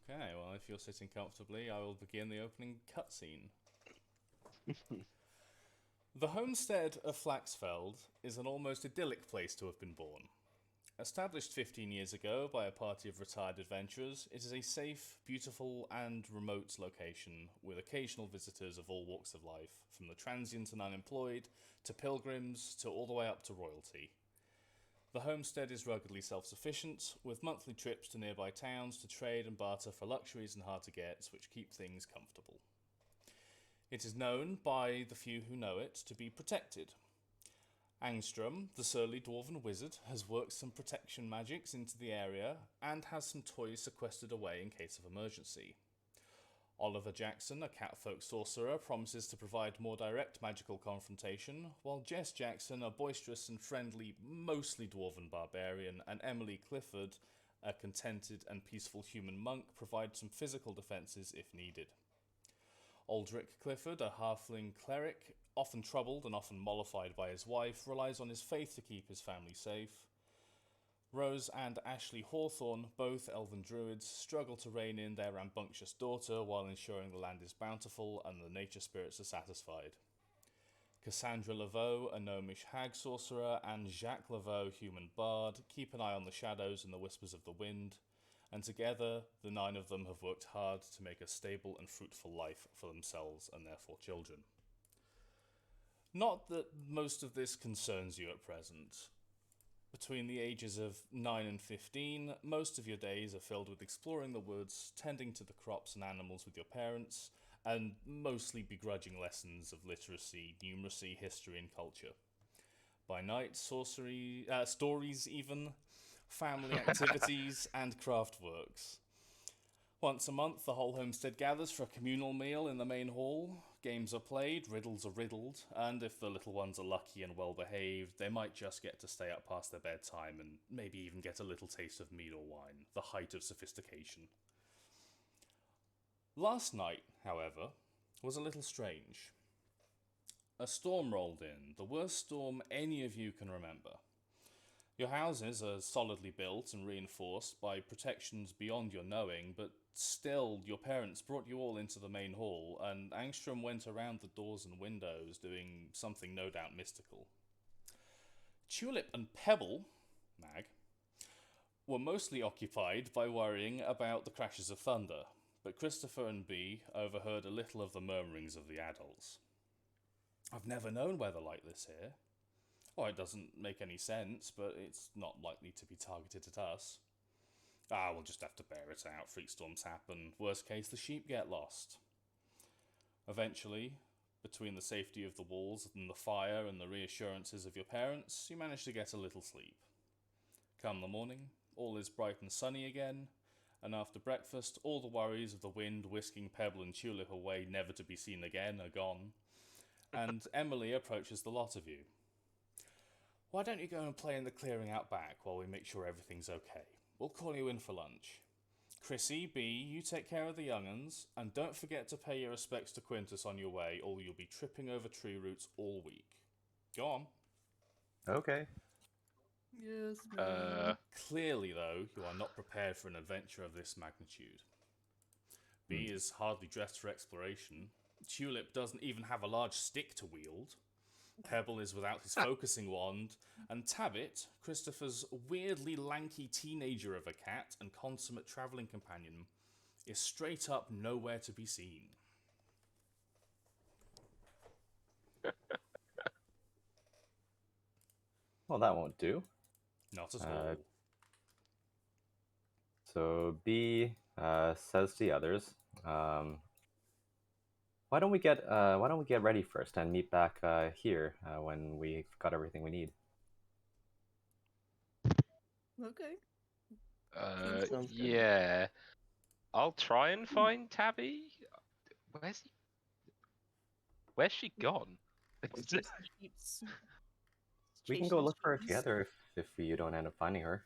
Okay, well, if you're sitting comfortably, I will begin the opening cutscene. The homestead of Flaxfeld is an almost idyllic place to have been born. Established 15 years ago by a party of retired adventurers, it is a safe, beautiful, and remote location with occasional visitors of all walks of life, from the transient and unemployed to pilgrims to all the way up to royalty. The homestead is ruggedly self-sufficient, with monthly trips to nearby towns to trade and barter for luxuries and hard-to-gets which keep things comfortable. It is known by the few who know it to be protected. Angstrom, the surly dwarven wizard, has worked some protection magics into the area and has some toys sequestered away in case of emergency. Oliver Jackson, a catfolk sorcerer, promises to provide more direct magical confrontation, while Jess Jackson, a boisterous and friendly, mostly dwarven barbarian, and Emilie Clifford, a contented and peaceful human monk, provide some physical defences if needed. Aldric Clifford, a halfling cleric, often troubled and often mollified by his wife, relies on his faith to keep his family safe. Rose and Ashley Hawthorne, both elven druids, struggle to rein in their rambunctious daughter while ensuring the land is bountiful and the nature spirits are satisfied. Cassandra Laveau, a gnomish hag sorcerer, and Jacques Laveau, human bard, keep an eye on the shadows and the whispers of the wind, and together the 9 of them have worked hard to make a stable and fruitful life for themselves and their 4 children. Not that most of this concerns you at present. Between the ages of 9 and 15, most of your days are filled with exploring the woods, tending to the crops and animals with your parents, and mostly begrudging lessons of literacy, numeracy, history, and culture. By night, sorcery, stories even, family activities, and craft works. Once a month, the whole homestead gathers for a communal meal in the main hall. Games are played, riddles are riddled, and if the little ones are lucky and well behaved, they might just get to stay up past their bedtime and maybe even get a little taste of mead or wine, the height of sophistication. Last night, however, was a little strange. A storm rolled in, the worst storm any of you can remember. Your houses are solidly built and reinforced by protections beyond your knowing, but still, your parents brought you all into the main hall, and Angstrom went around the doors and windows, doing something no doubt mystical. Tulip and Pebble, Mag, were mostly occupied by worrying about the crashes of thunder, but Christopher and Bee overheard a little of the murmurings of the adults. I've never known weather like this here. Well, it doesn't make any sense, but it's not likely to be targeted at us. We'll just have to bear it out. Freak storms happen. Worst case, the sheep get lost. Eventually, between the safety of the walls and the fire and the reassurances of your parents, you manage to get a little sleep. Come the morning, all is bright and sunny again, and after breakfast, all the worries of the wind whisking Pebble and Tulip away never to be seen again are gone, and Emilie approaches the lot of you. Why don't you go and play in the clearing out back while we make sure everything's okay? We'll call you in for lunch. Chrissy, B, you take care of the young'uns, and don't forget to pay your respects to Quintus on your way, or you'll be tripping over tree roots all week. Go on. Okay. Yes, ma'am. Clearly, though, you are not prepared for an adventure of this magnitude. B is hardly dressed for exploration. Tulip doesn't even have a large stick to wield. Pebble is without his focusing wand, and Tabbit, Christopher's weirdly lanky teenager of a cat and consummate travelling companion, is straight up nowhere to be seen. Well, that won't do. Not at all. So B says to the others, why don't we get ready first and meet back here when we've got everything we need? Okay. Yeah. I'll try and find Tabby. Where's she gone? We can go look for her together if you don't end up finding her.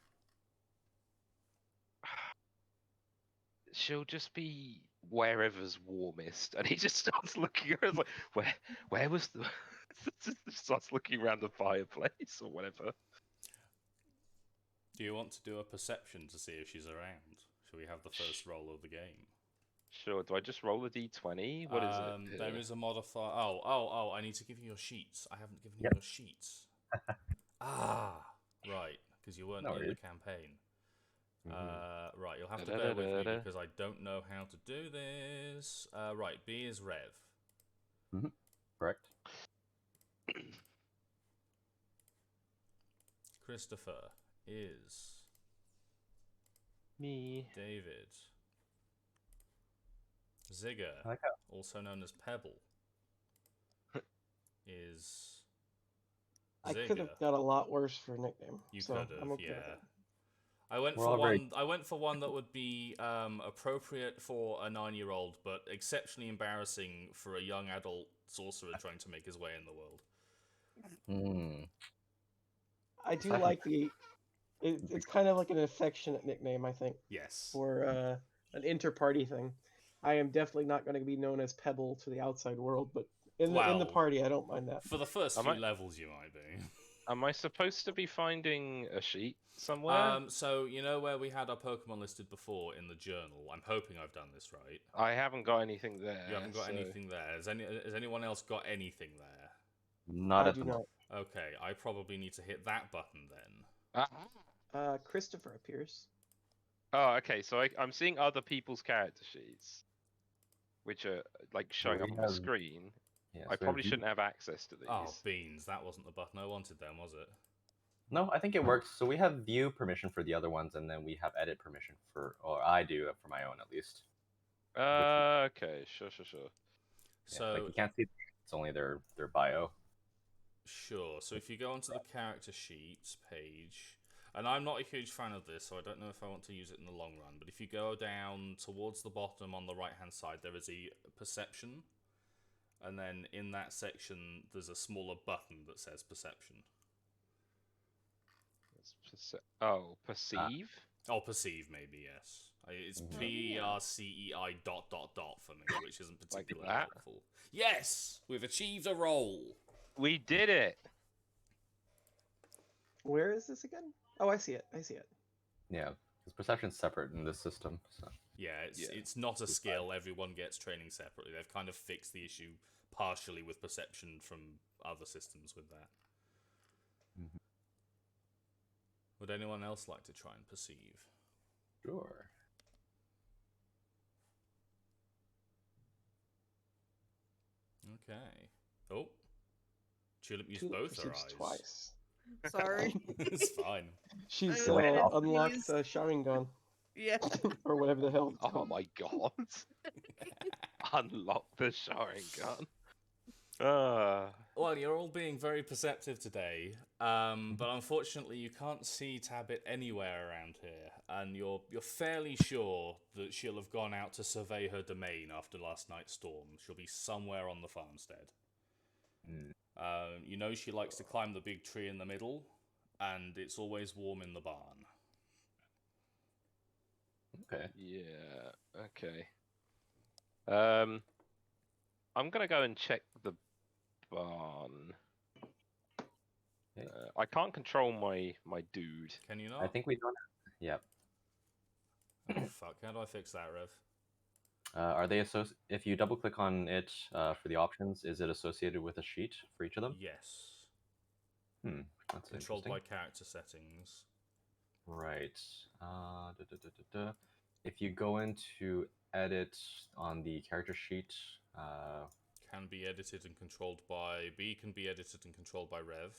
She'll just be wherever's warmest, and he just starts looking around like, where was the? Starts looking around the fireplace or whatever. Do you want to do a perception to see if she's around? after we have the first roll of the game. Sure. Do I just roll a d20? What is it? There is a modifier. Oh! I need to give you your sheets. I haven't given you Yep. your sheets. Right, because you weren't No in the worries. campaign. Mhm. Right, you'll have to bear with me because I don't know how to do this. Right, B is Rev. Correct. Christopher is Me. David. Zigger, I like that. also known as Pebble, is I Zigger. could have got a lot worse for a nickname. You so could have, I'm okay with yeah. it. I went We're for all very- one. I went for one that would be appropriate for a 9-year-old, but exceptionally embarrassing for a young adult sorcerer trying to make his way in the world. I do Second. like the. It's kind of like an affectionate nickname, I think, Yes. for an inter-party thing. I am definitely not going to be known as Pebble to the outside world, but in the Well, party, I don't mind that. For the first I few might- levels, you might be. Am I supposed to be finding a sheet somewhere? So you know where we had our Pokemon listed before in the journal. I'm hoping I've done this right. I haven't got anything there. You haven't got so- anything there. Has anyone else got anything there? Not I at do the not. moment. Okay, I probably need to hit that button then. Christopher appears. Oh, okay. So I'm seeing other people's character sheets, which are like showing up we on my have- screen. Yeah, I so probably you- shouldn't have access to these. Oh, beans. That wasn't the button I wanted then, was it? No, I think it works. So we have view permission for the other ones, and then we have edit permission or I do for my own at least. Okay, sure. Yeah, So, like you can't see it's only their bio. sure. So if you go onto the character sheets page, and I'm not a huge fan of this, so I don't know if I want to use it in the long run, but if you go down towards the bottom on the right-hand side, there is a perception, and then in that section, there's a smaller button that says perception. Perceive. Oh, perceive, maybe, yes. It's PERCEI ... for me, which isn't Like particularly that? helpful. Yes! We've achieved a roll! We did it. Where is this again? Oh, I see it. Yeah, because perception's separate in this system. So Yeah, Yeah. it's not a skill. Everyone gets training separately. They've kind of fixed the issue partially with perception from other systems with that. Mhm. Would anyone else like to try and perceive? sure. Okay. Oh. Tulip used Tulip both her perceives eyes. twice. Sorry. It's fine. She's Wait, unlocked please. the Sharingan Yeah. or whatever the hell. It's Oh called. my god. Unlock the Sharingan. Ah. Well, you're all being very perceptive today, but unfortunately you can't see Tabbit anywhere around here, and you're fairly sure that she'll have gone out to survey her domain after last night's storm. She'll be somewhere on the farmstead. You know she likes to climb the big tree in the middle, and it's always warm in the barn. Okay. Yeah. Okay. I'm gonna go and check the barn. Okay. I can't control my dude. Can you not? I think we don't. Yep. Oh, fuck, how do I fix that, Rev? Are they if you double click on it for the options, is it associated with a sheet for each of them? Yes. That's Controlled interesting. by character settings. Right. If you go into edit on the character sheet, Can be edited and controlled by... B can be edited and controlled by Rev.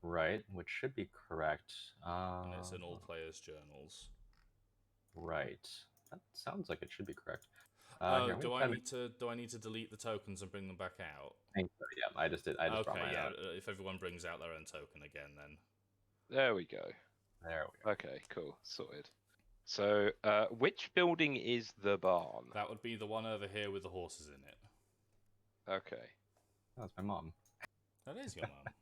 right, which should be correct. And it's in all players' journals. Right. That sounds like it should be correct. Oh, here, do let I me need to delete the tokens and bring them back out? think so, yeah, I just brought Okay, mine yeah. out. If everyone brings out their own token again, then There we go. There we go. Okay, cool, sorted. So, which building is the barn? that would be the one over here with the horses in it. Okay. That's my mom. That is your mum.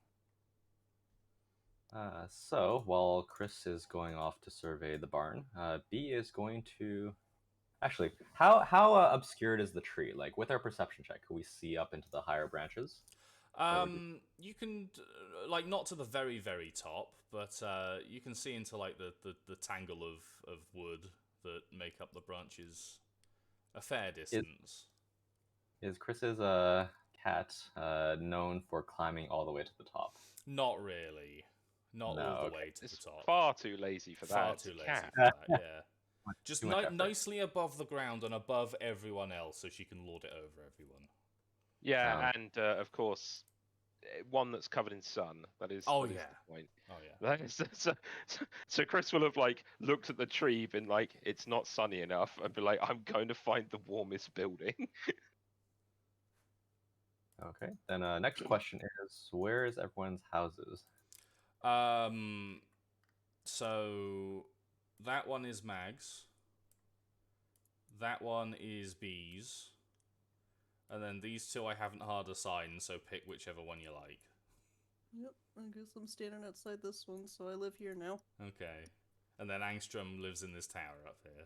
So while Chris is going off to survey the barn, B is going to. Actually, how obscured is the tree? Like with our perception check, can we see up into the higher branches? You can like not to the very very top, but you can see into like the tangle of wood that make up the branches a fair distance. Is Chris's cat known for climbing all the way to the top? Not really. Not No, all the okay. way to It's the top. far too lazy for Far that. It's too a lazy cat. for that, yeah. Just Too much effort. nicely above the ground and above everyone else so she can lord it over everyone. Yeah, and of course, one that's covered in sun. That is. Oh, that is yeah. the point. Oh, yeah. That is, so Chris will have like looked at the tree, been like, it's not sunny enough, and be like, I'm going to find the warmest building. Okay. Then next question is, where is everyone's houses? So that one is Mags. That one is Bees. And then these two I haven't hard assigned, so pick whichever one you like. Yep, I guess I'm standing outside this one, so I live here now. Okay. And then Angstrom lives in this tower up here.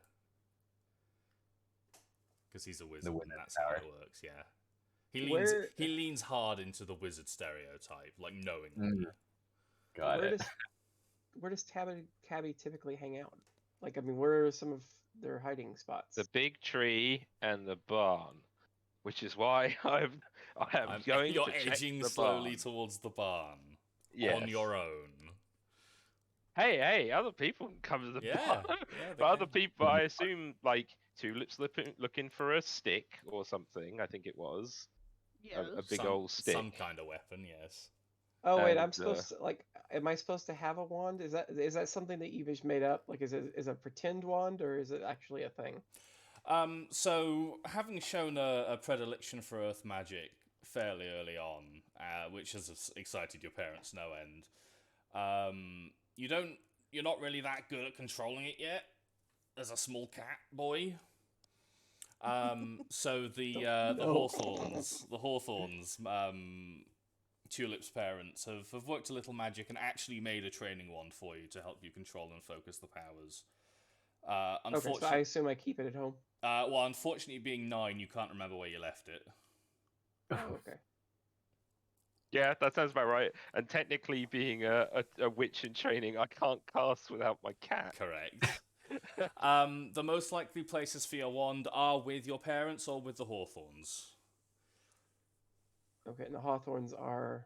Because he's a wizard, and wizard that's how tower. it works, yeah. He leans hard into the wizard stereotype, like knowingly. Got where it. Where does Tabby typically hang out? Like, I mean, where are some of their hiding spots? The big tree and the barn, which is why I am going You're to check edging the slowly barn. towards the barn. Yes. On your own. Hey, other people can come to the Yeah, barn. yeah, they But other can. people, I assume, like Tulip's looking for a stick or something. I think it was Yes. a big old stick. Some kind of weapon, yes. Oh wait, and, I'm supposed to like. Am I supposed to have a wand? Is that something that you've just made up? Like, is it a pretend wand or is it actually a thing? So, having shown a predilection for earth magic fairly early on, which has excited your parents no end, you're not really that good at controlling it yet, as a small cat boy. So the Hawthornes, Tulip's parents have worked a little magic and actually made a training wand for you to help you control and focus the powers. Okay, so I assume I keep it at home. Well, unfortunately, being 9, you can't remember where you left it. Oh, okay. Yeah, that sounds about right. And technically, being a witch in training, I can't cast without my cat. Correct. The most likely places for your wand are with your parents or with the Hawthornes. Okay, and the Hawthorns are.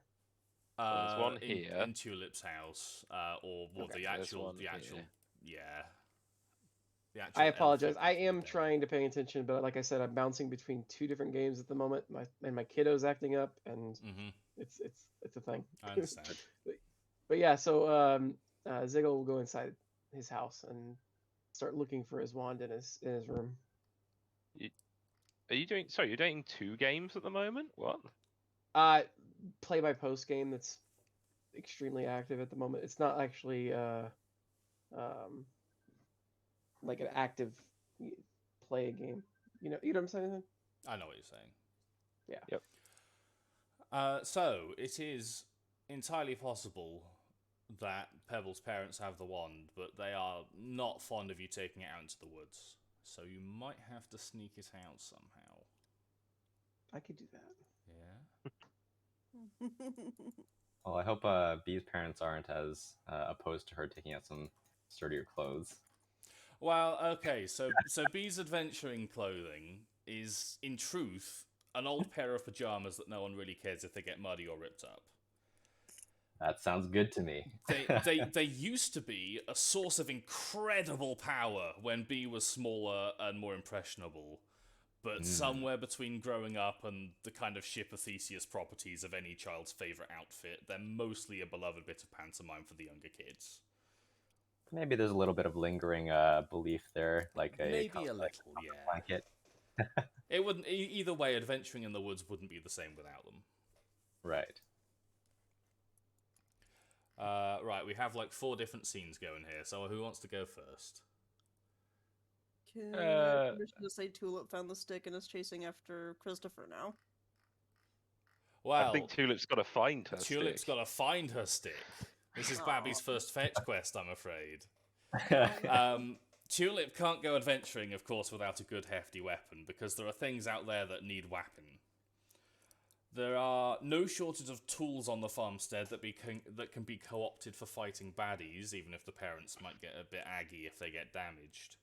There's one here. In Tulip's house, or Okay, the actual, here. yeah. The actual I apologize. elf I figure am from the trying to pay attention, but like I said, I'm bouncing between 2 different games at the moment. My kiddo's acting up, and Mhm. it's a thing. I understand. But yeah, so Ziggle will go inside his house and start looking for his wand in his room. Are you doing? Sorry, you're doing 2 games at the moment. What? Play by post game that's extremely active at the moment. It's not actually like an active play game. You know what I'm saying? I know what you're saying. Yeah. Yep. So, it is entirely possible that Pebble's parents have the wand, but they are not fond of you taking it out into the woods. So you might have to sneak it out somehow. I could do that. Yeah. Well, I hope Bee's parents aren't as opposed to her taking out some sturdier clothes. Well, okay, so Bee's adventuring clothing is, in truth, an old pair of pajamas that no one really cares if they get muddy or ripped up. That sounds good to me. They used to be a source of incredible power when Bee was smaller and more impressionable. But somewhere between growing up and the kind of ship of Theseus properties of any child's favourite outfit, they're mostly a beloved bit of pantomime for the younger kids. Maybe there's a little bit of lingering belief there, like Maybe a little, yeah. blanket. It wouldn't. Either way, adventuring in the woods wouldn't be the same without them. Right. Right, we have like 4 different scenes going here, so who wants to go first? Can I just say Tulip found the stick and is chasing after Christopher now? Well, I think Tulip's got to find her Tulip's stick. got to find her stick. This is Babby's first fetch quest, I'm afraid. Tulip can't go adventuring, of course, without a good hefty weapon, because there are things out there that need weapon. There are no shortage of tools on the farmstead that can be co-opted for fighting baddies, even if the parents might get a bit aggy if they get damaged.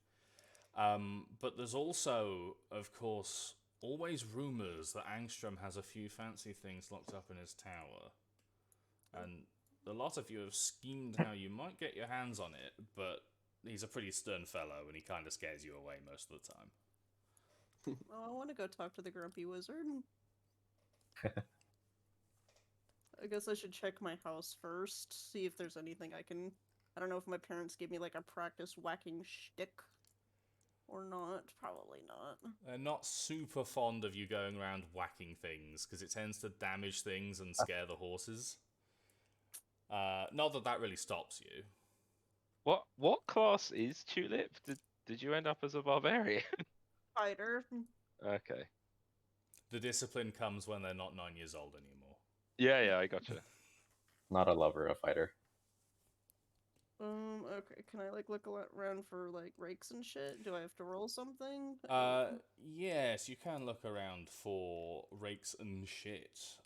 But there's also, of course, always rumors that Angstrom has a few fancy things locked up in his tower. And a lot of you have schemed how you might get your hands on it, but he's a pretty stern fellow and he kind of scares you away most of the time. Oh, I want to go talk to the grumpy wizard. I guess I should check my house first, see if there's anything I can... I don't know if my parents give me, like, a practice whacking shtick or not. Probably not. They're not super fond of you going around whacking things, because it tends to damage things and scare the horses. Not that that really stops you. What class is Tulip? Did you end up as a barbarian? Fighter. Okay. The discipline comes when they're not 9 years old anymore. Yeah, I gotcha. Not a lover, a fighter. Okay, can I, like, look around for, like, rakes and shit? Do I have to roll something? Yes, you can look around for rakes and shit.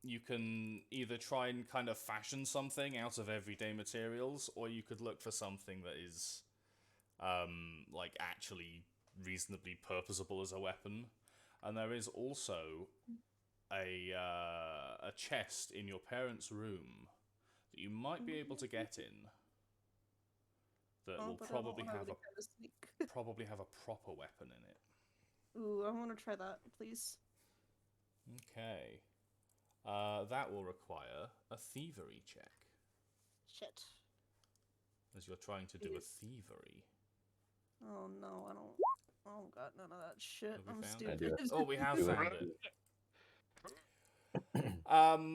You can either try and kind of fashion something out of everyday materials, or you could look for something that is, like, actually reasonably purposable as a weapon. And there is also a chest in your parents' room that you might be able to get in that will but I don't probably have have any a kind of sneak. probably have a proper weapon in it. Ooh, I want to try that, please. Okay. That will require a thievery check, Shit. as you're trying to do a thievery. Oh no, I don't got none of that shit. Have we I'm found it? stupid. Oh, we have Do it. found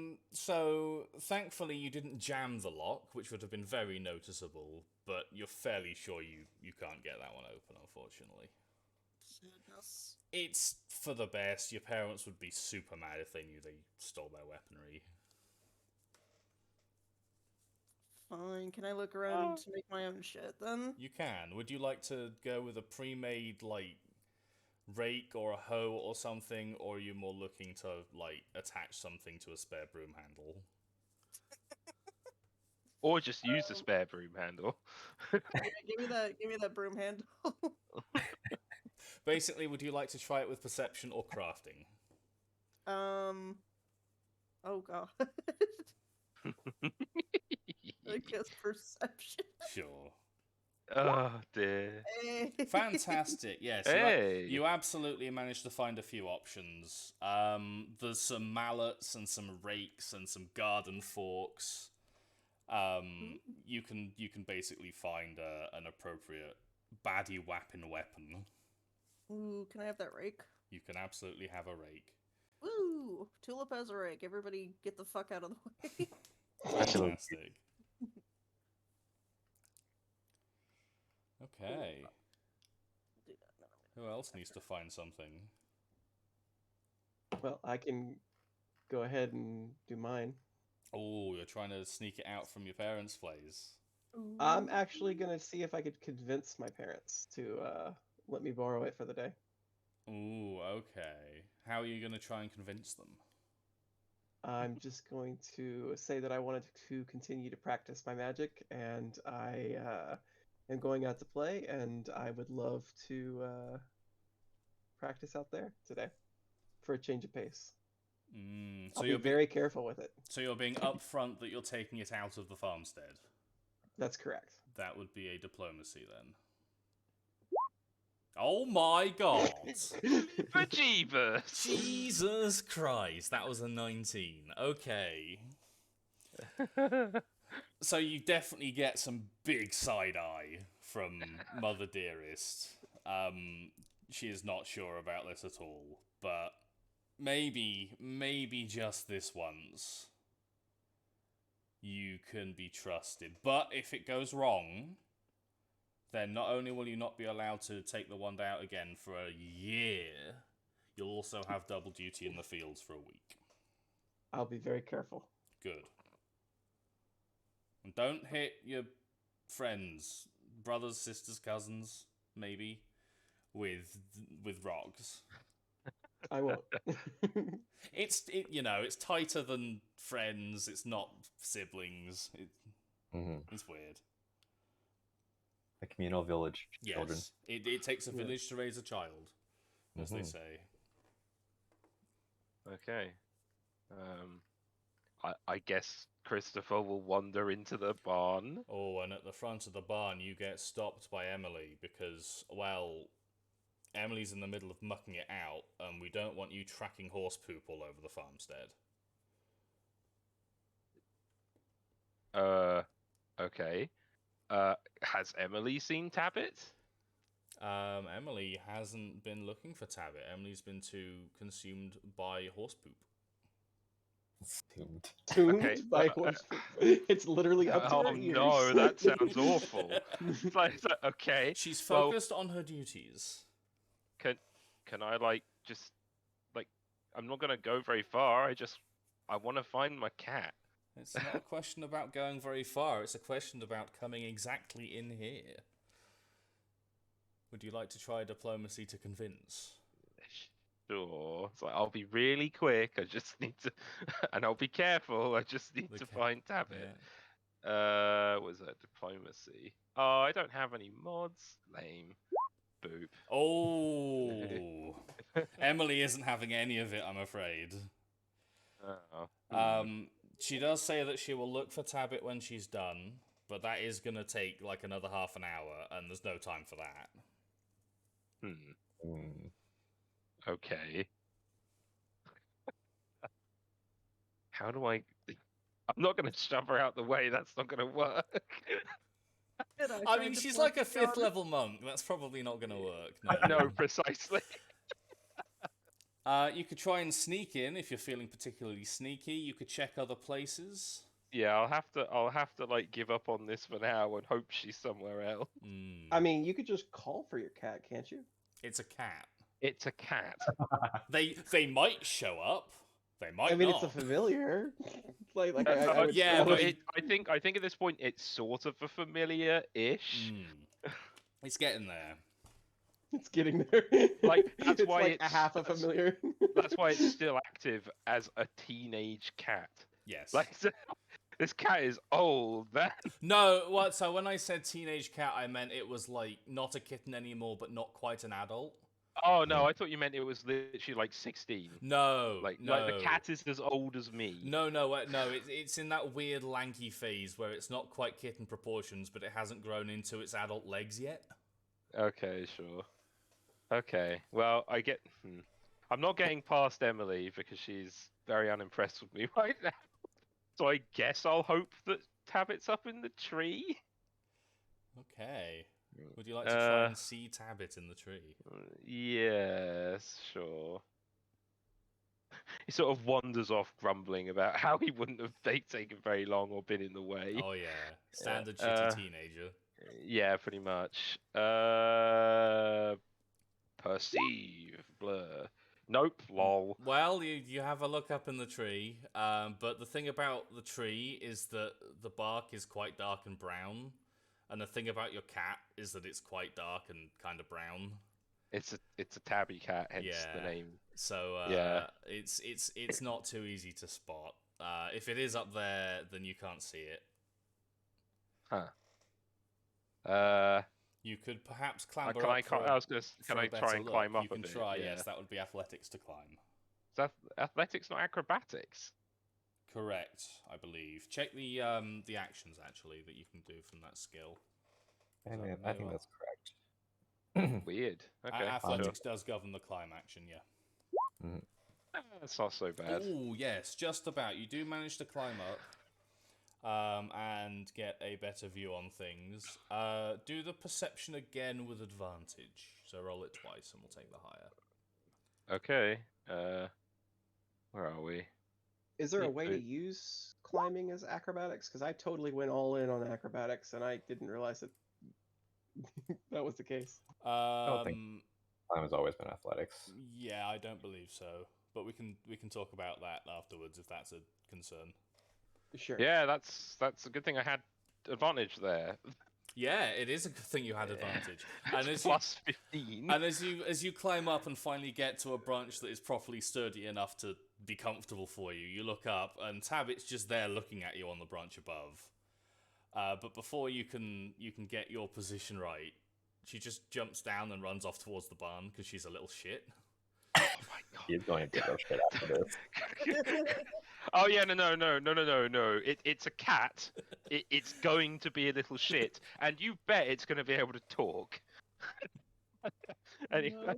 it. So thankfully you didn't jam the lock, which would have been very noticeable, but you're fairly sure you can't get that one open, unfortunately. Sadness. It's for the best. Your parents would be super mad if they knew they stole their weaponry. Fine, can I look around to make my own shit then? You can. Would you like to go with a pre-made, like, rake or a hoe or something, or are you more looking to, like, attach something to a spare broom handle? Or just use the spare broom handle. Yeah, give me that broom handle. Basically, would you like to try it with perception or crafting? Oh god. I guess perception. Sure. Oh dear. Hey. Fantastic. Yes, Hey. you absolutely managed to find a few options. There's some mallets and some rakes and some garden forks. You can basically find an appropriate baddie whapping weapon. Ooh, can I have that rake? You can absolutely have a rake. Woo! Tulip has a rake. Everybody get the fuck out of the way. Fantastic. Okay. Do that. No. Who else needs to find something? Well, I can go ahead and do mine. Oh, you're trying to sneak it out from your parents' place. I'm actually gonna see if I could convince my parents to let me borrow it for the day. Ooh, okay. How are you going to try and convince them? I'm just going to say that I wanted to continue to practice my magic, and I am going out to play, and I would love to practice out there today for a change of pace. So I'll you're be very careful with it. So you're being upfront that you're taking it out of the farmstead. That's correct. That would be a diplomacy then. Oh my god! Bejeebus! Jesus Christ, that was a 19. Okay. So you definitely get some big side eye from Mother Dearest. She is not sure about this at all, but maybe just this once, you can be trusted. But if it goes wrong, then not only will you not be allowed to take the wand out again for a year, you'll also have double duty in the fields for a week. I'll be very careful. Good. And don't hit your friends, brothers, sisters, cousins, maybe, with rocks. I won't. It's tighter than friends. It's not siblings. It's weird. A communal village, children. Yes, it takes a Yeah. village to raise a child, as they Mhm. say. Okay. I guess Christopher will wander into the barn. Oh, and at the front of the barn, you get stopped by Emilie because, well, Emily's in the middle of mucking it out, and we don't want you tracking horse poop all over the farmstead. Okay. Has Emilie seen Tabbit? Emilie hasn't been looking for Tabbit. Emily's been too consumed by horse poop. Doomed. Tuned Okay, by well, horse poop. It's literally up to Oh her ears. no, that sounds awful. It's like, okay, She's well, focused on her duties. can I like just like I'm not gonna go very far. I want to find my cat. It's not a question about going very far, it's a question about coming exactly in here. Would you like to try diplomacy to convince? Sure. It's like I'll be really quick. I just need to, and I'll be careful. I just need to find Tabbit. What is that? Diplomacy. Oh, I don't have any mods. Lame. Boop. Oh, Emilie isn't having any of it, I'm afraid. Oh. She does say that she will look for Tabbit when she's done, but that is going to take like another half an hour, and there's no time for that. Okay. How do I? I'm not going to shove her out the way. That's not going to work. I mean, she's like a 5th level monk. That's probably not going to work. No. I know precisely. You could try and sneak in if you're feeling particularly sneaky. You could check other places. Yeah, I'll have to like give up on this for now and hope she's somewhere else. I mean, you could just call for your cat, can't you? It's a cat. It's a cat. They might show up. They might I mean, not. it's a familiar. I would yeah, but I think at this point it's sort of a familiar-ish. It's getting there. It's getting there. Like that's it's why like it's a half a familiar. That's why it's still active as a teenage cat. Yes. Like this cat is old. No, what? So when I said teenage cat, I meant it was like not a kitten anymore, but not quite an adult. Oh no, I thought you meant it was literally like 16. No, like no. the cat is as old as me. No. It's in that weird lanky phase where it's not quite kitten proportions, but it hasn't grown into its adult legs yet. Okay, sure. Okay, well, I'm not getting past Emilie because she's very unimpressed with me right now. So I guess I'll hope that Tabbit's up in the tree. Okay. Would you like to try and see Tabbit in the tree? Yes, sure. He sort of wanders off grumbling about how he wouldn't have taken very long or been in the way. Oh yeah, standard shitty teenager. Yeah, pretty much. Perceive, blur. Nope, lol. Well, you have a look up in the tree, but the thing about the tree is that the bark is quite dark and brown, and the thing about your cat is that it's quite dark and kind of brown. It's a tabby cat, hence the name. So it's not too easy to spot. If it is up there, then you can't see it. Huh. You could perhaps clamber can up. I try and climb up? You can try. Yes, that would be athletics to climb. Is that athletics, not acrobatics? Correct, I believe. Check the actions actually that you can do from that skill. I think that's correct. Weird. Okay. Athletics does govern the climb action, yeah. That's not so bad. Oh yes, just about. You do manage to climb up, and get a better view on things. Do the perception again with advantage. So roll it twice, and we'll take the higher. Okay. Where are we? Is there a way to use climbing as acrobatics? Because I totally went all in on acrobatics, and I didn't realize that that was the case. don't think climb has always been athletics. Yeah, I don't believe so. But we can talk about that afterwards if that's a concern. Sure. Yeah, that's a good thing I had advantage there. Yeah, it is a good thing you had advantage. And as plus 15. And as you climb up and finally get to a branch that is properly sturdy enough to be comfortable for you, you look up and Tabbit's just there looking at you on the branch above. But before you can get your position right, she just jumps down and runs off towards the barn because she's a little shit. Oh my god. He's going to go shit after this. Oh yeah, no. It's a cat. It's going to be a little shit, and you bet it's going to be able to talk. Anyway,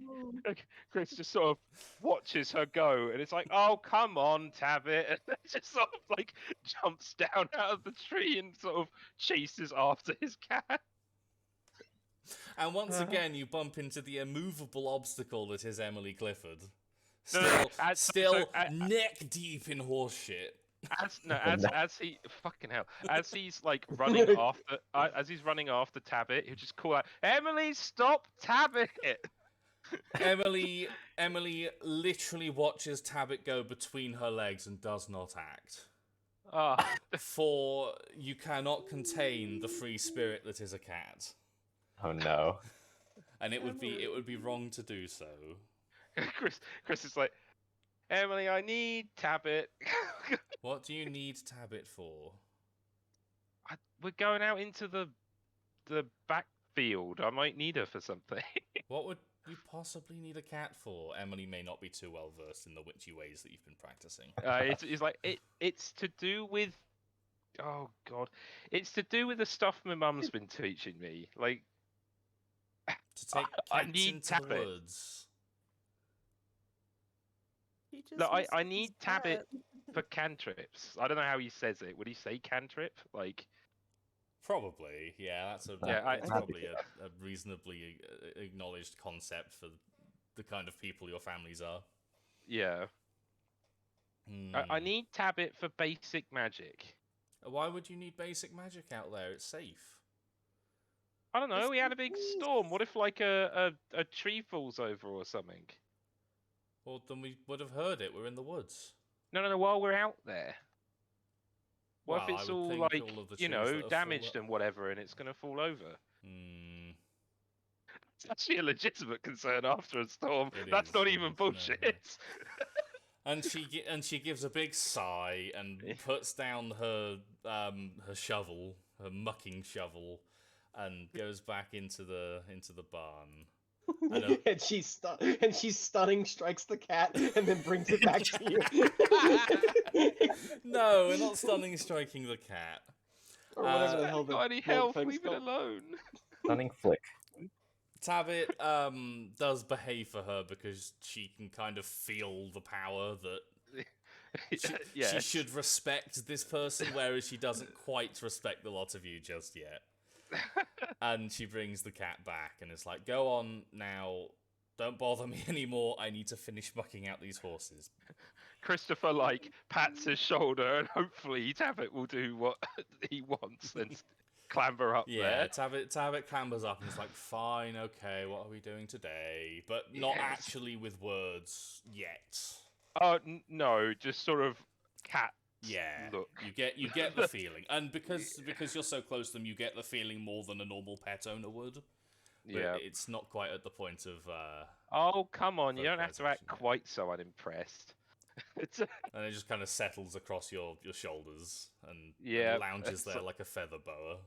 Chris just sort of watches her go, and it's like, "Oh, come on, Tabbit!" And then just sort of like jumps down out of the tree and sort of chases after his cat. And once again, you bump into the immovable obstacle that is Emilie Clifford. No, Still neck deep in horse shit. As he's like running after Tabbit, he'll just call out, "Emily, stop Tabbit!" Emilie literally watches Tabbit go between her legs and does not act. For you cannot contain the free spirit that is a cat. Oh no. And it would be wrong to do so. Chris is like, "Emily, I need Tabbit." What do you need Tabbit for? We're going out into the backfield. I might need her for something. What would you possibly need a cat for? Emilie may not be too well versed in the witchy ways that you've been practicing. It's like it's to do with, oh god, it's to do with the stuff my mum's been teaching me. Like, to take I cats need into Tabbit. the woods. No, I need Tabbit for cantrips. I don't know how he says it. Would he say cantrip? Like, probably, yeah. That's probably a reasonably acknowledged concept for the kind of people your families are. Yeah. I need Tabbit for basic magic. Why would you need basic magic out there? It's safe. I don't know. We had a big storm. What if like a tree falls over or something? Well, then we would have heard it. We're in the woods. No. While we're out there. What Well, if it's I would all think like, all of the you trees know, that are damaged and whatever, and it's gonna fall over? It's actually a legitimate concern after a storm. That's not even bullshit. And she gives a big sigh and puts down her shovel, her mucking shovel, and goes back into the barn. And she's stunning strikes the cat and then brings it back to you. No, we're not stunning striking the cat. Or whatever the hell got any health? Leave it alone. Stunning flick. Tabbit does behave for her because she can kind of feel the power that she should respect this person, whereas she doesn't quite respect the lot of you just yet. And she brings the cat back and is like, "Go on now, don't bother me anymore. I need to finish mucking out these horses." Christopher like pats his shoulder and hopefully Tabbit will do what he wants and clamber up there. Tabbit clambers up and is like, "Fine, okay, what are we doing today?" But not actually with words yet. Oh no, just sort of cat. Yeah, look. You get the feeling, and because you're so close to them, you get the feeling more than a normal pet owner would. But Yeah, it's not quite at the point of. Oh come on, you don't have to act vocalization yet. quite so unimpressed. And it just kind of settles across your shoulders and lounges there like a feather boa.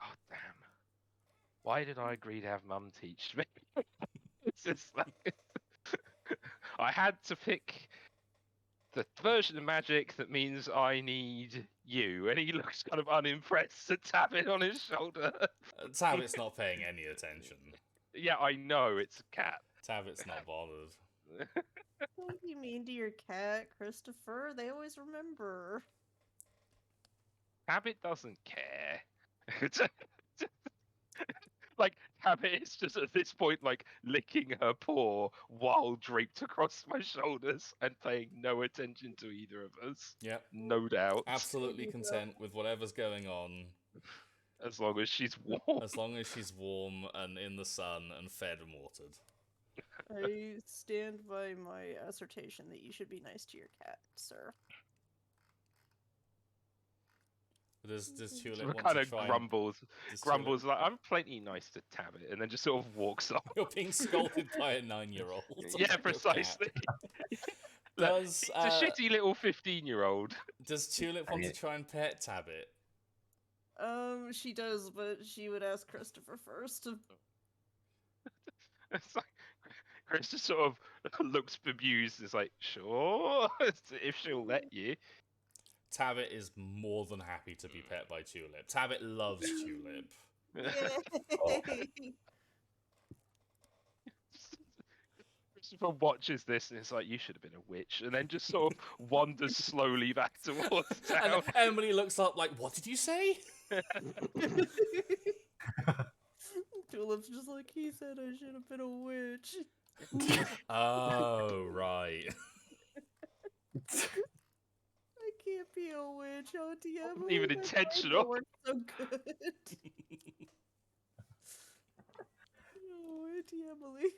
Oh damn! Why did I agree to have Mum teach me? It's just like I had to pick the version of magic that means I need you, and he looks kind of unimpressed to tap it on his shoulder. Tabbit's not paying any attention. Yeah, I know, it's a cat. Tabbit's not bothered. What do you mean to your cat, Christopher? They always remember. Tabbit doesn't care. Like, Tabbit is just at this point, like, licking her paw while draped across my shoulders and paying no attention to either of us. Yep. No doubt. Absolutely content with whatever's going on. As long as she's warm. As long as she's warm and in the sun and fed and watered. I stand by my assertion that you should be nice to your cat, sir. Does Tulip Sort want of kind to of try grumbles like, I'm plenty nice to Tabbit, and then just sort of walks off. You're being scolded by a 9-year-old. Yeah, precisely. Does He's a shitty little 15-year-old. Does Tulip want to try and pet Tabbit? She does, but she would ask Christopher first. It's like Chris just sort of looks bemused. It's like, sure, if she'll let you. Tabit is more than happy to be pet by Tulip. Tabit loves Tulip. Yay! Christopher watches this and it's like, you should have been a witch, and then just sort of wanders slowly back towards town. And Emily looks up like, what did you say? Tulip's just like, he said I should have been a witch. Oh, right. I can't be a witch, Auntie Emily. Even my mind intentional. works so good. Oh, Auntie Emily.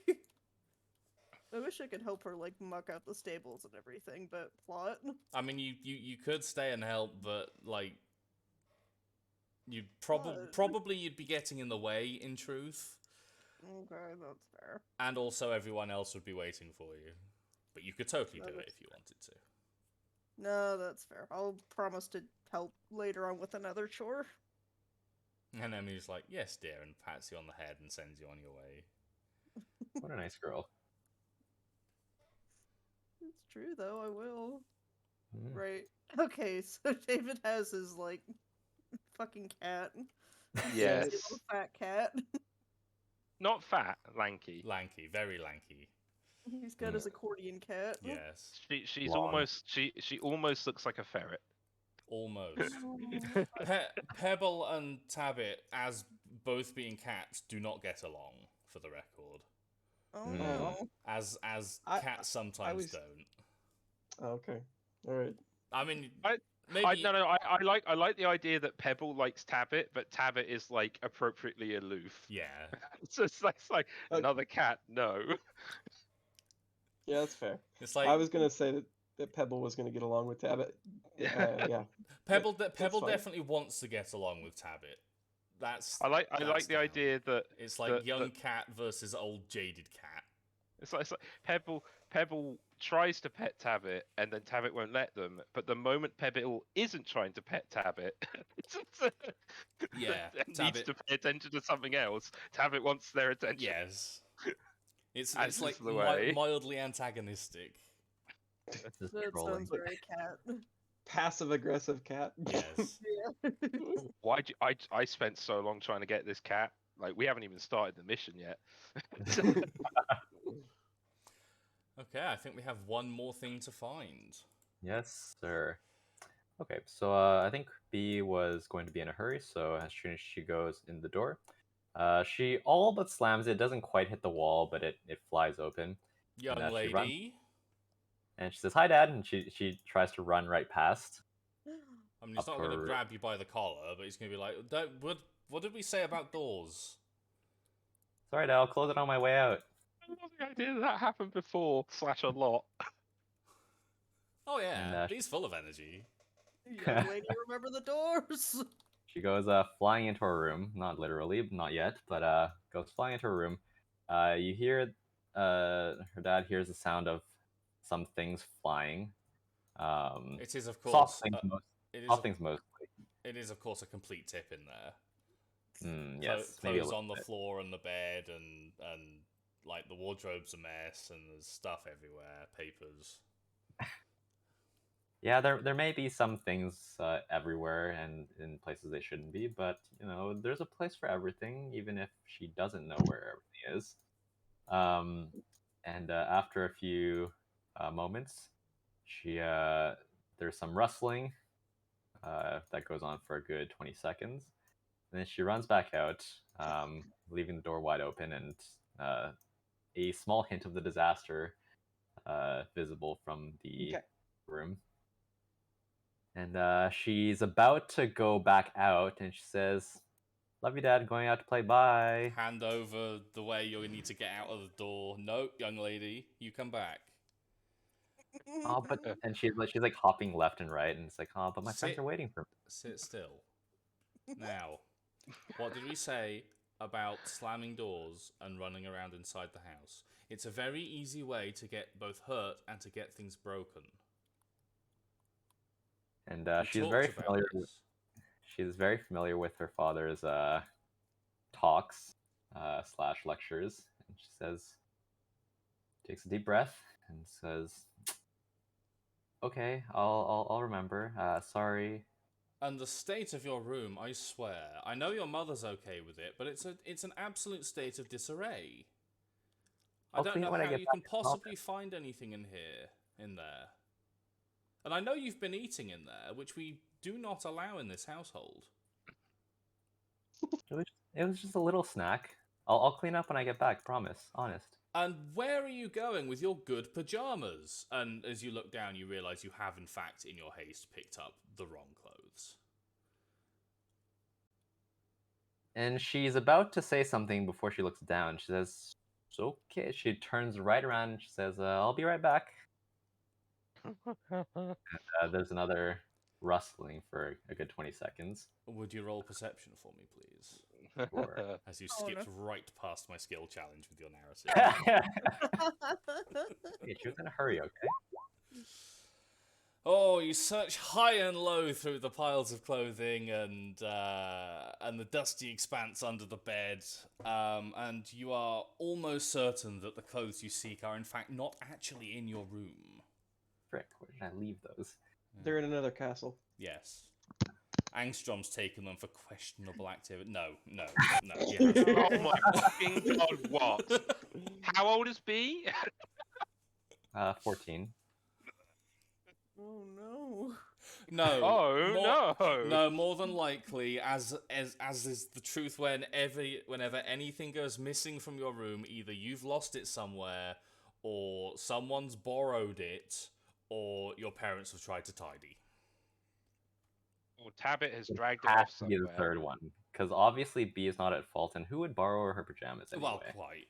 I wish I could help her, like, muck out the stables and everything, but plot. I mean, you could stay and help, but, like, you'd What? probably you'd be getting in the way, in truth. Okay, that's fair. And also everyone else would be waiting for you. But you could totally do That it is if you wanted to. No, that's fair. I'll promise to help later on with another chore. And Emily's like, yes, dear, and pats you on the head and sends you on your way. What a nice girl. It's true, though. I will. Mm. Right. Okay, so David has his, like, fucking cat. Yes. His little fat cat. Not fat, lanky. Lanky, very lanky. He's got his accordion cat. Yes, She's Long. almost she almost looks like a ferret. almost. Oh. Pebble and Tabit, as both being cats, do not get along, for the record. Oh Mm. no. As I- cats sometimes was- don't. Okay. All right. I mean, I- maybe... No, I like the idea that Pebble likes Tabit, but Tabit is like appropriately aloof. Yeah. It's just like, another cat, no. Yeah, that's fair. It's like... I was gonna say that Pebble was gonna get along with Tabit. Yeah. Pebble that's Pebble fine. definitely wants to get along with Tabit. That's... I like that's the down. idea that It's like young that- cat versus old jaded cat. it's like Pebble tries to pet Tabit, and then Tabit won't let them. But the moment Pebble isn't trying to pet Tabit, Yeah, needs Tabit- to pay attention to something else. Tabit wants their attention. Yes. It's That's like just the way. mildly antagonistic. Just That trolling. sounds very cat. Passive aggressive cat. Yes. Yeah. I spent so long trying to get this cat. Like, we haven't even started the mission yet. Okay, I think we have one more thing to find. Yes, sir. Okay, so I think B was going to be in a hurry, so as soon as she goes in the door, she all but slams it. Doesn't quite hit the wall, but it flies open. Young And, she runs- lady. And she says, "Hi, Dad," and she tries to run right past. I mean, he's not going to Upper- grab you by the collar, but he's going to be like, what did we say about doors? Sorry, Dad, I'll close it on my way out. I love the idea that happened before / a lot. Oh, yeah, And, he's full of energy. Young lady, remember the doors. She goes flying into her room, not literally, not yet, but goes flying into her room. You hear her dad hears the sound of some things flying. It is, of course, Soft things, mostly. it is, of course, a complete tip in there. Yes, maybe a Clothes little on the bit. floor and the bed, and like the wardrobe's a mess, and there's stuff everywhere, papers. Yeah, there may be some things everywhere and in places they shouldn't be, but you know, there's a place for everything, even if she doesn't know where everything is. And after a few moments, there's some rustling that goes on for a good 20 seconds. And then she runs back out, leaving the door wide open, and a small hint of the disaster visible from the room. And she's about to go back out, and she says, "Love you, Dad. Going out to play. Bye." Hand over the way you need to get out of the door. No, young lady, you come back. Oh, but and she's like hopping left and right, and it's like, oh, but my friends Sit- are waiting for me. Sit still. Now, what did we say about slamming doors and running around inside the house? It's a very easy way to get both hurt and to get things broken. And We she's talked very about familiar with this. she's very familiar with her father's talks slash lectures, and she says, takes a deep breath and says, "Okay, I'll remember. Sorry." And the state of your room, I swear, I know your mother's okay with it, but it's an absolute state of disarray. I I'll don't clean it know when I how get you back can to the office. possibly find anything in there. And I know you've been eating in there, which we do not allow in this household. It was just a little snack. I'll clean up when I get back. Promise. Honest. And where are you going with your good pajamas? And as you look down, you realise you have, in fact, in your haste, picked up the wrong clothes. And she's about to say something before she looks down. She says, "It's okay." She turns right around and she says, "I'll be right back." There's another rustling for a good 20 seconds. Would you roll perception for me, please? Sure. As you Oh, skipped no. right past my skill challenge with your narrative. Okay, she was in a hurry, okay? Oh, you search high and low through the piles of clothing and the dusty expanse under the bed, and you are almost certain that the clothes you seek are in fact not actually in your room. Frick, where did I leave those? They're in another castle. Yes. Angstrom's taken them for questionable activity. No. Yeah. Oh my fucking god, what? How old is B? 14. Oh no. No. Oh no. No, more than likely, as is the truth, whenever anything goes missing from your room, either you've lost it somewhere, or someone's borrowed it, or your parents have tried to tidy. Or Tabit has dragged it Has off to be somewhere. the third one. Because obviously B is not at fault, and who would borrow her pajamas anyway? Well, quite.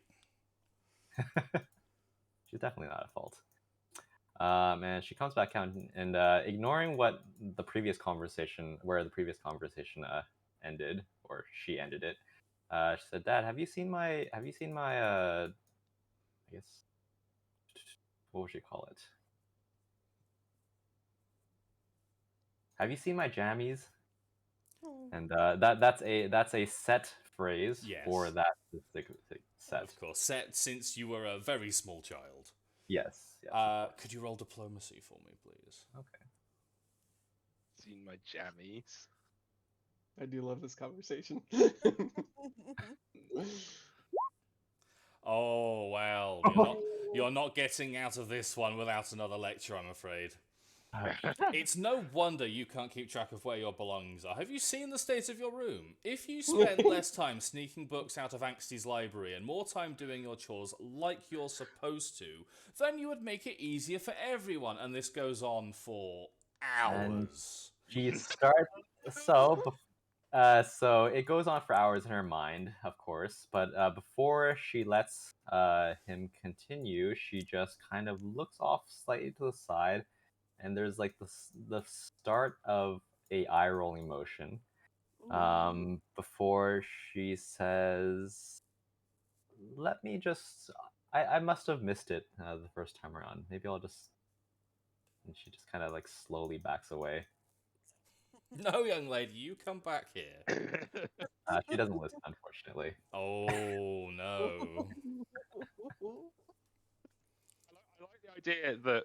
She's definitely not at fault. And she comes back out and ignoring where the previous conversation ended, or she ended it. She said, "Dad, have you seen my I guess, what would you call it? Have you seen my jammies?" Oh. And that's a set phrase Yes. for that specific set. Of course, set since you were a very small child. Yes. Of Could you roll diplomacy for me, please? Okay. Seen my jammies. I do love this conversation. Oh, well. You're not getting out of this one without another lecture, I'm afraid. It's no wonder you can't keep track of where your belongings are. Have you seen the state of your room? If you spent less time sneaking books out of Angsty's library and more time doing your chores like you're supposed to, then you would make it easier for everyone. And this goes on for hours. She starts so it goes on for hours in her mind, of course, but before she lets him continue, she just kind of looks off slightly to the side, and there's like the start of a eye rolling motion before she says, "Let me just I must have missed it the first time around. Maybe I'll just..." And she just kind of like slowly backs away. No, young lady, you come back here. She doesn't listen, unfortunately. Oh, no. I like the idea that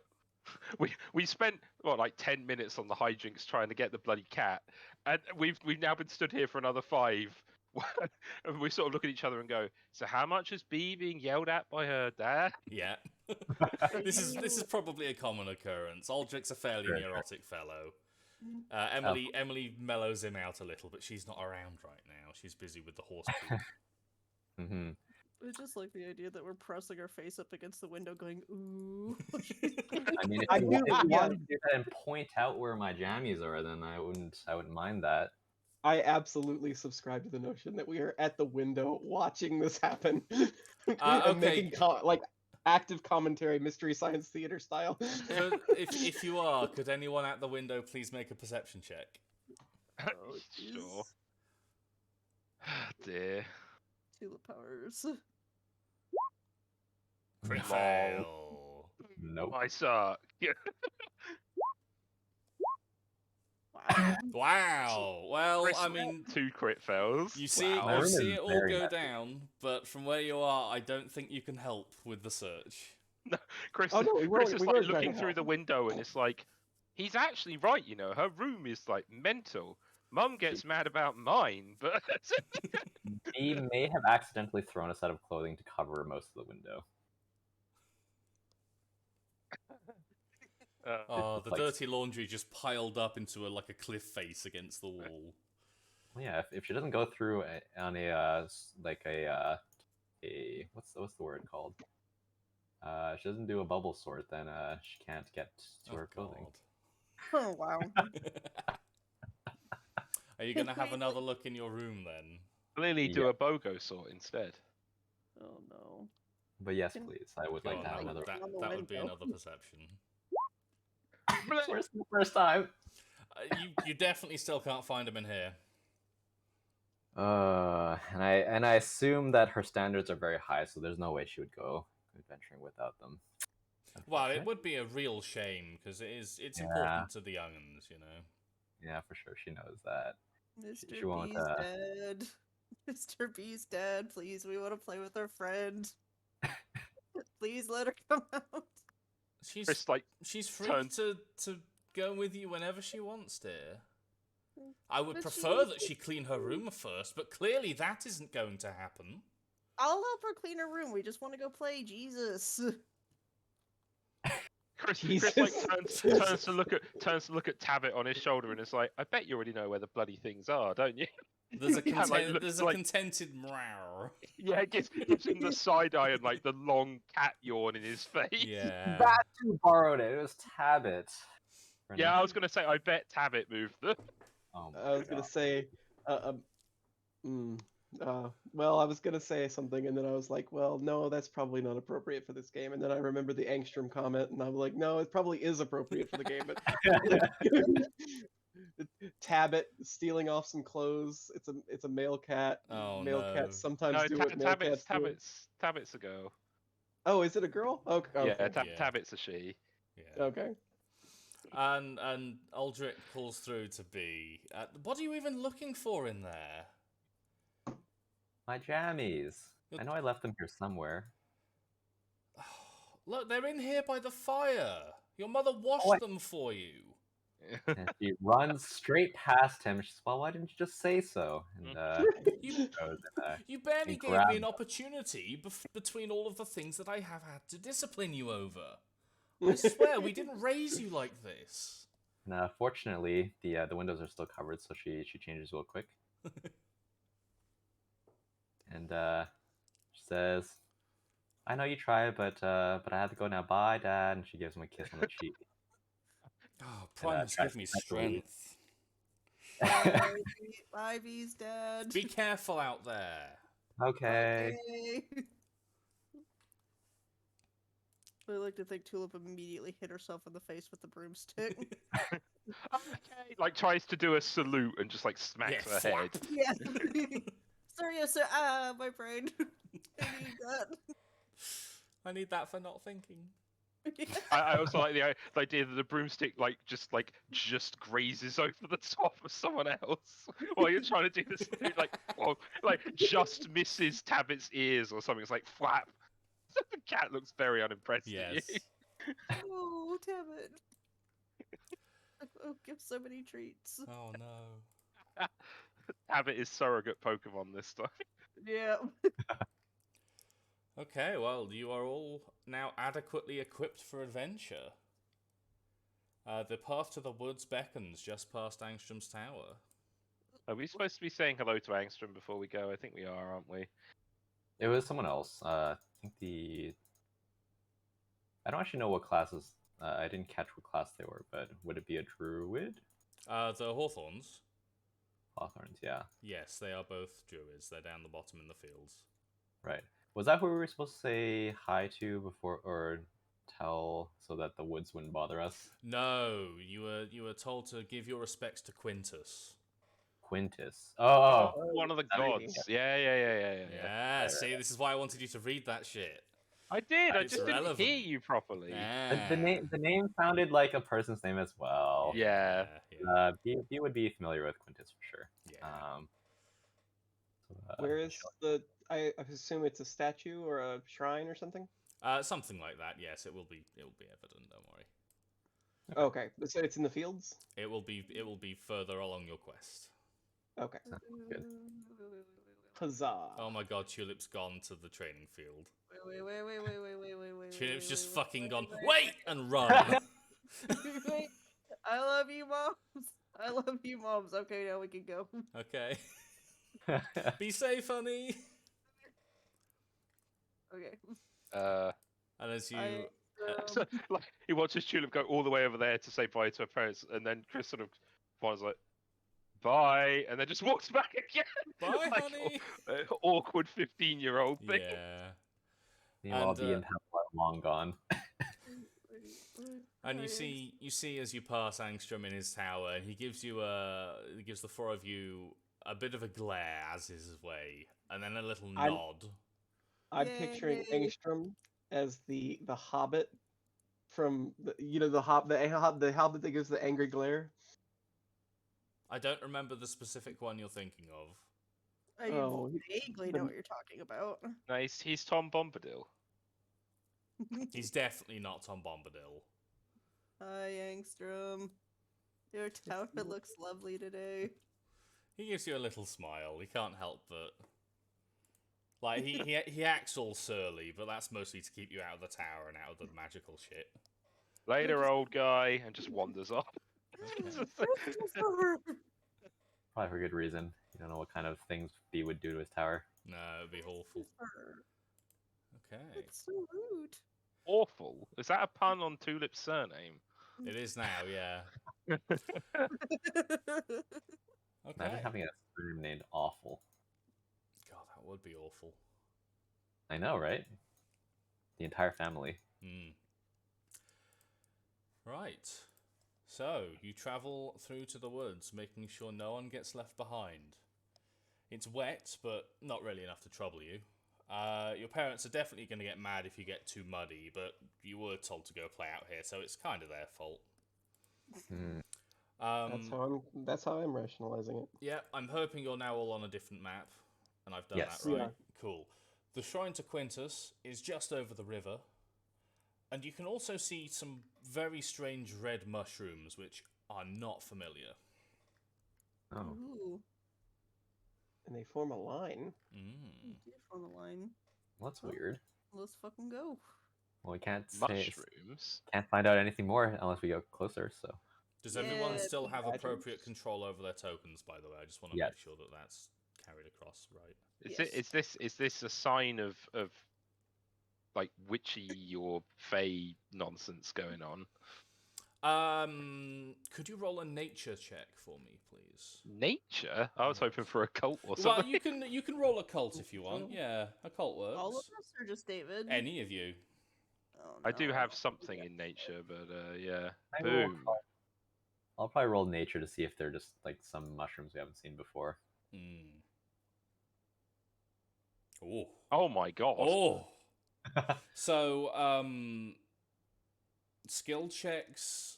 we spent like 10 minutes on the hijinks trying to get the bloody cat, and we've now been stood here for another 5. And we sort of look at each other and go, "So how much is B being yelled at by her dad?" Yeah. This is probably a common occurrence. Aldric's a fairly Sure. neurotic fellow. Emily mellows him out a little, but she's not around right now. She's busy with the horse poop. Mm-hmm. I just like the idea that we're pressing our face up against the window going, ooh. I mean, if I you do- want yeah. to do that and point out where my jammies are, then I wouldn't mind that. I absolutely subscribe to the notion that we are at the window watching this happen and okay. making active commentary, mystery science theater style. If you are, could anyone at the window please make a perception check? Oh, Sure. jeez. Dear. Tulip powers. Crit Lol. fail. Nope. I suck. Wow. Wow. Well, Chris, I mean, 2 crit fails. you see, My you room see is it all very go messy. down, but from where you are, I don't think you can help with the search. Chris, Oh, no, we Chris were- is we like were trying looking to through help. the window and it's like, he's actually right, you know, her room is like mental. Mum gets mad about mine, but He may have accidentally thrown a set of clothing to cover most of the window. Oh, the like- dirty laundry just piled up into like a cliff face against the wall. Well, yeah, if she doesn't go through on a like a what's the word called? She doesn't do a bubble sort, then she can't get to her clothing. Oh, wow. Are you gonna have another look in your room then? clearly do Yeah. a BOGO sort instead. Oh, no. But yes, Can- please, I would Go like on, to have that, another. that, on the that would be window. another perception. Where's the first time? You definitely still can't find him in here. And I assume that her standards are very high, so there's no way she would go adventuring without them. Well, it Unfortunate. would be a real shame because it's Yeah. important to the young'uns, you know. Yeah, for sure, she knows that. Mr. She won't, B's dead. Mr. B's dead. Please, we want to play with our friend. Please let her come out. She's Chris like free turn- to go with you whenever she wants, dear. I would But prefer she- that she clean her room first, but clearly that isn't going to happen. I'll help her clean her room. We just want to go play Jesus. Chris Jesus. like turns to look at Tabit on his shoulder and it's like, I bet you already know where the bloody things are, don't you? There's a Yeah, like, look- there's a like- contented meow. Yeah, it gives him the side eye and like the long cat yawn in his face. Yeah. That who borrowed it. It was Tabit. Yeah, I was gonna say I bet Tabit moved them. Oh I was gonna say, well, I was gonna say something, and then I was like, well, no, that's probably not appropriate for this game. And then I remembered the Angstrom comment, and I was like, no, it probably is appropriate for the game. But Tabit stealing off some clothes. It's a male cat. Oh, male no. cats sometimes No, do what male cats do. Tabit's a girl. Oh, is it a girl? Okay. Yeah, Okay. Yeah. Tabit's a she. Yeah. Okay. And Aldric pulls through to B. What are you even looking for in there? My jammies. I know I left them here somewhere. Look, they're in here by the fire. Your mother washed them for you. And she runs straight past him. She says, "Well, why didn't you just say so?" And You, goes and, you barely and gave me grab an them. opportunity between all of the things that I have had to discipline you over. I swear, we didn't raise you like this. And fortunately, the windows are still covered, so she changes real quick. And she says, "I know you tried, but I have to go now. Bye, Dad." And she gives him a kiss on the cheek. Oh, Primus, tries give me to leave. strength. Ivy's dead. Be careful out there. Okay. Okay. I like to think Tulip immediately hit herself in the face with the broomstick. Okay. Like tries to do a salute and just like smacks Yeah, her head. flap. Yeah. Sorry, yes, sir. My brain. I need that. I need that for not thinking. I also like the idea that the broomstick just grazes over the top of someone else while you're trying to do this. Like, well, like just misses Tabit's ears or something. It's like flap. The cat looks very unimpressed Yes. at you. Oh, damn it. Oh, give so many treats. Oh no. Tabit is surrogate Pokemon this time. Yeah. Okay, well, you are all now adequately equipped for adventure. The path to the woods beckons just past Angstrom's tower. Are we supposed to be saying hello to Angstrom before we go? I think we are, aren't we? It was someone else. I think I don't actually know what classes. I didn't catch what class they were, but would it be a druid? The Hawthorns. Hawthorns, yeah. Yes, they are both druids. They're down the bottom in the fields. Right. Was that who we were supposed to say hi to before, or tell so that the woods wouldn't bother us? No, you were told to give your respects to Quintus. Quintus. Oh, One of the Sorry. gods. Yeah. Yeah, see, this is why I wanted you to read that shit. I did. I It's just didn't hear relevant. you properly. The name sounded like a person's name as well. Yeah. B would be familiar with Quintus for sure. Yeah. Where is the? I assume it's a statue or a shrine or something. Something like that. Yes, it will be. It will be evident. Don't worry. Okay, so it's in the fields. It will be. It will be further along your quest. Okay. Good. Huzzah! Oh my God, Tulip's gone to the training field. Wait. Tulip's just wait, fucking wait, gone. wait, Wait and run. Wait. I love you, moms. I love you, moms. Okay, now we can go. Okay. Be safe, honey. Okay. And as you, So, like, he watches Tulip go all the way over there to say bye to her parents, and then Chris sort of was like, "Bye," and then just walks back again. bye, Like, honey. Awkward 15-year-old thing. Yeah. Meanwhile, And, B and Hal are long gone. And you see as you pass Angstrom in his tower, and he gives the four of you a bit of a glare as is his way, and then a little nod. I'm picturing Yay. Angstrom as the Hobbit from the Hobbit that gives the angry glare. I don't remember the specific one you're thinking of. I vaguely know what you're talking about. Nice. He's Tom Bombadil. He's definitely not Tom Bombadil. Hi, Angstrom. Your tower looks lovely today. He gives you a little smile. He can't help but. Like, he acts all surly, but that's mostly to keep you out of the tower and out of the magical shit. Later, old guy, and just wanders off. Probably for good reason. You don't know what kind of things B would do to his tower. No, it'd be awful. Okay. That's so rude. Awful. Is that a pun on Tulip's surname? It is now, yeah. Imagine Okay. having a surname named Awful. God, that would be awful. I know, right? The entire family. Right. So, you travel through to the woods, making sure no one gets left behind. It's wet, but not really enough to trouble you. Your parents are definitely going to get mad if you get too muddy, but you were told to go play out here, so it's kind of their fault. That's how I'm rationalizing it. Yeah, I'm hoping you're now all on a different map, and I've done Yes. that right. Yeah. Cool. The shrine to Quintus is just over the river, and you can also see some very strange red mushrooms, which are not familiar. Oh. Ooh, And they form a line. you did on the line. Well, that's weird. Let's fucking go. Well, we can't Mushrooms. can't find out anything more unless we go closer. So Does everyone Yeah, still have imagine. appropriate control over their tokens, by the way? I just want to Yes. make sure that that's carried across right. Is this a sign of like witchy or fey nonsense going on? Could you roll a nature check for me, please? Nature? I was hoping for a cult or Well, something. you can roll a cult if you want. Yeah, a cult works. All of us or just David? Any of you. Oh, I do no. have something in nature, but yeah. I will Boom. I'll probably roll nature to see if they're just like some mushrooms we haven't seen before. Oh. Oh my god. Oh. So, skill checks,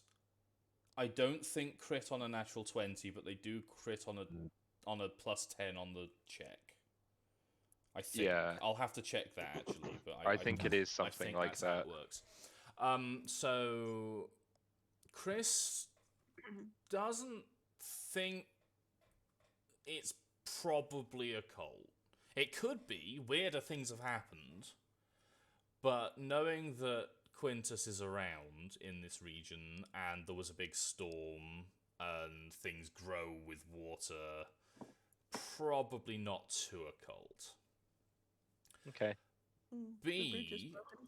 I don't think crit on a natural 20, but they do crit on a plus 10 on the check. I think. Yeah. I'll have to check that actually, but I think it is I something think like that's how that. it works. So Chris doesn't think it's probably a cult. It could be. Weirder things have happened. But knowing that Quintus is around in this region and there was a big storm and things grow with water, probably not to a cult. Okay. The bridge is B, broken.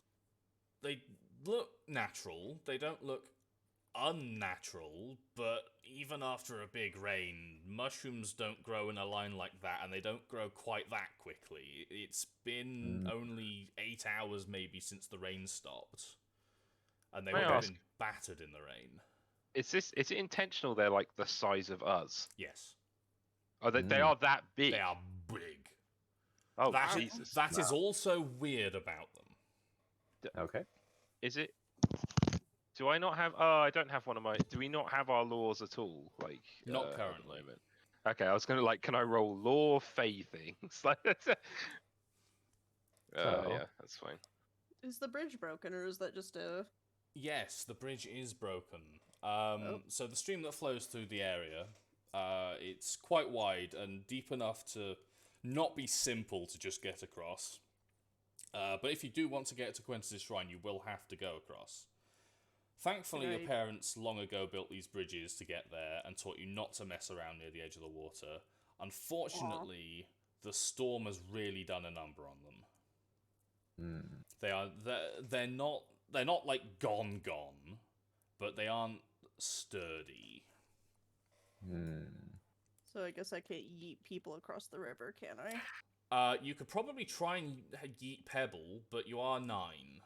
they look natural. They don't look unnatural, but even after a big rain, mushrooms don't grow in a line like that, and they don't grow quite that quickly. It's been only 8 hours maybe since the rain stopped, and they May would I have ask- been battered in the rain. Is it intentional they're like the size of us? Yes, Oh, they are that big. they are big. Oh, That is- Jesus. that is also weird about them. Okay. Is it? Do I not have? Oh, I don't have one of my. Do we not have our laws at all? Like Not at the currently. moment. Okay, I was gonna like, can I roll law fey things? Like, So- yeah, that's fine. Is the bridge broken, or is that just a? Yes, the bridge is broken. Oh. So the stream that flows through the area, it's quite wide and deep enough to not be simple to just get across. But if you do want to get to Quintus's shrine, you will have to go across. Thankfully, your Right. parents long ago built these bridges to get there and taught you not to mess around near the edge of the water. Unfortunately, the storm has really done a number on them. They're not like gone, but they aren't sturdy. So I guess I can't yeet people across the river, can I? You could probably try and yeet Pebble, but you are 9.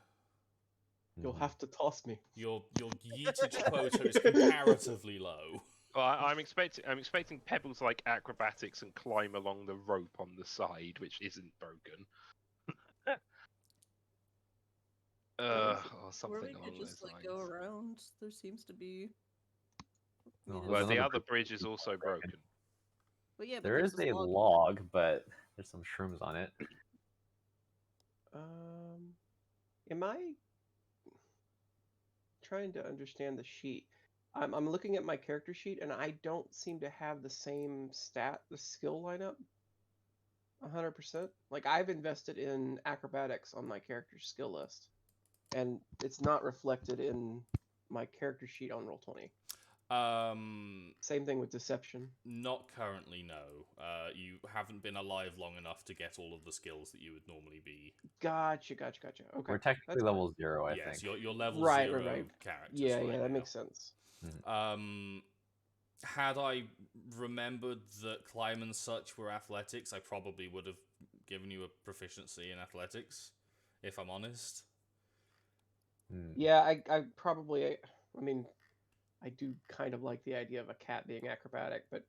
You'll have to toss me. Your yeetage quota is comparatively low. Well, I'm expecting Pebble to like acrobatics and climb along the rope on the side, which isn't broken. Or Where something we along could those just like lines. go around. There seems to be. No, there's Well, the another other bridge bridge is also broken. Well, yeah, but There there's is this a log. log, but there's some shrooms on it. Am I trying to understand the sheet? I'm looking at my character sheet, and I don't seem to have the same the skill lineup. 100%. Like I've invested in acrobatics on my character skill list, and it's not reflected in my character sheet on Roll20. Same thing with deception. Not currently, no. You haven't been alive long enough to get all of the skills that you would normally be. Gotcha. Okay. We're technically That's level 0, I Yes, think. you're level Right, 0 right. characters. Yeah, right that now. makes sense. Had I remembered that climb and such were athletics, I probably would have given you a proficiency in athletics, if I'm honest. Yeah, I probably. I mean, I do kind of like the idea of a cat being acrobatic, but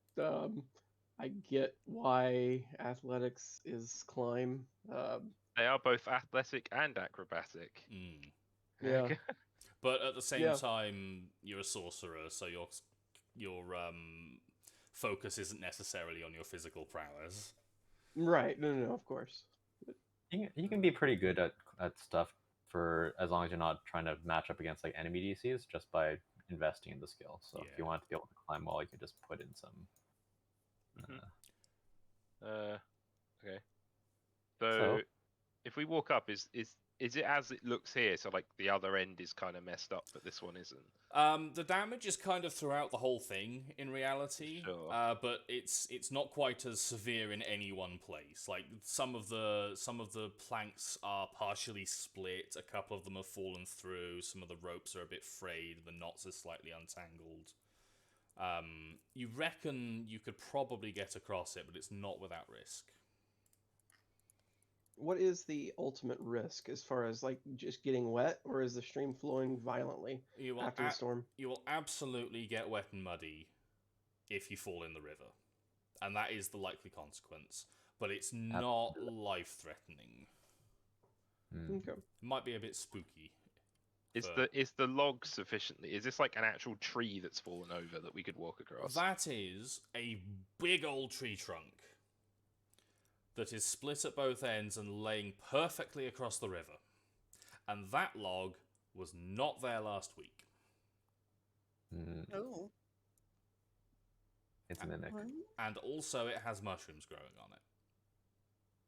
I get why athletics is climb. They are both athletic and acrobatic. Yeah. But at the same Yeah. time, you're a sorcerer, so your focus isn't necessarily on your physical prowess. Right. No, of course. You can be pretty good at stuff for as long as you're not trying to match up against like enemy DCs just by investing in the skill. So if you Yeah. want to be able to climb well, you can just put in some. Okay. So, if we walk up, is it as it looks here? So like the other end is kind of messed up, but this one isn't. The damage is kind of throughout the whole thing in reality, Sure. but it's not quite as severe in any one place. Like some of the planks are partially split, a couple of them have fallen through, some of the ropes are a bit frayed, the knots are slightly untangled. You reckon you could probably get across it, but it's not without risk. What is the ultimate risk as far as like just getting wet, or is the stream flowing violently after the storm? You will absolutely get wet and muddy if you fall in the river, and that is the likely consequence. But it's not life-threatening. Okay. It might be a bit spooky. Is the log sufficiently? Is this like an actual tree that's fallen over that we could walk across? That is a big old tree trunk that is split at both ends and laying perfectly across the river. And that log was not there last week. Oh. It's a mimic. And also it has mushrooms growing on it.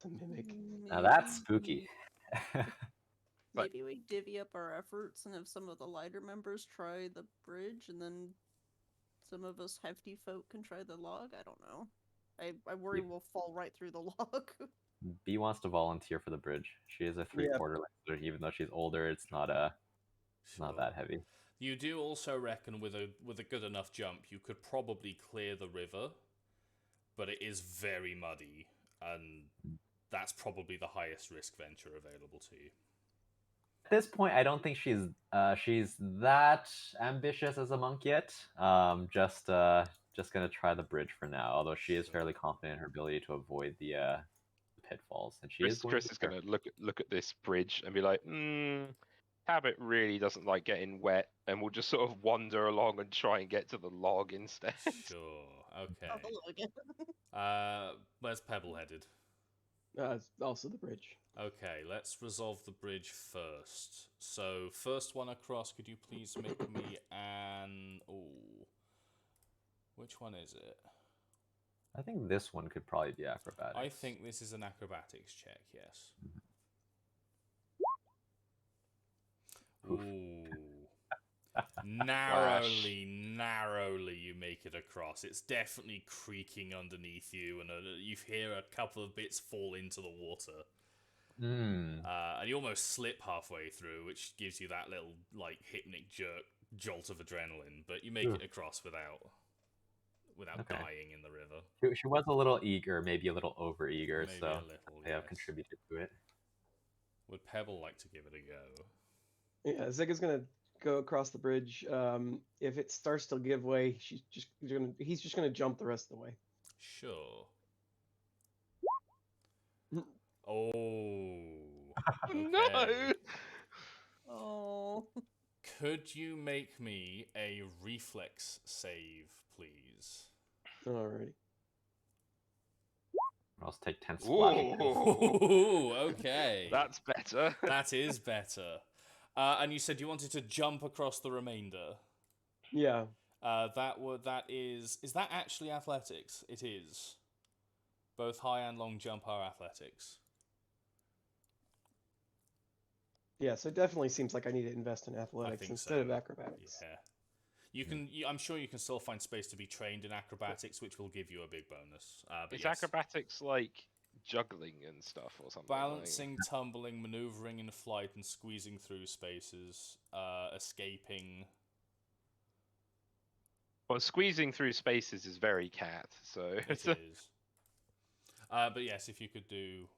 The mimic. Now that's spooky. Maybe we divvy up our efforts and have some of the lighter members try the bridge, and then some of us hefty folk can try the log. I don't know. I worry we'll fall right through the log. B wants to volunteer for the bridge. She is a 3/4 length, even though she's older. It's not not that heavy. You do also reckon with a good enough jump, you could probably clear the river, but it is very muddy, and that's probably the highest risk venture available to you. At this point, I don't think she's that ambitious as a monk yet. Just gonna try the bridge for now. Although she is fairly confident in her ability to avoid the pitfalls, and Chris is gonna look at this bridge and be like, Habit really doesn't like getting wet, and will just sort of wander along and try and get to the log instead. Sure. Oh, Okay. hello again. Where's Pebble headed? It's also the bridge. Okay, let's resolve the bridge first. So, first one across, could you please make me an... Ooh. Which one is it? I think this one could probably be acrobatics. I think this is an acrobatics check, yes. Ooh. narrowly you make it across. It's definitely creaking underneath you, and you hear a couple of bits fall into the water. And you almost slip halfway through, which gives you that little, like, hypnic jolt of adrenaline, but you make it across without dying in the river. She was a little eager, maybe a little over-eager, Maybe so a little, they have yes. contributed to it. Would Pebble like to give it a go? Yeah, Zigga's gonna go across the bridge. If it starts to give way, he's just gonna jump the rest of the way. Sure. Oh. No! Okay. Oh. Could you make me a reflex save, please? Alrighty. Or else take 10 splash. Ooh, okay. That's better. That is better. And you said you wanted to jump across the remainder. Yeah. Is that actually athletics? It is. Both high and long jump are athletics. Yeah, so it definitely seems like I need to invest in athletics think instead so. of acrobatics. Yeah. I'm sure you can still find space to be trained in acrobatics, which will give you a big bonus. But Is yes. acrobatics like juggling and stuff or something? Balancing, tumbling, maneuvering in flight, and squeezing through spaces, escaping. Well, squeezing through spaces is very cat, so... It is. But yes, if you could do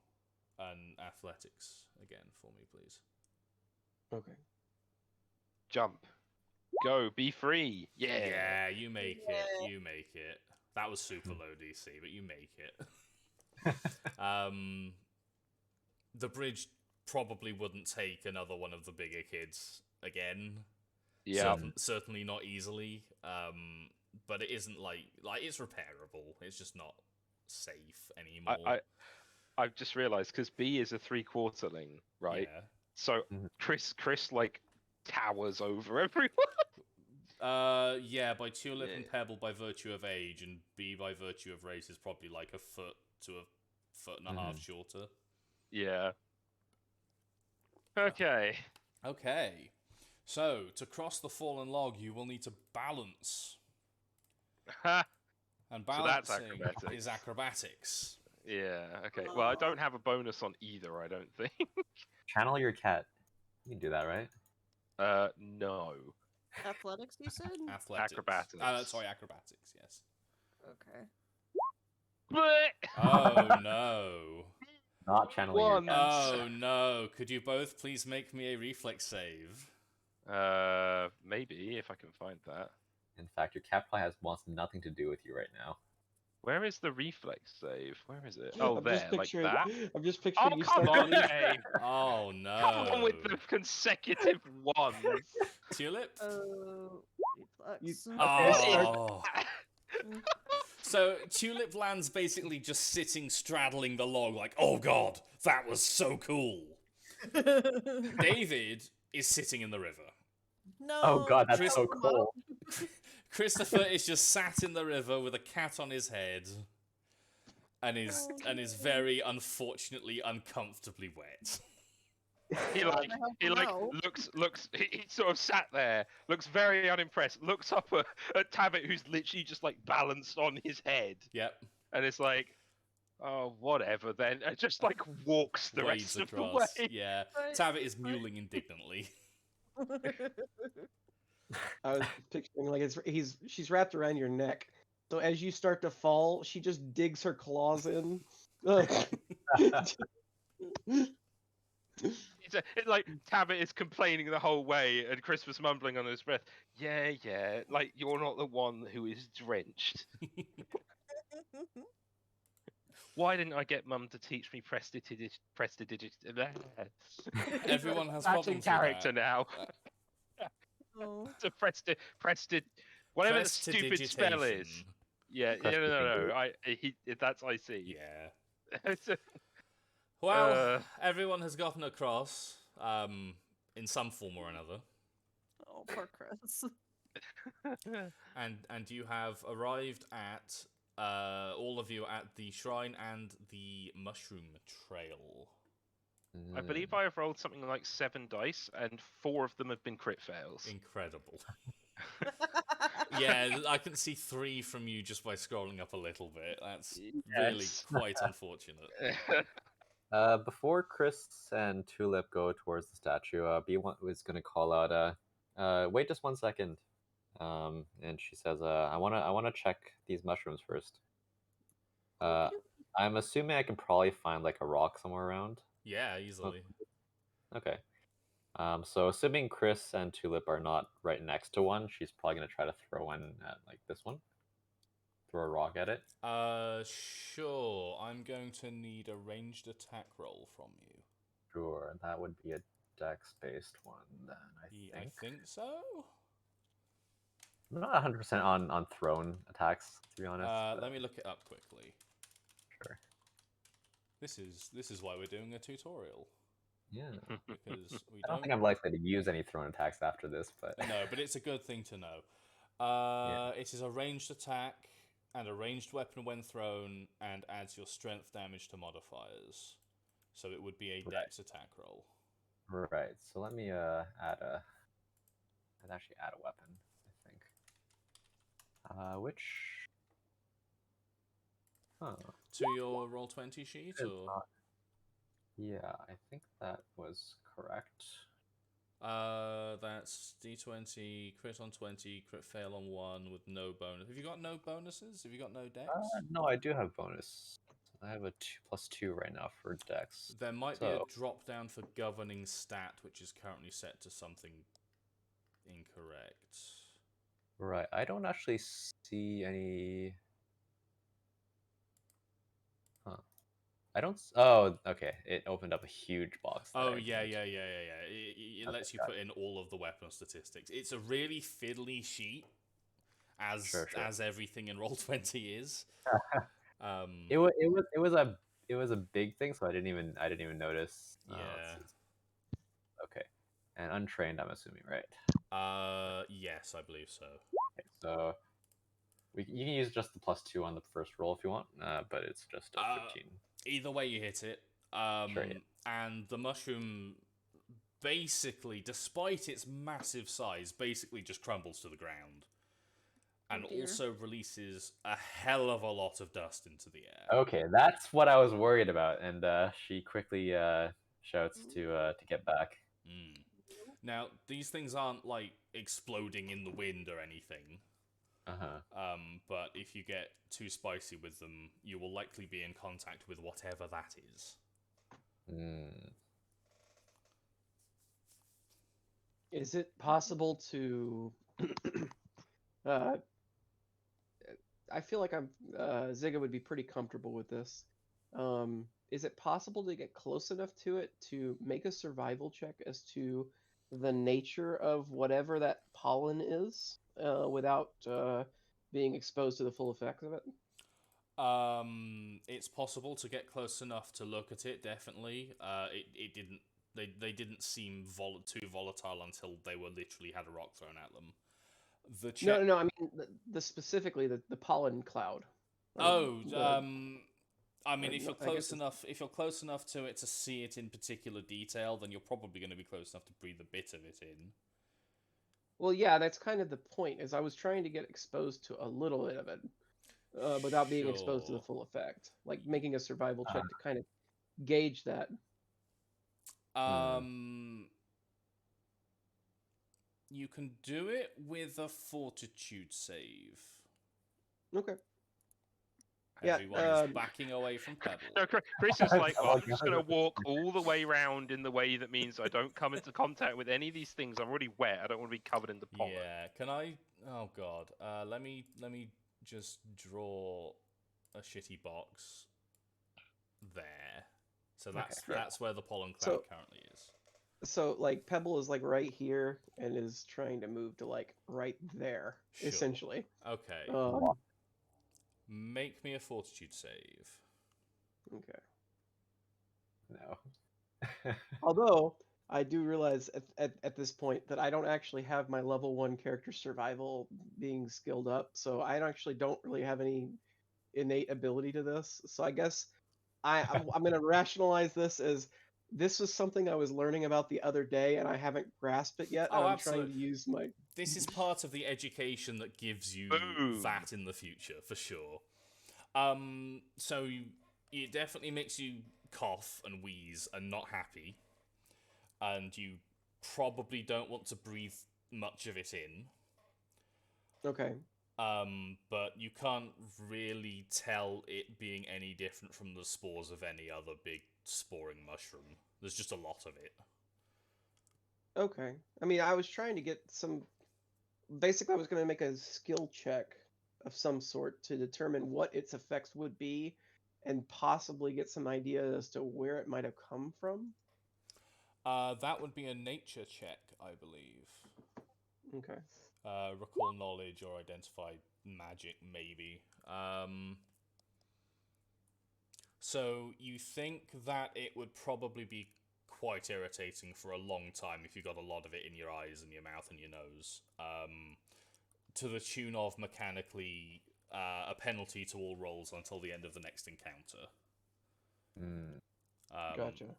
an athletics again for me, please. Okay. Jump. Go, be free. Yeah. Yeah, you make it. You make it. That was super low DC, but you make it. The bridge probably wouldn't take another one of the bigger kids again. Yeah. Certainly not easily. But it isn't like it's repairable. It's just not safe anymore. I've just realised because B is a 3/4ling, right? Yeah. So Chris like towers over everyone. Yeah, by Tulip and Pebble by virtue of age, and B by virtue of race is probably like a foot to a foot and a half shorter. Yeah. Okay. Okay. So, to cross the fallen log, you will need to balance. Ha! And So that's balancing acrobatics. is acrobatics. Yeah, okay. Well, I don't have a bonus on either, I don't think. Channel your cat. You can do that, right? No. Athletics, you said? Athletics. Acrobatics. Sorry, acrobatics, yes. Okay. Oh, no. Not channeling your cat. Oh, no. Could you both please make me a reflex save? Maybe, if I can find that. In fact, your cat probably wants nothing to do with you right now. Where is the reflex save? Where is it? Oh, I'm there, just picturing, like that? I'm just picturing you come start on, Jay! Oh, no. Come on with the consecutive ones! Tulip? Reflex. Oh. So, Tulip lands basically just sitting straddling the log like, oh god, that was so cool. David is sitting in the river. No. Oh god, that's so cool. Christopher is just sat in the river with a cat on his head and is very unfortunately uncomfortably wet. He sort of sat there, looks very unimpressed, looks up at Tabit, who's literally just like balanced on his head. Yep. And it's like, oh, whatever then. And just like walks the Wades rest of the across. way. Yeah. Tabit is mewling indignantly. I was picturing like she's wrapped around your neck. So as you start to fall, she just digs her claws in. It's like Tabit is complaining the whole way, and Chris was mumbling under his breath, yeah, like you're not the one who is drenched. Why didn't I get Mum to teach me prestidigit? Everyone has Matching problems character with that. now. Oh. To whatever the stupid spell is. Prestidigitation. Yeah, no. That's I see. Yeah. Well, everyone has gotten across, in some form or another. Oh, poor Chris. And you have arrived at, all of you at the shrine and the mushroom trail. I believe I have rolled something like 7 dice, and 4 of them have been crit fails. Incredible. Yeah, I can see 3 from you just by scrolling up a little bit. That's really quite unfortunate. Before Chris and Tulip go towards the statue, B1 was going to call out, wait just 1 second. And she says, I wanna check these mushrooms first. I'm assuming I can probably find like a rock somewhere around. Yeah, easily. Okay. So assuming Chris and Tulip are not right next to one, she's probably gonna try to throw one at like this one. Throw a rock at it. Sure. I'm going to need a ranged attack roll from you. Sure, that would be a dex-based one then, I think so. I'm not 100% on thrown attacks, to be honest. Let me look it up quickly. Sure. This is why we're doing a tutorial. Yeah. Because I don't think I'm likely to use any thrown attacks after this, but no, but it's a good thing to know. It is a ranged attack and a ranged weapon when thrown, and adds your strength damage to modifiers. So it would be a dex attack roll. Right. So let me I'd actually add a weapon, I think. Which to your Roll20 sheet, or yeah, I think that was correct. That's D20, crit on 20, crit fail on 1 with no bonus. Have you got no bonuses? Have you got no dex? No, I do have bonus. I have a 2+2 right now for dex. There might be a drop down for governing stat, which is currently set to something incorrect. Right, I don't actually see any. I don't. Oh, okay. It opened up a huge box. Oh yeah. It lets you put in all of the weapon statistics. It's a really fiddly sheet, as everything in Roll20 is. It was a big thing, so I didn't even notice. Yeah. Okay, and untrained, I'm assuming, right? Yes, I believe so. Okay, so you can use just the +2 on the first roll if you want, but it's just a 15. Either way, you hit it. Sure, yeah. And the mushroom, basically, despite its massive size, basically just crumbles to the ground. And also releases a hell of a lot of dust into the air. Okay, that's what I was worried about, and she quickly shouts to get back. Now, these things aren't like exploding in the wind or anything. But if you get too spicy with them, you will likely be in contact with whatever that is. Is it possible to? I feel like Ziga would be pretty comfortable with this. Is it possible to get close enough to it to make a survival check as to the nature of whatever that pollen is, without being exposed to the full effects of it? It's possible to get close enough to look at it. Definitely. It didn't. They didn't seem too volatile until they were literally had a rock thrown at them. No. I mean, specifically the pollen cloud. I mean, if you're close enough to it to see it in particular detail, then you're probably going to be close enough to breathe a bit of it in. Well, yeah, that's kind of the point. Is I was trying to get exposed to a little bit of it, without being exposed to the full effect, like making a survival check to kind of gauge that. You can do it with a fortitude save. Okay. Everyone is backing away from Pebble. No, Chris is like, well, I'm just going to walk all the way around in the way that means I don't come into contact with any of these things. I'm already wet. I don't want to be covered in the pollen. Yeah. Can I? Oh God. Let me just draw a shitty box there. So Okay, that's where the pollen cloud So- currently is. So like Pebble is like right here and is trying to move to like right there, Sure. essentially. Okay. Make me a fortitude save. Okay. No. Although I do realize at this point that I don't actually have my level 1 character survival being skilled up, so I actually don't really have any innate ability to this. So I guess I'm going to rationalize this as this was something I was learning about the other day and I haven't grasped it yet. Oh, and I'm absolutely. trying to use my This is part of the education that gives you Boom. that in the future, for sure. So it definitely makes you cough and wheeze and not happy. And you probably don't want to breathe much of it in. Okay. But you can't really tell it being any different from the spores of any other big sporing mushroom. There's just a lot of it. Okay. I mean, I was trying to get some. Basically, I was going to make a skill check of some sort to determine what its effects would be and possibly get some idea as to where it might have come from. That would be a nature check, I believe. Okay. Recall knowledge or identify magic, maybe. So you think that it would probably be quite irritating for a long time if you got a lot of it in your eyes and your mouth and your nose. To the tune of mechanically a penalty to all rolls until the end of the next encounter. Gotcha.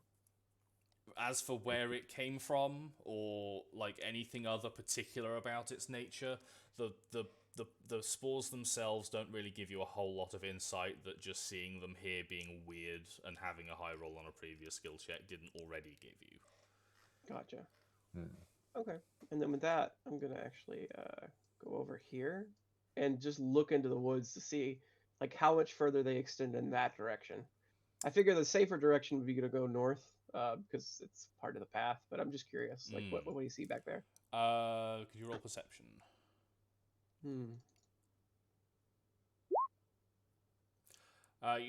As for where it came from, or like anything other particular about its nature, the spores themselves don't really give you a whole lot of insight that just seeing them here being weird and having a high roll on a previous skill check didn't already give you. Gotcha. Okay. And then with that, I'm going to actually go over here and just look into the woods to see like how much further they extend in that direction. I figure the safer direction would be to go north because it's part of the path, but I'm just curious. Like, what do you see back there? Could you roll perception? You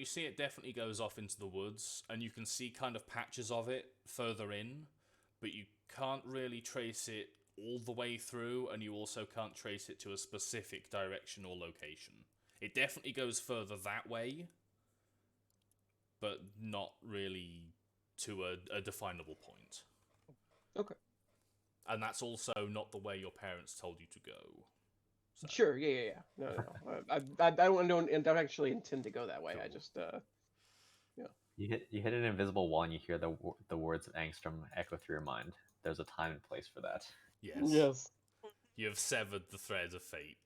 see it definitely goes off into the woods, and you can see kind of patches of it further in, but you can't really trace it all the way through, and you also can't trace it to a specific direction or location. It definitely goes further that way, but not really to a definable point. Okay. And that's also not the way your parents told you to go. So. Sure. Yeah. No. I don't actually intend to go that way. Cool. I just yeah. You hit an invisible wall and you hear the words of Angstrom echo through your mind. There's a time and place for that. Yes. You have severed the thread of fate.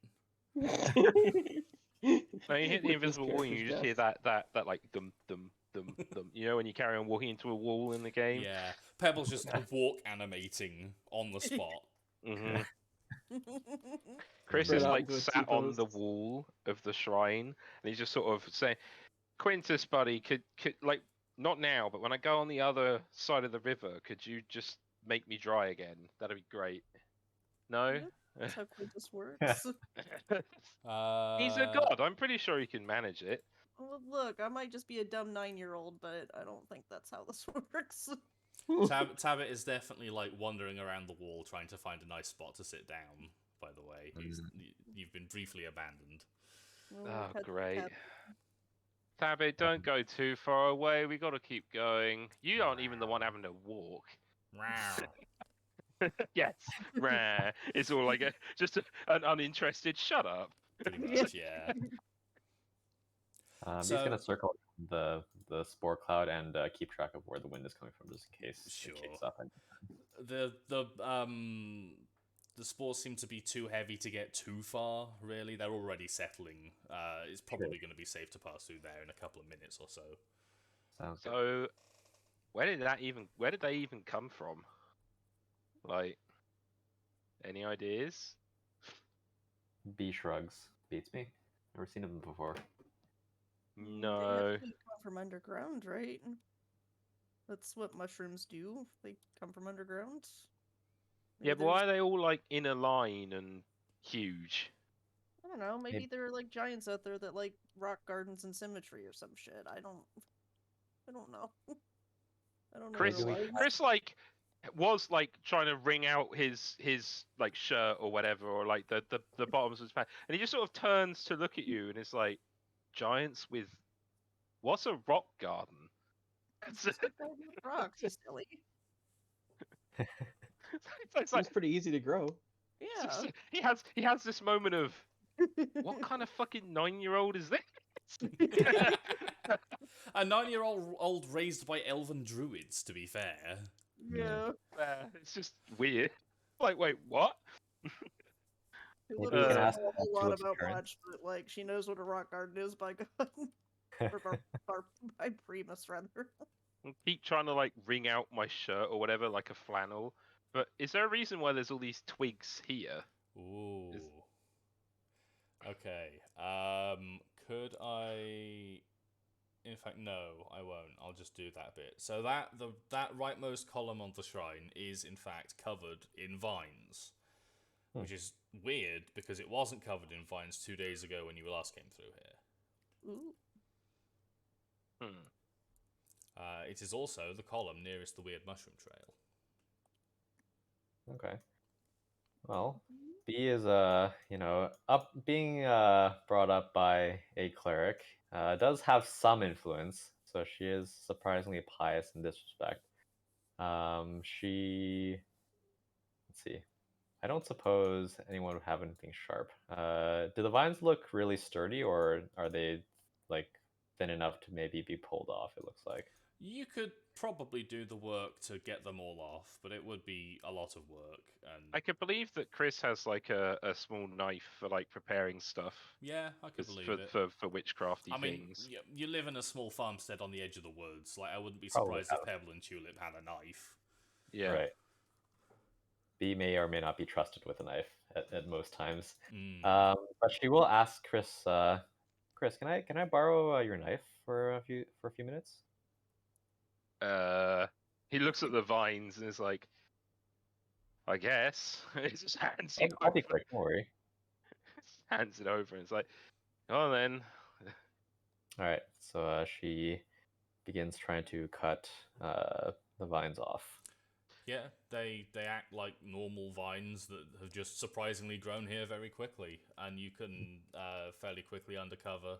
No, you hit the invisible wall and you just hear that like dum dum dum dum. You know when you carry on walking into a wall in the game? Yeah. Pebble's just walk animating on the spot. Mm-hmm. Chris Spread is out like into a sat on the T-post. wall of the shrine and he's just sort of saying, Quintus, buddy, could like not now, but when I go on the other side of the river, could you just make me dry again? That'd be great. No? Yeah, that's how Quintus works. He's a god. I'm pretty sure he can manage it. Well, look, I might just be a dumb 9-year-old, but I don't think that's how this works. Tabit is definitely like wandering around the wall trying to find a nice spot to sit down, by the way. You've been briefly abandoned. Well, Oh, great. Tabit, don't go too far away. We got to keep going. You aren't even the one having to walk. Yes, rah. It's all like an uninterested shut up. Pretty much, yeah. I'm just gonna circle the spore cloud and keep track of where the wind is coming from, just in case it kicks up. The spores seem to be too heavy to get too far. Really, they're already settling. It's probably going to be safe to pass through there in a couple of minutes or so. Sounds good. So, where did they even come from? Like, any ideas? B shrugs. Beats me. Never seen them before. No. They come from underground, right? That's what mushrooms do. They come from underground. Yeah, but why are they all like in a line and huge? I don't know. Maybe there are like giants out there that like rock gardens and symmetry or some shit. I don't. I don't know. I don't know. Chris, what it was. Chris, like, was like trying to wring out his like shirt or whatever, or like the bottoms of his pants, and he just sort of turns to look at you, and it's like, giants with what's a rock garden? It's, Just a guy with rocks, you silly. it's like Seems pretty easy to grow. Yeah. he has this moment of what kind of fucking 9-year-old is this? A 9-year-old raised by elven druids, to be fair. Yeah. It's just weird. Like, wait, what? She Maybe literally you can doesn't ask know a whole Tulip's lot about parents. much, but like she knows what a rock garden is by God. Or by Primus rather. Keep trying to like wring out my shirt or whatever, like a flannel. But is there a reason why there's all these twigs here? Ooh. Is- Okay. Could I? In fact, no, I won't. I'll just do that bit. So that rightmost column on the shrine is in fact covered in vines, which is weird because it wasn't covered in vines 2 days ago when you last came through here. Ooh. It is also the column nearest the weird mushroom trail. Okay. Well, B is being brought up by a cleric does have some influence, so she is surprisingly pious in this respect. Let's see. I don't suppose anyone would have anything sharp. Do the vines look really sturdy, or are they like thin enough to maybe be pulled off? It looks like. You could probably do the work to get them all off, but it would be a lot of work. And I could believe that Chris has like a small knife for like preparing stuff. yeah, I could 'Cause believe it. for witchcrafty I mean, things. you live in a small farmstead on the edge of the woods. Like, I wouldn't be Probably surprised if Pebble and Tulip had a knife. Yeah. Right. B may or may not be trusted with a knife at most times. Mm. But she will ask Chris. Chris, can I borrow your knife for a few minutes? He looks at the vines and is like, I guess. He just hands you I'll be over. quick. Don't worry. Hands it over and it's like, oh then. All right. So she begins trying to cut the vines off. Yeah, they act like normal vines that have just surprisingly grown here very quickly, and you can fairly quickly uncover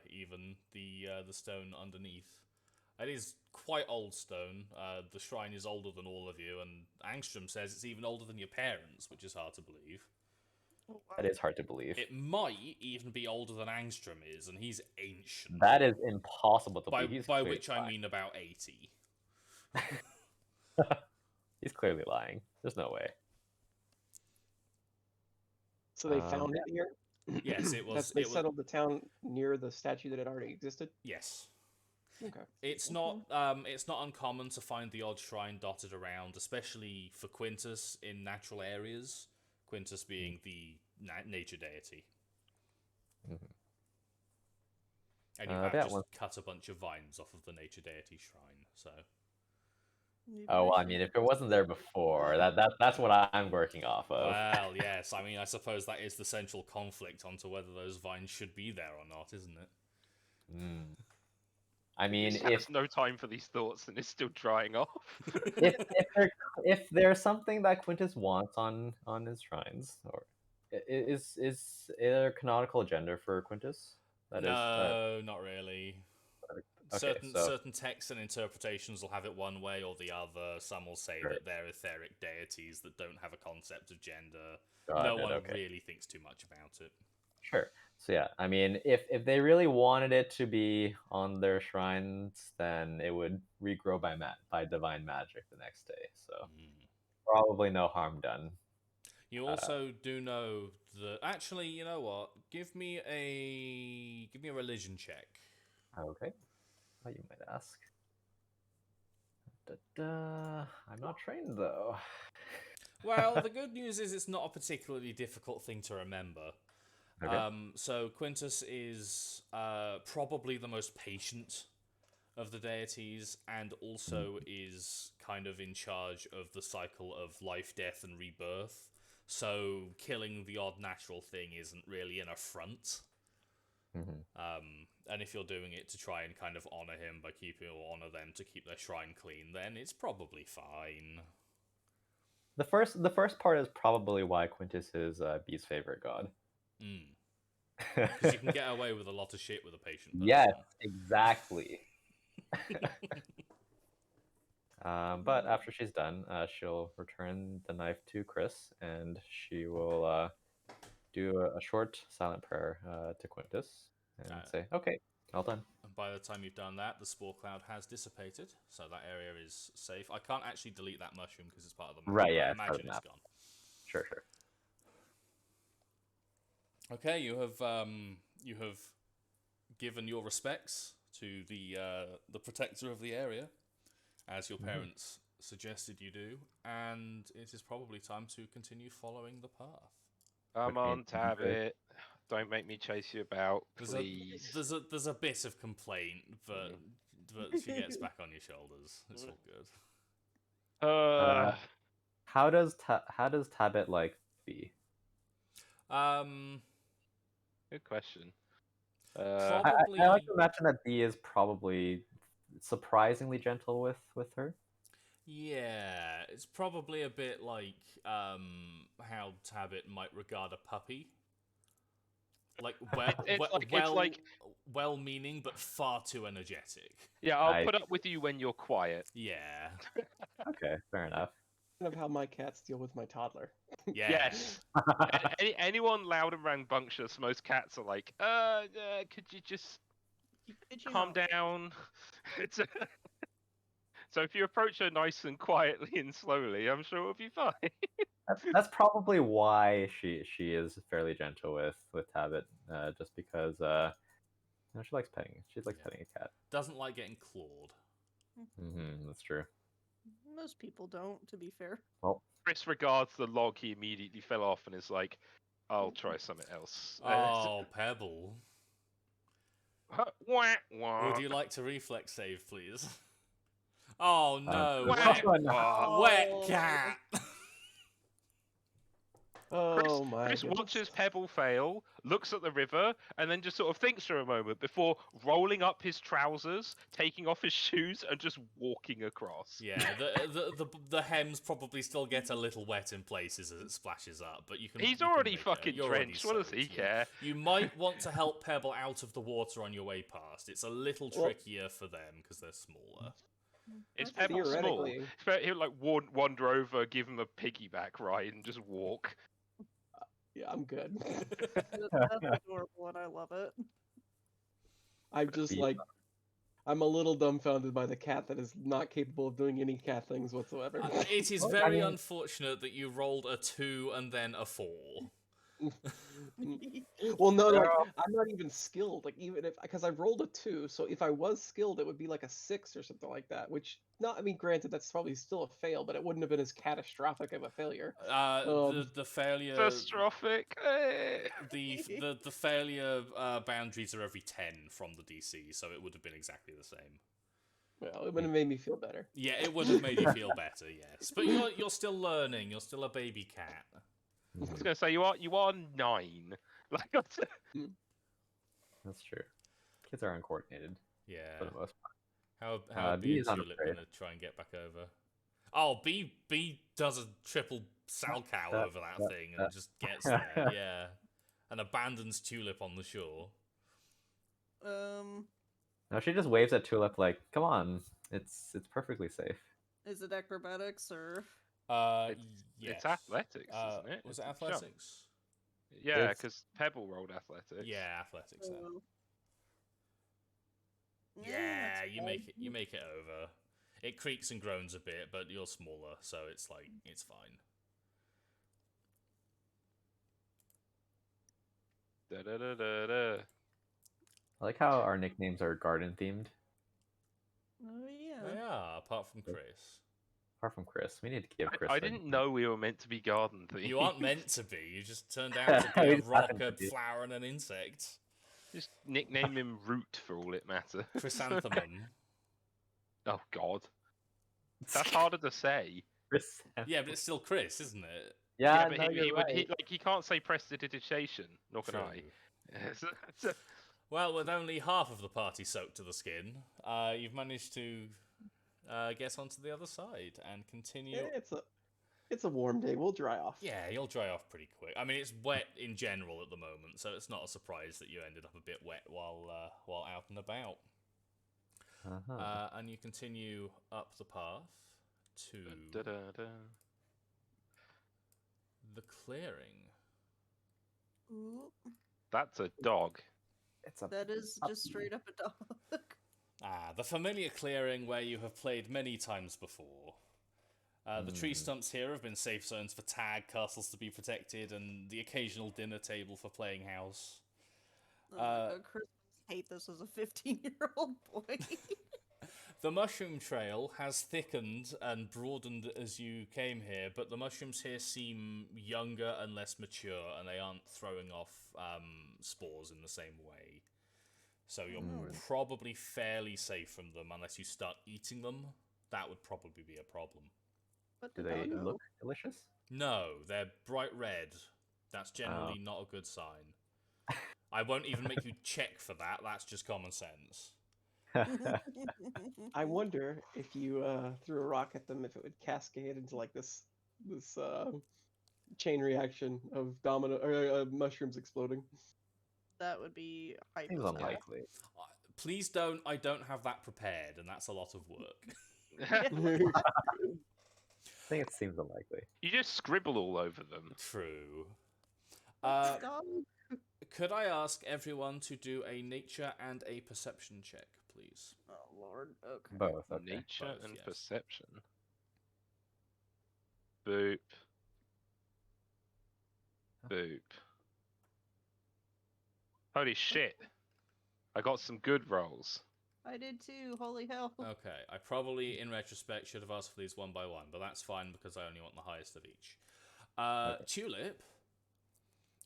even the stone underneath. It is quite old stone. The shrine is older than all of you, and Angstrom says it's even older than your parents, which is hard to believe. Oh, wow. That is hard to believe. It might even be older than Angstrom is, and he's ancient. That is impossible to believe. By which I mean about 80. He's clearly lying. There's no way. So they found it here? Yes, it was. They settled the town near the statue that had already existed? Yes. Okay. It's not uncommon to find the odd shrine dotted around, especially for Quintus in natural areas. Quintus being the nature deity. Mm-hmm. And you have that just one- cut a bunch of vines off of the nature deity shrine. So Maybe Oh, well, I should mean, if do it wasn't there before, that's what I'm working off of. well, yes. I mean, I suppose that is the central conflict onto whether those vines should be there or not, isn't it? Mm. I mean, He has no time for these thoughts and is still drying off. if there's something that Quintus wants on his shrines, or is there a canonical gender for Quintus? No, not really. Okay, Certain texts and interpretations will have it one way or the other. Some will say Sure. that they're etheric deities that don't have a concept of gender. Got No it, one okay. really thinks too much about it. Sure. So yeah, I mean, if they really wanted it to be on their shrines, then it would regrow by divine magic the next day. So probably no harm done. You also do know that. Actually, you know what? Give me a religion check. Okay. Oh, you might ask. I'm not trained though. Well, the good news is it's not a particularly difficult thing to remember. Okay. So Quintus is probably the most patient of the deities, and also is kind of in charge of the cycle of life, death, and rebirth. So killing the odd natural thing isn't really an affront. And if you're doing it to try and kind of honor him by honor them to keep their shrine clean, then it's probably fine. The first part is probably why Quintus is Bee's favorite god. Because you can get away with a lot of shit with a patient person. Yes, exactly. But after she's done, she'll return the knife to Chris, and she will do a short silent prayer to Quintus and say, "Okay, all done." And by the time you've done that, the spore cloud has dissipated, so that area is safe. I can't actually delete that mushroom because it's part of the map. Right, yeah, I it's part of imagine the it's map. gone. Sure. Okay, you have given your respects to the protector of the area, as your parents suggested you do, and it is probably time to continue following the path. Come on, Tabit. Don't make me chase you about, please. There's a bit of complaint, but she gets back on your shoulders. It's all good. How does Tabit like Bee? Good question. Probably. I like to imagine that Bee is probably surprisingly gentle with her. Yeah, it's probably a bit like how Tabit might regard a puppy. Like well-meaning, but far too energetic. Yeah, I'll put up with you when you're quiet. Yeah. Okay, fair enough. Kind of how my cats deal with my toddler. Yes. Anyone loud and rambunctious, most cats are like, could you just calm down? So if you approach her nice and quietly and slowly, I'm sure it'll be fine. That's probably why she is fairly gentle with Tabit, just because she likes petting. She likes petting a cat. Doesn't like getting clawed. That's true. Most people don't, to be fair. Well, Chris regards the log he immediately fell off and is like, I'll try something else. Oh, Pebble. Wah, wah. Would you like to reflex save, please? Oh no! Wet cat. Oh my! Chris watches Pebble fail, looks at the river, and then just sort of thinks for a moment before rolling up his trousers, taking off his shoes, and just walking across. Yeah, the hems probably still get a little wet in places as it splashes up, but you can. He's you already can fucking drenched. What does he care? You might want to help Pebble out of the water on your way past. It's a little trickier for them because they're smaller. Is Pebble small? He'll like wander over, give him a piggyback ride, and just walk. Yeah, I'm good. That's adorable, and I love it. I'm just like, I'm a little dumbfounded by the cat that is not capable of doing any cat things whatsoever. It is very unfortunate that you rolled a 2 and then a 4. Well, no, like, I'm not even skilled. Like, even if, because I rolled a 2, so if I was skilled, it would be like a 6 or something like that. Which, I mean, granted, that's probably still a fail, but it wouldn't have been as catastrophic of a failure. The failure. Catastrophic. The failure boundaries are every 10 from the DC, so it would have been exactly the same. Well, it would have made me feel better. Yeah, it would have made you feel better. Yes, but you're still learning. You're still a baby cat. I was gonna say you are 9. Like that's true. Kids are uncoordinated. Yeah. For the most part. How B and Tulip gonna try and get back over? Oh, B does a triple salcow over that thing and just gets there. Yeah, and abandons Tulip on the shore. No, she just waves at Tulip like, "Come on, it's perfectly safe." Is it acrobatics or? Yes. It's athletics, isn't it? Was it athletics? Yeah, because Pebble rolled athletics. Yeah, athletics. Then. Yeah, you make it over. It creaks and groans a bit, but you're smaller, so it's fine. Da-da-da-da-da. I like how our nicknames are garden themed. Oh yeah. They are, apart from Chris. Apart from Chris, we need to give Chris. I didn't know we were meant to be garden themed. You aren't meant to be. You just turned out to be a rock, a flower, and an insect. Just nickname him Root for all it matters. Chrysanthemum. Oh God, that's harder to say. Yeah, but it's still Chris, isn't it? Yeah, but no, he can't say prestidigitation. Nor can I. Well, with only half of the party soaked to the skin, you've managed to get onto the other side and continue. It's a warm day. We'll dry off. Yeah, you'll dry off pretty quick. I mean, it's wet in general at the moment, so it's not a surprise that you ended up a bit wet while out and about. And you continue up the path to the clearing. Ooh, That's a dog. that is just straight up a dog. The familiar clearing where you have played many times before. The tree stumps here have been safe zones for tag, castles to be protected, and the occasional dinner table for playing house. Oh my god, Chris must hate this as a 15-year-old boy. The mushroom trail has thickened and broadened as you came here, but the mushrooms here seem younger and less mature, and they aren't throwing off spores in the same way. So you're probably fairly safe from them unless you start eating them. That would probably be a problem. What Do did they I know? look delicious? No, they're bright red. That's generally not a good sign. I won't even make you check for that. That's just common sense. I wonder if you threw a rock at them, if it would cascade into like this chain reaction of mushrooms exploding. That would be Seems hypothetical. unlikely. Please don't. I don't have that prepared, and that's a lot of work. I think it seems unlikely. You just scribble all over them. True. Dog. Could I ask everyone to do a nature and a perception check, please? Oh lord. Okay. Both. Okay. Nature Both, and yes. perception. Boop. Boop. Holy shit. I got some good rolls. I did too. Holy hell. Okay, I probably, in retrospect, should have asked for these one by one, but that's fine because I only want the highest of each. Tulip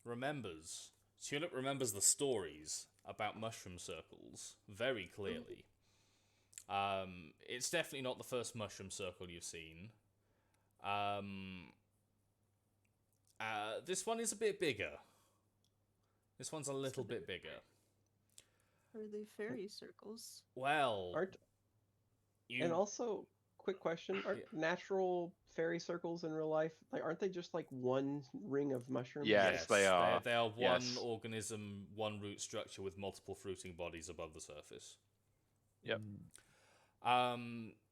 remembers. Tulip remembers the stories about mushroom circles very clearly. It's definitely not the first mushroom circle you've seen. This one is a bit bigger. This one's a little bit bigger. Are they fairy circles? Well, And also, quick question: aren't natural fairy circles in real life aren't they just like one ring of mushrooms? Yes, they are. They are one Yes. organism, one root structure with multiple fruiting bodies above the surface. Yep.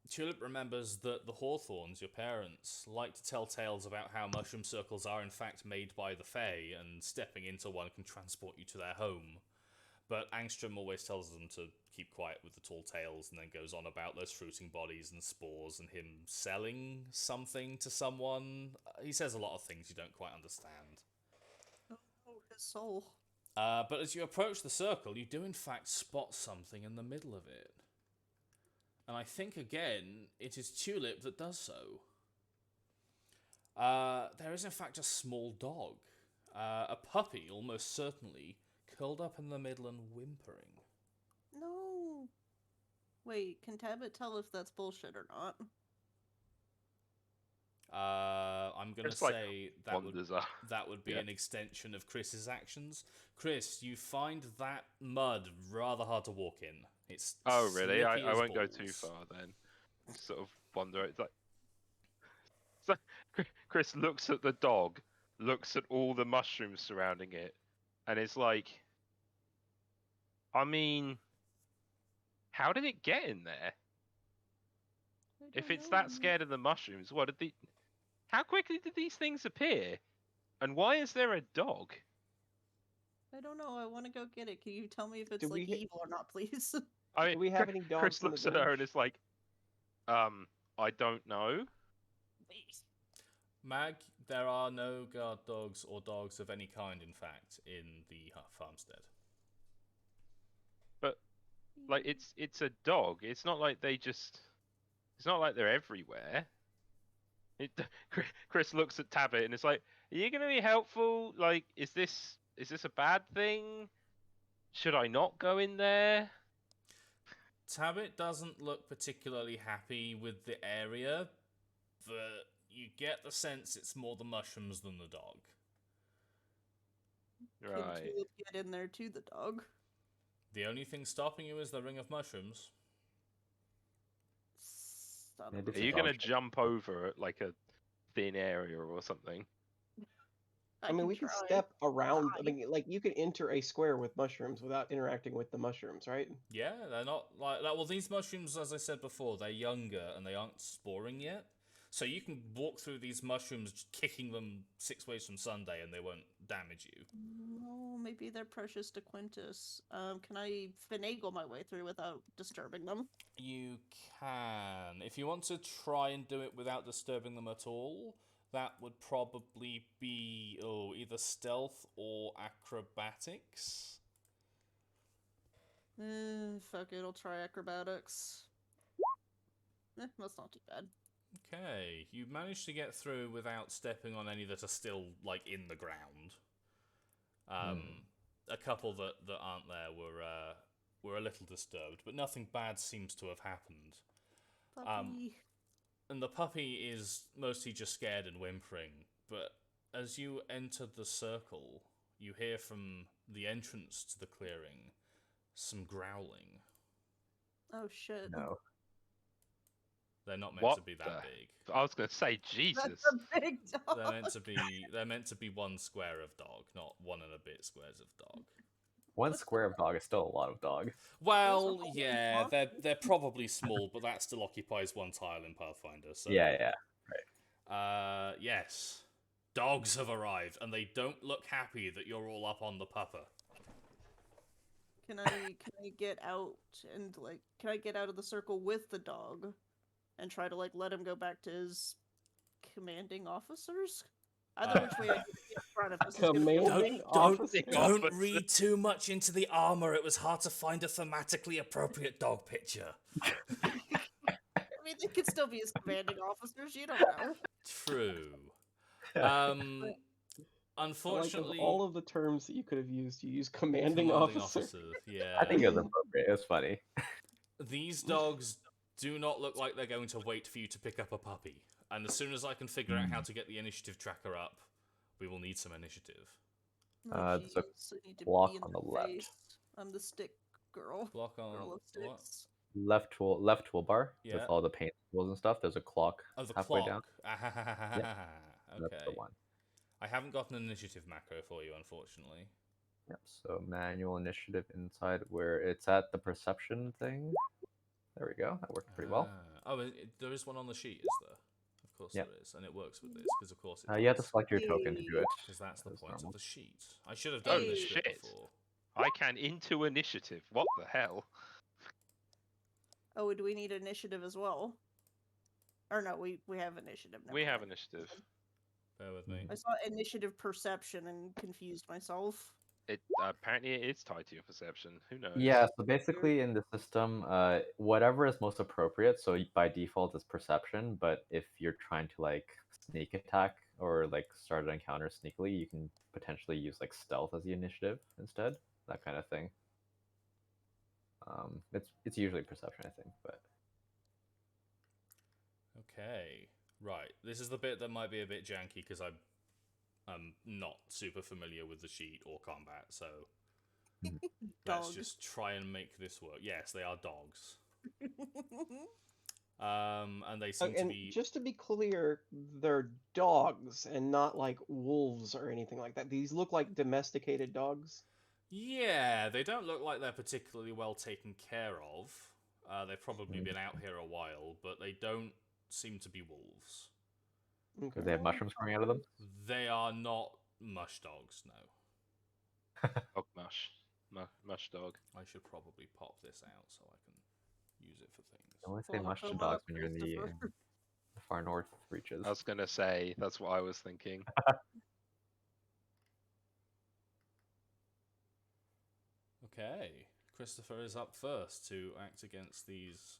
Tulip remembers that the Hawthorns, your parents, like to tell tales about how mushroom circles are in fact made by the Fae, and stepping into one can transport you to their home. But Angstrom always tells them to keep quiet with the tall tales, and then goes on about those fruiting bodies and spores and him selling something to someone. He says a lot of things you don't quite understand. Oh, his soul. But as you approach the circle, you do in fact spot something in the middle of it. And I think, again, it is Tulip that does so. There is in fact a small dog. A puppy, almost certainly, curled up in the middle and whimpering. No. Wait, can Tabit tell if that's bullshit or not? I'm going to It's like say wonders are. that would be Yeah. an extension of Chris's actions. Chris, you find that mud rather hard to walk in. It's Oh, really? slippy I as won't go too balls. far then. Sort of wonder. It's like Chris looks at the dog, looks at all the mushrooms surrounding it, and it's like, I mean, how did it get in there? If it's that scared of the mushrooms, what did the? How quickly did these things appear? And why is there a dog? I don't know. I want to go get it. Can you tell me if it's Do like we- evil or not, please? I mean, Do we have any dogs Chris in the looks at her and village? is like, I don't know. Please. Mag, there are no guard dogs or dogs of any kind, in fact, in the farmstead. But like, it's a dog. It's not like they just. It's not like they're everywhere. Chris looks at Tabit and it's like, "Are you going to be helpful? Like, is this a bad thing? Should I not go in there?" Tabit doesn't look particularly happy with the area, but you get the sense it's more the mushrooms than the dog. Can Right. Tulip get in there to the dog? The only thing stopping you is the ring of mushrooms. Son Maybe of it's Are a a you dog gonna shit. jump over like a thin area or something? I mean, we can try. step around. I Die. mean, like, you can enter a square with mushrooms without interacting with the mushrooms, right? Yeah, they're not like that. Well, these mushrooms, as I said before, they're younger and they aren't sporing yet. So you can walk through these mushrooms, just kicking them 6 ways from Sunday, and they won't damage you. No, maybe they're precious to Quintus. Can I finagle my way through without disturbing them? You can, if you want to try and do it without disturbing them at all. That would probably be either stealth or acrobatics. Fuck it, I'll try acrobatics. That's not too bad. Okay, you managed to get through without stepping on any that are still like in the ground. A couple that aren't there were a little disturbed, but nothing bad seems to have happened. Puppy. And the puppy is mostly just scared and whimpering. But as you enter the circle, you hear from the entrance to the clearing some growling. Oh shit. No. They're not meant What to be that the- big. I was gonna say Jesus. That's a big dog. They're meant to be 1 square of dog, not 1 and a bit squares of dog. 1 square of dog is still a lot of dog. Well, Those are yeah, holy they're probably small, but that still occupies 1 tile in Pathfinder. So Yeah. yes, dogs have arrived, and they don't look happy that you're all up on the pupper. Can I get out and can I get out of the circle with the dog and try to let him go back to his commanding officers? Either which way I can be in front of us is gonna be Commanding okay. officer. Don't read too much into the armor. It was hard to find a thematically appropriate dog picture. I mean, they could still be his commanding officers. You don't know. True. Like, Unfortunately, of all of the terms that you could have used, you use commanding, commanding officer. Yeah. I think it was appropriate. It was funny. These dogs do not look like they're going to wait for you to pick up a puppy. And as soon as I can figure out how to get the initiative tracker up, we will need some initiative. Oh, There's a jeez, I need to block be in on their the left. face. I'm the stick girl. Block on Girl of what? sticks. Left toolbar Yeah. with all the paint tools and stuff. There's a clock Oh, the halfway clock. down. Okay. That's the one. I haven't got an initiative macro for you, unfortunately. Yep. So manual initiative inside where it's at the perception thing. There we go. That worked pretty well. There is one on the sheet, is there? Of course Yep. there is, and it works with this because, of course, it You have to does. select your token to do it. Because that's the As point normal. of the sheet. I should have done Oh, this bit shit. before. I can into initiative. What the hell? Oh, do we need initiative as well? Or no, we have initiative. Never We have mind. initiative. Bear with me. I saw initiative perception and confused myself. It apparently it is tied to your perception. Who knows? Yeah, so basically in the system, whatever is most appropriate, so by default it's perception, but if you're trying to like sneak attack or like start an encounter sneakily, you can potentially use like stealth as the initiative instead, that kind of thing. It's usually perception, I think, but Okay, right. This is the bit that might be a bit janky because I'm not super familiar with the sheet or combat, so let's Dog. just try and make this work. Yes, they are dogs. And they seem to And be. just to be clear, they're dogs and not like wolves or anything like that. These look like domesticated dogs. Yeah, they don't look like they're particularly well taken care of. They've probably been out here a while, but they don't seem to be wolves. Okay. do they have mushrooms coming out of them? They are not mush dogs, no. Dog mush. Mush dog. I should probably pop this out so I can use it for things. You only say Pull mush to them dogs up, when you're in the Christopher. far north reaches. I was gonna say that's what I was thinking. Okay, Christopher is up first to act against these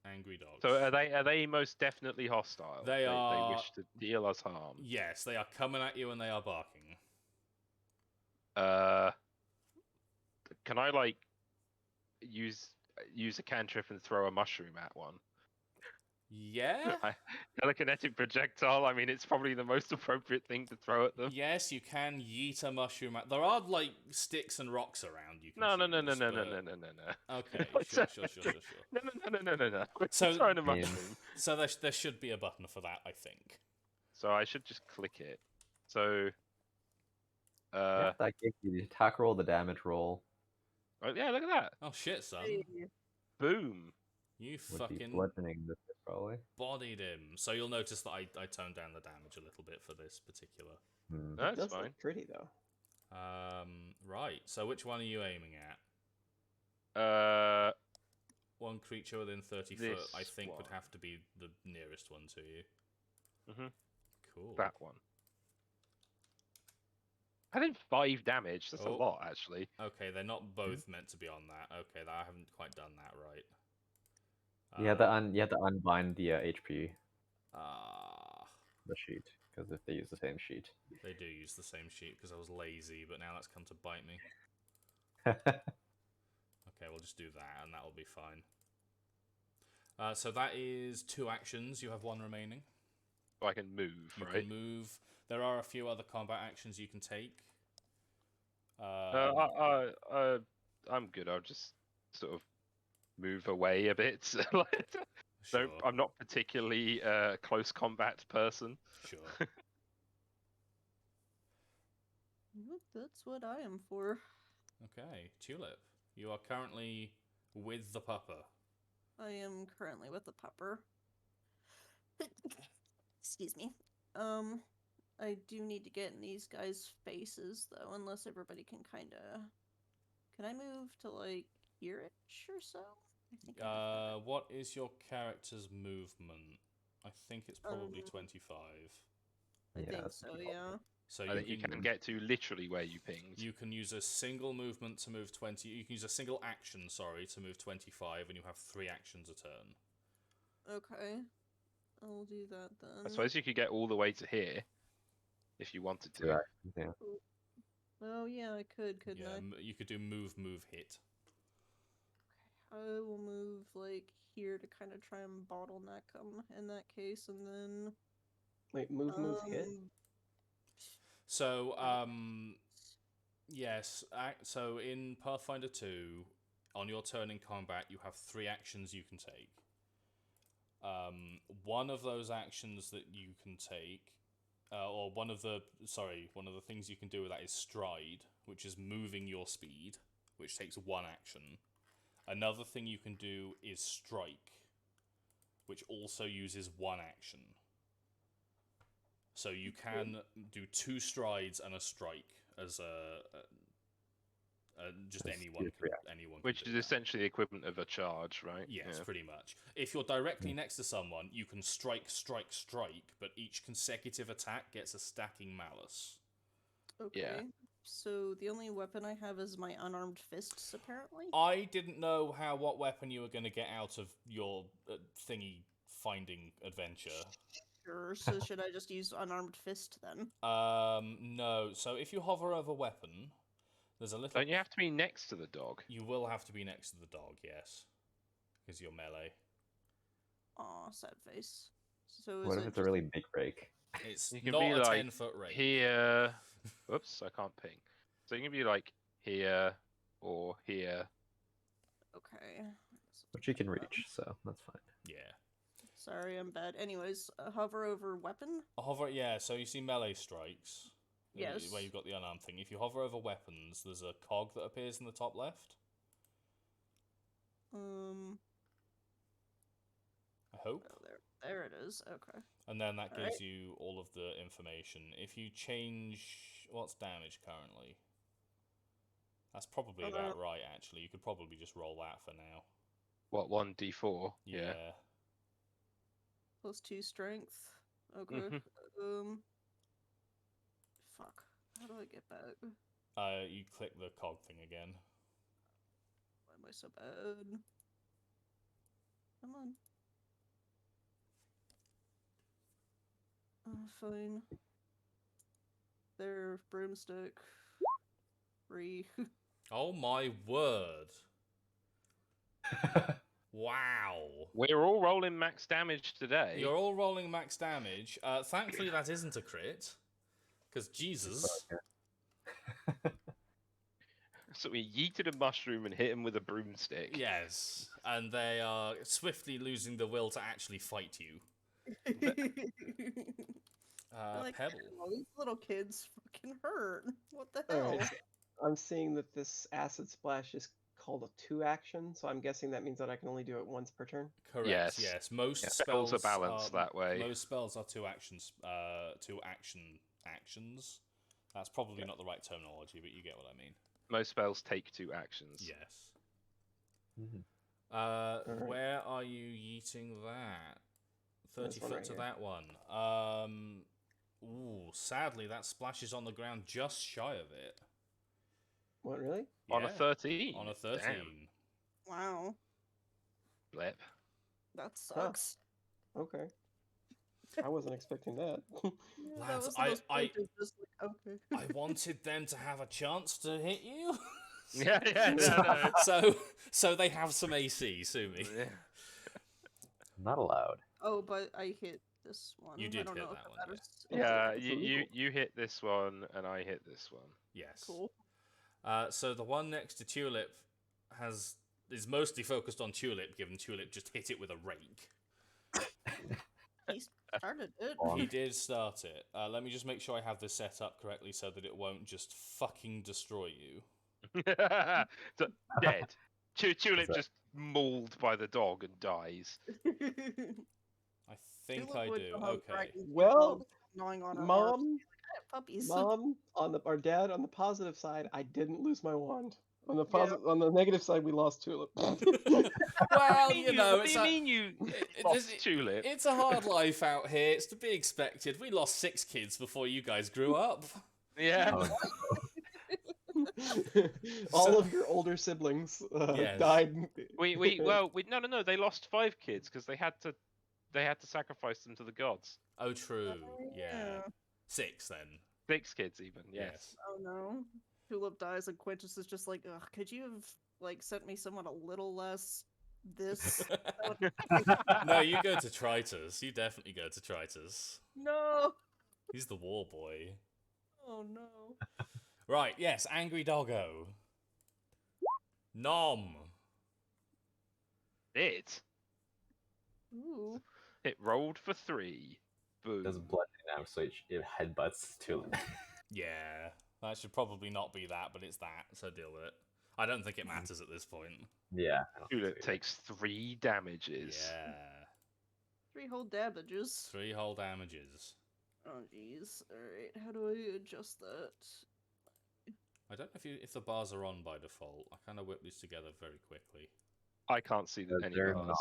angry dogs. So are they most definitely hostile? They are- They wish to deal us harm. Yes, they are coming at you and they are barking. Can I like use a cantrip and throw a mushroom at one? Yeah? Telekinetic projectile. I mean, it's probably the most appropriate thing to throw at them. Yes, you can yeet a mushroom at... There are, like, sticks and rocks around you can No. choose, No. Okay, sure. No. So- Throwing a I mean- mushroom. So there should be a button for that, I think. So I should just click it. So, Yeah, that gives you the attack roll, the damage roll. oh, yeah, look at that. Oh, shit, son. Hey, Boom. You Would be fucking bludgeoning this probably. bodied him. So you'll notice that I toned down the damage a little bit for this particular. Hmm. That's Does fine. look pretty though. Right. So which one are you aiming at? One creature within 30 foot, I This think, would one. have to be the nearest one to you. Mhm. Cool. That one. I did 5 damage. That's a Oh. lot, actually. Okay, they're not both meant to be on that. Okay, I haven't quite done that right. You had to unbind the HP, Ah, the sheet, because if they use the same sheet. they do use the same sheet because I was lazy, but now that's come to bite me. Okay, we'll just do that, and that'll be fine. So that is 2 actions. You have 1 remaining. So I can move, You right? can move. There are a few other combat actions you can take. I'm good. I'll just sort of move away a bit. Sure. I'm not particularly close combat person. Sure. Well, that's what I am for. Okay, Tulip. You are currently with the pupper. I am currently with the pupper. Excuse me. I do need to get in these guys' faces though, unless everybody can kinda. Can I move to like here-ish or so? I think. What is your character's movement? I think it's probably 25. I Yeah, think that's so. pretty Yeah. So I think you can get to literally where you pinged. You can use a single movement to move 20. You can use a single action, sorry, to move 25, and you have 3 actions a turn. Okay. I'll do that then. I suppose you could get all the way to here if you wanted to. Right, yeah. Oh yeah, I could, couldn't Yeah, I? you could do move, hit. I will move like here to kind of try and bottleneck them in that case, and then Wait, move, hit. So, yes. So in Pathfinder 2, on your turn in combat, you have 3 actions you can take. One of those actions that you can take, or one of the things you can do with that is stride, which is moving your speed, which takes 1 action. Another thing you can do is strike, which also uses 1 action. So you can do 2 strides and a strike as just As anyone your can, free anyone. Which can is do that. essentially the equivalent of a charge, right? Yes, Yeah. pretty much. If you're directly next to someone, you can strike, but each consecutive attack gets a stacking malus. okay. Yeah. So the only weapon I have is my unarmed fists, apparently. I didn't know what weapon you were going to get out of your thingy finding adventure. Sure. So should I just use unarmed fist then? No. So if you hover over weapon, there's a little. Don't you have to be next to the dog? You will have to be next to the dog, yes, because you're melee. Aw, sad face. So is What it if it's a just- really big break? It's You can not be a like 10-foot range. here. Whoops, I can't ping. So you can be like here or here. Okay. Which you can reach, so that's fine. Yeah. Sorry, I'm bad. Anyways, hover over weapon. Hover, yeah, so you see melee strikes. Yes. Where you've got the unarmed thing. If you hover over weapons, there's a cog that appears in the top left. I hope. Oh, there it is. Okay. And then that Alright. gives you all of the information. If you change... What's damage currently? That's probably about right, actually. You could probably just roll that for now. What, 1d4? Yeah. +2 strength. Okay. Mhm. Fuck. How do I get back? You click the cog thing again. Why am I so bad? Come on. Fine. There, broomstick. Free. Oh my word. Wow. We're all rolling max damage today. You're all rolling max damage. Thankfully, that isn't a crit. Because Jesus. So we yeeted a mushroom and hit him with a broomstick. Yes. And they are swiftly losing the will to actually fight you. Like, Pebble. "Oh, these little kids fucking hurt. What the All hell? right, so I'm seeing that this acid splash is called a 2-action, so I'm guessing that means that I can only do it once per turn. Correct. Yes. Yes. Most Yeah, spells are balanced that way. Most spells are 2 actions. 2 actions. That's probably not the right terminology, but you get what I mean. Most spells take 2 actions. Yes. Mhm. Alright. Where are you yeeting that? 30 This one foot right to here. that one. Ooh, sadly, that splashes on the ground just shy of it. What, really? On a Yeah, 13. On a 13. Damn. Wow, Blip. that sucks. Okay. I wasn't expecting that. Yeah, Lads, that was the most I- pointed, just like, okay. I wanted them to have a chance to hit you. Yeah, no. So they have some AC, sue me. Yeah. Not allowed. Oh, but I hit this one. You I did don't hit know if that it one, matters. Yeah, That's you, really you, cool. you hit this one, and I hit this one. Yes. Cool. So the one next to Tulip is mostly focused on Tulip, given Tulip just hit it with a rake. He started it. On. He did start it. Let me just make sure I have this set up correctly so that it won't just fucking destroy you. So, dead. Tulip that- just mauled by the dog and dies. I think Tulip I would do. come home Okay. dragging Well, dogs gnawing on her arms. Mom, I have puppies. Mom, or Dad, on the positive side, I didn't lose my wand. On the Yeah. on the negative side, we lost Tulip. Well, What you know, do it's you a, mean you it- lost it- Tulip? it's a hard life out here. It's to be expected. We lost 6 kids before you guys grew up. Yeah. Oh, All So- of your older siblings Yes. died. No, they lost 5 kids because they had to sacrifice them to the gods. Oh, true. Yeah. Yeah. 6 then. 6 kids even. Yes. Oh no. Tulip dies and Quintus is just like, ugh, could you have like sent me someone a little less this? No, you go to Tritus. You definitely go to Tritus. No. He's the war boy. Oh no. Right, yes, Angry Doggo. Nom. It Ooh. rolled for 3. Boom. Does bludgeoning damage, so it headbutts Tulip. Yeah, that should probably not be that, but it's that, so deal with it. I don't think it matters at this point. Yeah. I don't think Tulip so either. takes 3 damages. Yeah. 3 whole damages. 3 whole damages. Oh jeez. Alright, how do I adjust that? I don't know if the bars are on by default. I kind of whip these together very quickly. I can't see They're any bars. not.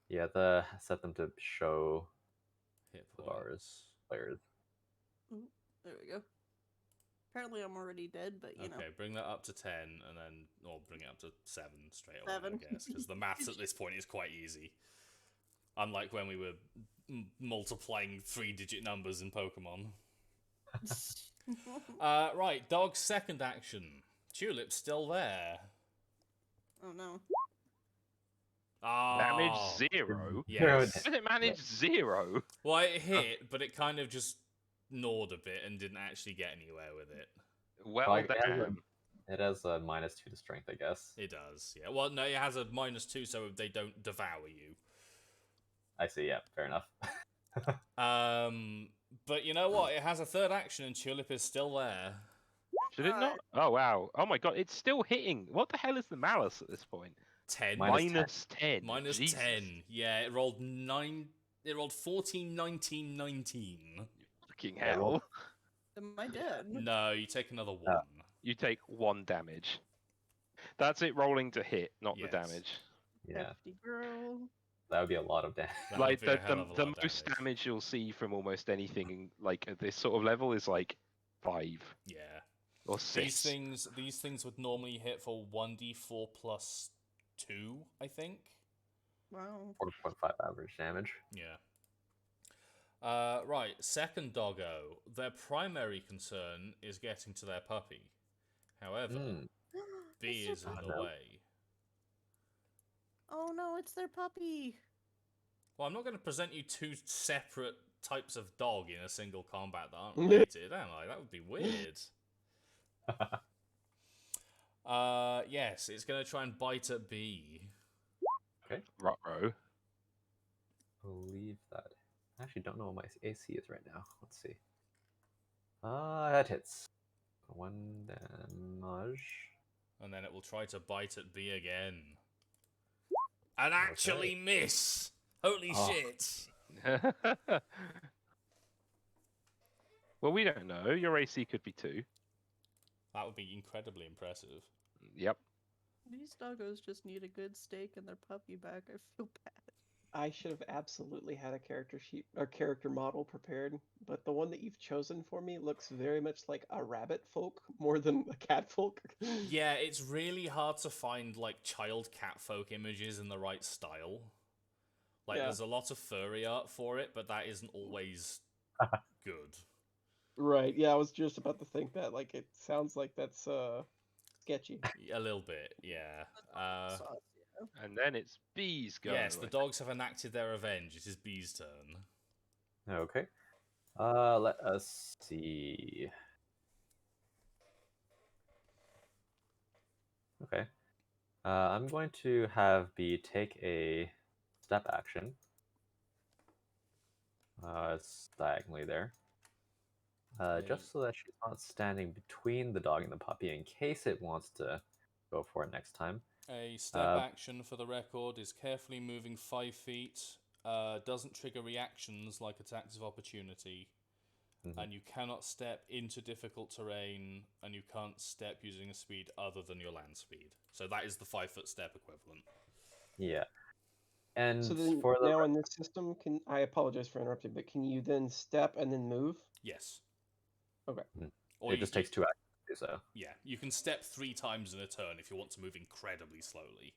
Yeah, set them to show Hit the points. bars players. There we go. Apparently I'm already dead, but you know. Okay, bring that up to 10, and then, or bring it up to 7 straight away, 7. I guess, because the maths at this point is quite easy. Unlike when we were multiplying 3-digit numbers in Pokemon. Right, dog's second action. Tulip's still there. Oh no. Ah, Damage 0? Yes. How did it manage 0? Well, it hit, but it kind of just gnawed a bit and didn't actually get anywhere with it. Well, Like, it has a- damn. It has a -2 to strength, I guess. It does, yeah. Well, no, it has a -2, so they don't devour you. I see. Yeah, fair enough. But you know what? It has a third action, and Tulip is still there. Should it not? Oh, wow. Oh my god, it's still hitting. What the hell is the malice at this point? 10. Minus -10. Minus Jesus. 10. Yeah, it rolled 9. It rolled 14, 19, 19. Fucking Yeah, hell. well- Am I dead? No, you take another 1. You take 1 damage. That's it rolling to hit, not Yes. the damage. Yeah, Hefty girl. that would be a lot of damage. That Like would be a the, hell the, of a the lot of most damage you'll see from almost anything like at this sort of level is like 5 Yeah. or 6. These things would normally hit for 1d4 plus 2, I think. Wow. 4.5 average damage. Yeah. Right, second doggo. Their primary concern is getting to their puppy. However, Mm. B It's is so in Oh, the no. way. Oh no, it's their puppy. Well, I'm not going to present you two separate types of dog in a single combat that aren't related, am I? That would be weird. Yes, it's going to try and bite at B. Okay. Ruh-roh. Believe that. I actually don't know what my AC is right now. Let's see. That hits. 1 damage. And then it will try to bite at B again. And actually miss! Holy shit! Well, we don't know. Your AC could be 2. That would be incredibly impressive. Yep. These doggos just need a good steak and their puppy back. I feel bad. I should have absolutely had a character sheet or character model prepared, but the one that you've chosen for me looks very much like a rabbit folk more than a cat folk. Yeah, it's really hard to find, like, child catfolk images in the right style. Like, Yeah. there's a lot of furry art for it, but that isn't always good. Right, yeah, I was just about to think that. Like, it sounds like that's sketchy. A little bit, yeah. Sauce, yeah. And then it's B's go. Yes, the dogs have enacted their revenge. It is B's turn. Okay. Let us see. Okay. I'm going to have B take a step action. It's diagonally there. Just so that she's not standing between the dog and the puppy in case it wants to go for it next time. A step action, for the record, is carefully moving 5 feet, doesn't trigger reactions like attacks of opportunity, and you cannot step into difficult terrain, and you can't step using a speed other than your land speed. So that is the 5-foot step equivalent. Yeah. And So then, for the now in this system, I apologize for interrupting, but can you then step and then move? Yes. Okay. Or it just takes 2 actions to do so. Yeah, you can step 3 times in a turn if you want to move incredibly slowly.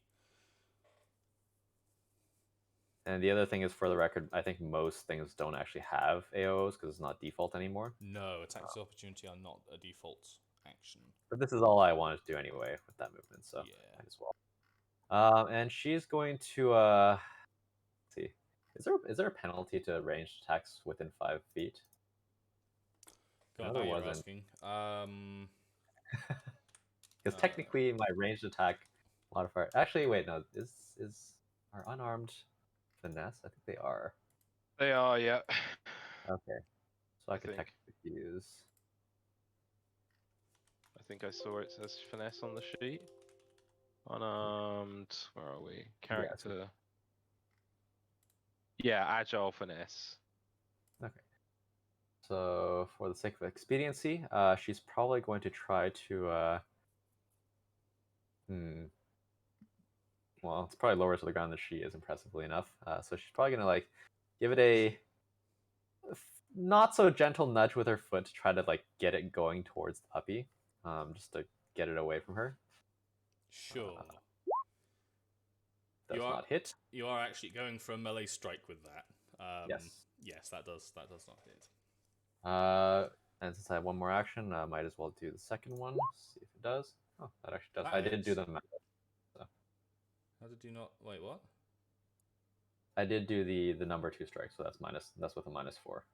And the other thing is, for the record, I think most things don't actually have AOs because it's not default anymore. No, attacks of opportunity are not a default action. But this is all I wanted to do anyway with that movement, so Yeah. might as well. And she's going to let's see. Is there a penalty to ranged attacks within 5 feet? God, No, now there you're wasn't. asking. Because technically, my ranged attack modifier. Actually, wait, no. Is our unarmed finesse? I think they are. They are, yeah. Okay, so I could think. technically use. I think I saw it says finesse on the sheet. Unarmed. Where are we? Character. Yeah, agile finesse. Okay. So, for the sake of expediency, she's probably going to try to. Well, it's probably lower to the ground than she is, impressively enough. So she's probably gonna give it a not so gentle nudge with her foot to try to get it going towards the puppy, just to get it away from her. Sure. Does not hit. You are actually going for a melee strike with that. Yes. Yes, that does not hit. And since I have one more action, I might as well do the second one. See if it does. Oh, that actually does. That I did hits. do the math. How did you not? Wait, what? I did do the number 2 strike, so that's with a -4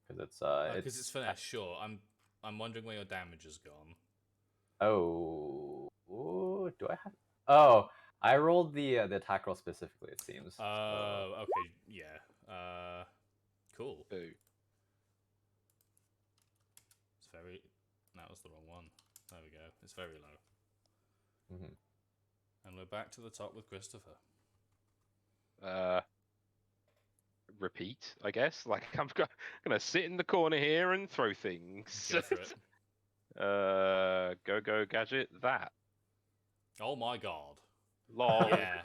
because it's Because it's finesse. Sure. I'm wondering where your damage has gone. Oh, do I have? Oh, I rolled the attack roll specifically. It seems. Okay, yeah. Cool. Boo. It's very. That was the wrong one. There we go. It's very low. And we're back to the top with Christopher. Repeat, I guess. Like, I'm gonna sit in the corner here and throw things. Go for it. Go gadget that. Oh my god. Lol. Yeah.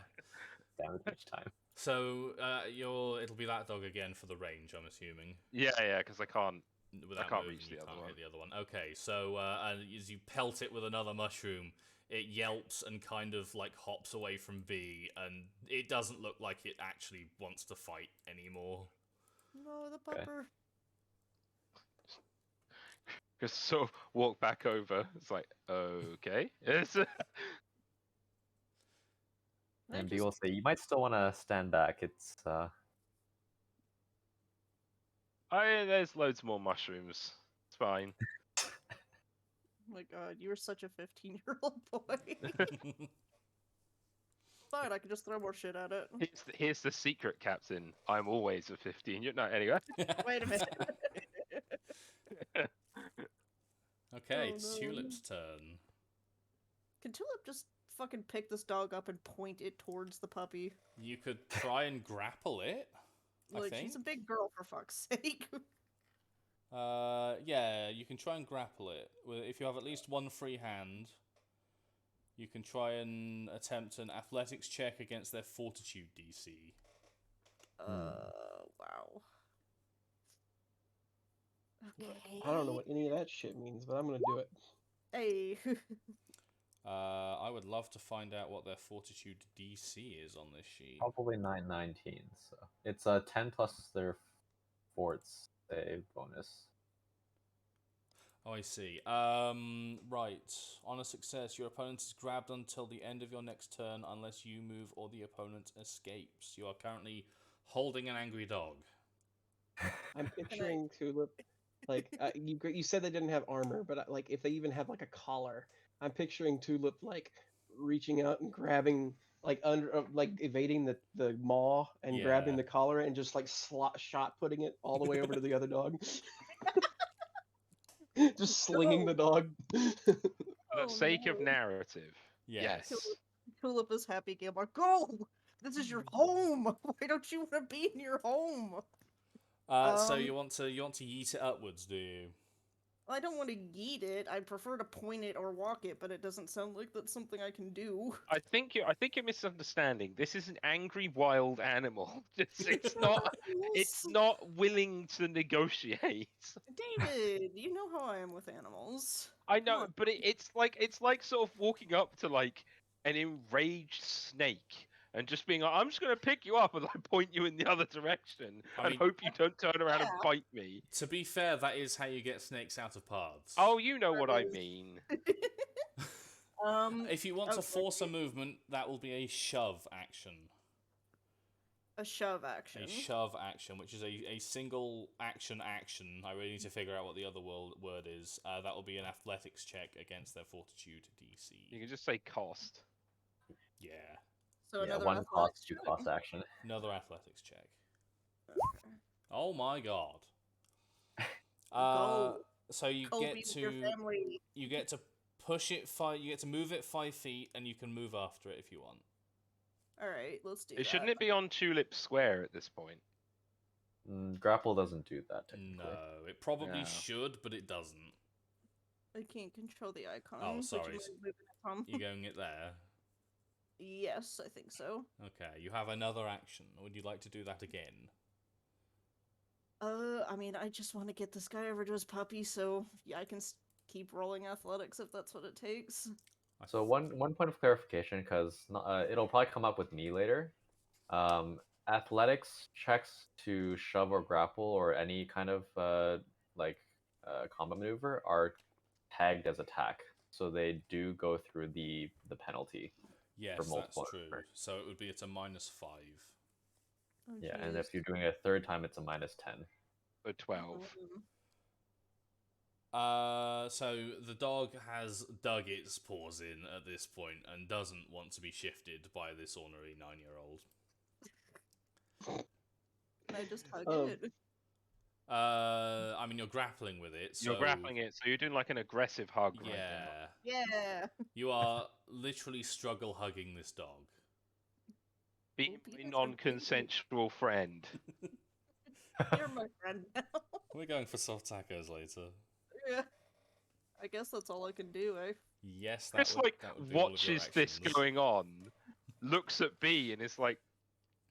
Damage each time. So it'll be that dog again for the range, I'm assuming. Yeah, because I can't Without reach moving, the other one. hit the other one. Okay, so as you pelt it with another mushroom, it yelps and kind of hops away from B, and it doesn't look like it actually wants to fight anymore. No, the pupper. Just sort of walk back over. It's like, okay. And B will say, you might still want to stand back. It's There's loads more mushrooms. It's fine. Oh my god, you're such a 15-year-old boy. Fine, I can just throw more shit at it. Here's the secret, Captain. I'm always a 15. No, anyway. Wait a minute. Okay, Oh, it's no. Tulip's turn. Can Tulip just fucking pick this dog up and point it towards the puppy? You could try and grapple it. Like, she's a big girl, for fuck's sake. Yeah, you can try and grapple it. If you have at least one free hand, you can try and attempt an athletics check against their fortitude DC. Wow. Okay. I don't know what any of that shit means, but I'm gonna do it. Hey. I would love to find out what their fortitude DC is on this sheet. probably 919. So it's 10 plus their forts save bonus. Oh, I see. Right. On a success, your opponent is grabbed until the end of your next turn unless you move or the opponent escapes. You are currently holding an angry dog. I'm picturing Tulip, like you said they didn't have armor, but like if they even have like a collar, I'm picturing Tulip like reaching out and grabbing like under like evading the maw and grabbing the collar and just like shot putting it all the way over to the other dog. Just slinging the dog. For the sake of narrative. Yes. Tulip is happy gamer. Go! This is your home! Why don't you want to be in your home? So you want to yeet it upwards, do you? I don't want to yeet it. I prefer to point it or walk it, but it doesn't sound like that's something I can do. I think you're misunderstanding. This is an angry wild animal. It's not willing to negotiate. David, you know how I am with animals. I know, but it's like sort of walking up to like an enraged snake and just being like, I'm just gonna pick you up and like point you in the other direction and hope you don't turn around and bite me. To be fair, that is how you get snakes out of paths. Oh, you know what I mean. If you want to force a movement, that will be a shove action. A shove action. A shove action, which is a single action. I really need to figure out what the other word is. That will be an athletics check against their fortitude DC. You can just say cost. Yeah. So Yeah, another one cost, athletics 2 cost action. Another athletics check. Okay. Oh my god. Go. So you Go get be with to your family. you get to push it you get to move it 5 feet, and you can move after it if you want. All right, let's do that. Shouldn't it be on Tulip Square at this point? Grapple doesn't do that technically. No, it probably No. should, but it doesn't. I can't control the icon. Oh, Would sorry. you mind moving it, Tom? You're going it there. Yes, I think so. Okay, you have another action. Would you like to do that again? I mean, I just want to get this guy over to his puppy, so yeah, I can keep rolling athletics if that's what it takes. So one point of clarification, because it'll probably come up with me later. Athletics checks to shove or grapple or any kind of combat maneuver are tagged as attack, so they do go through the penalty. Yes, for that's multiple true. attacks. So it would be at a -5. Oh, Yeah, and jeez. if you're doing it a third time, it's a -10. So 12. So the dog has dug its paws in at this point and doesn't want to be shifted by this ornery 9-year-old. Can I just hug Oh. it? I mean, you're grappling with it. So You're grappling it, so you're doing like an aggressive hug right now. Yeah. Yeah. You are literally struggle hugging this dog. Be Well, a Peter's non-consensual friend. You're my friend now. We're going for soft tacos later. Yeah. I guess that's all I can do, eh? Yes, that Chris would, that would be all of your watches this actions. going on, looks at B and is like,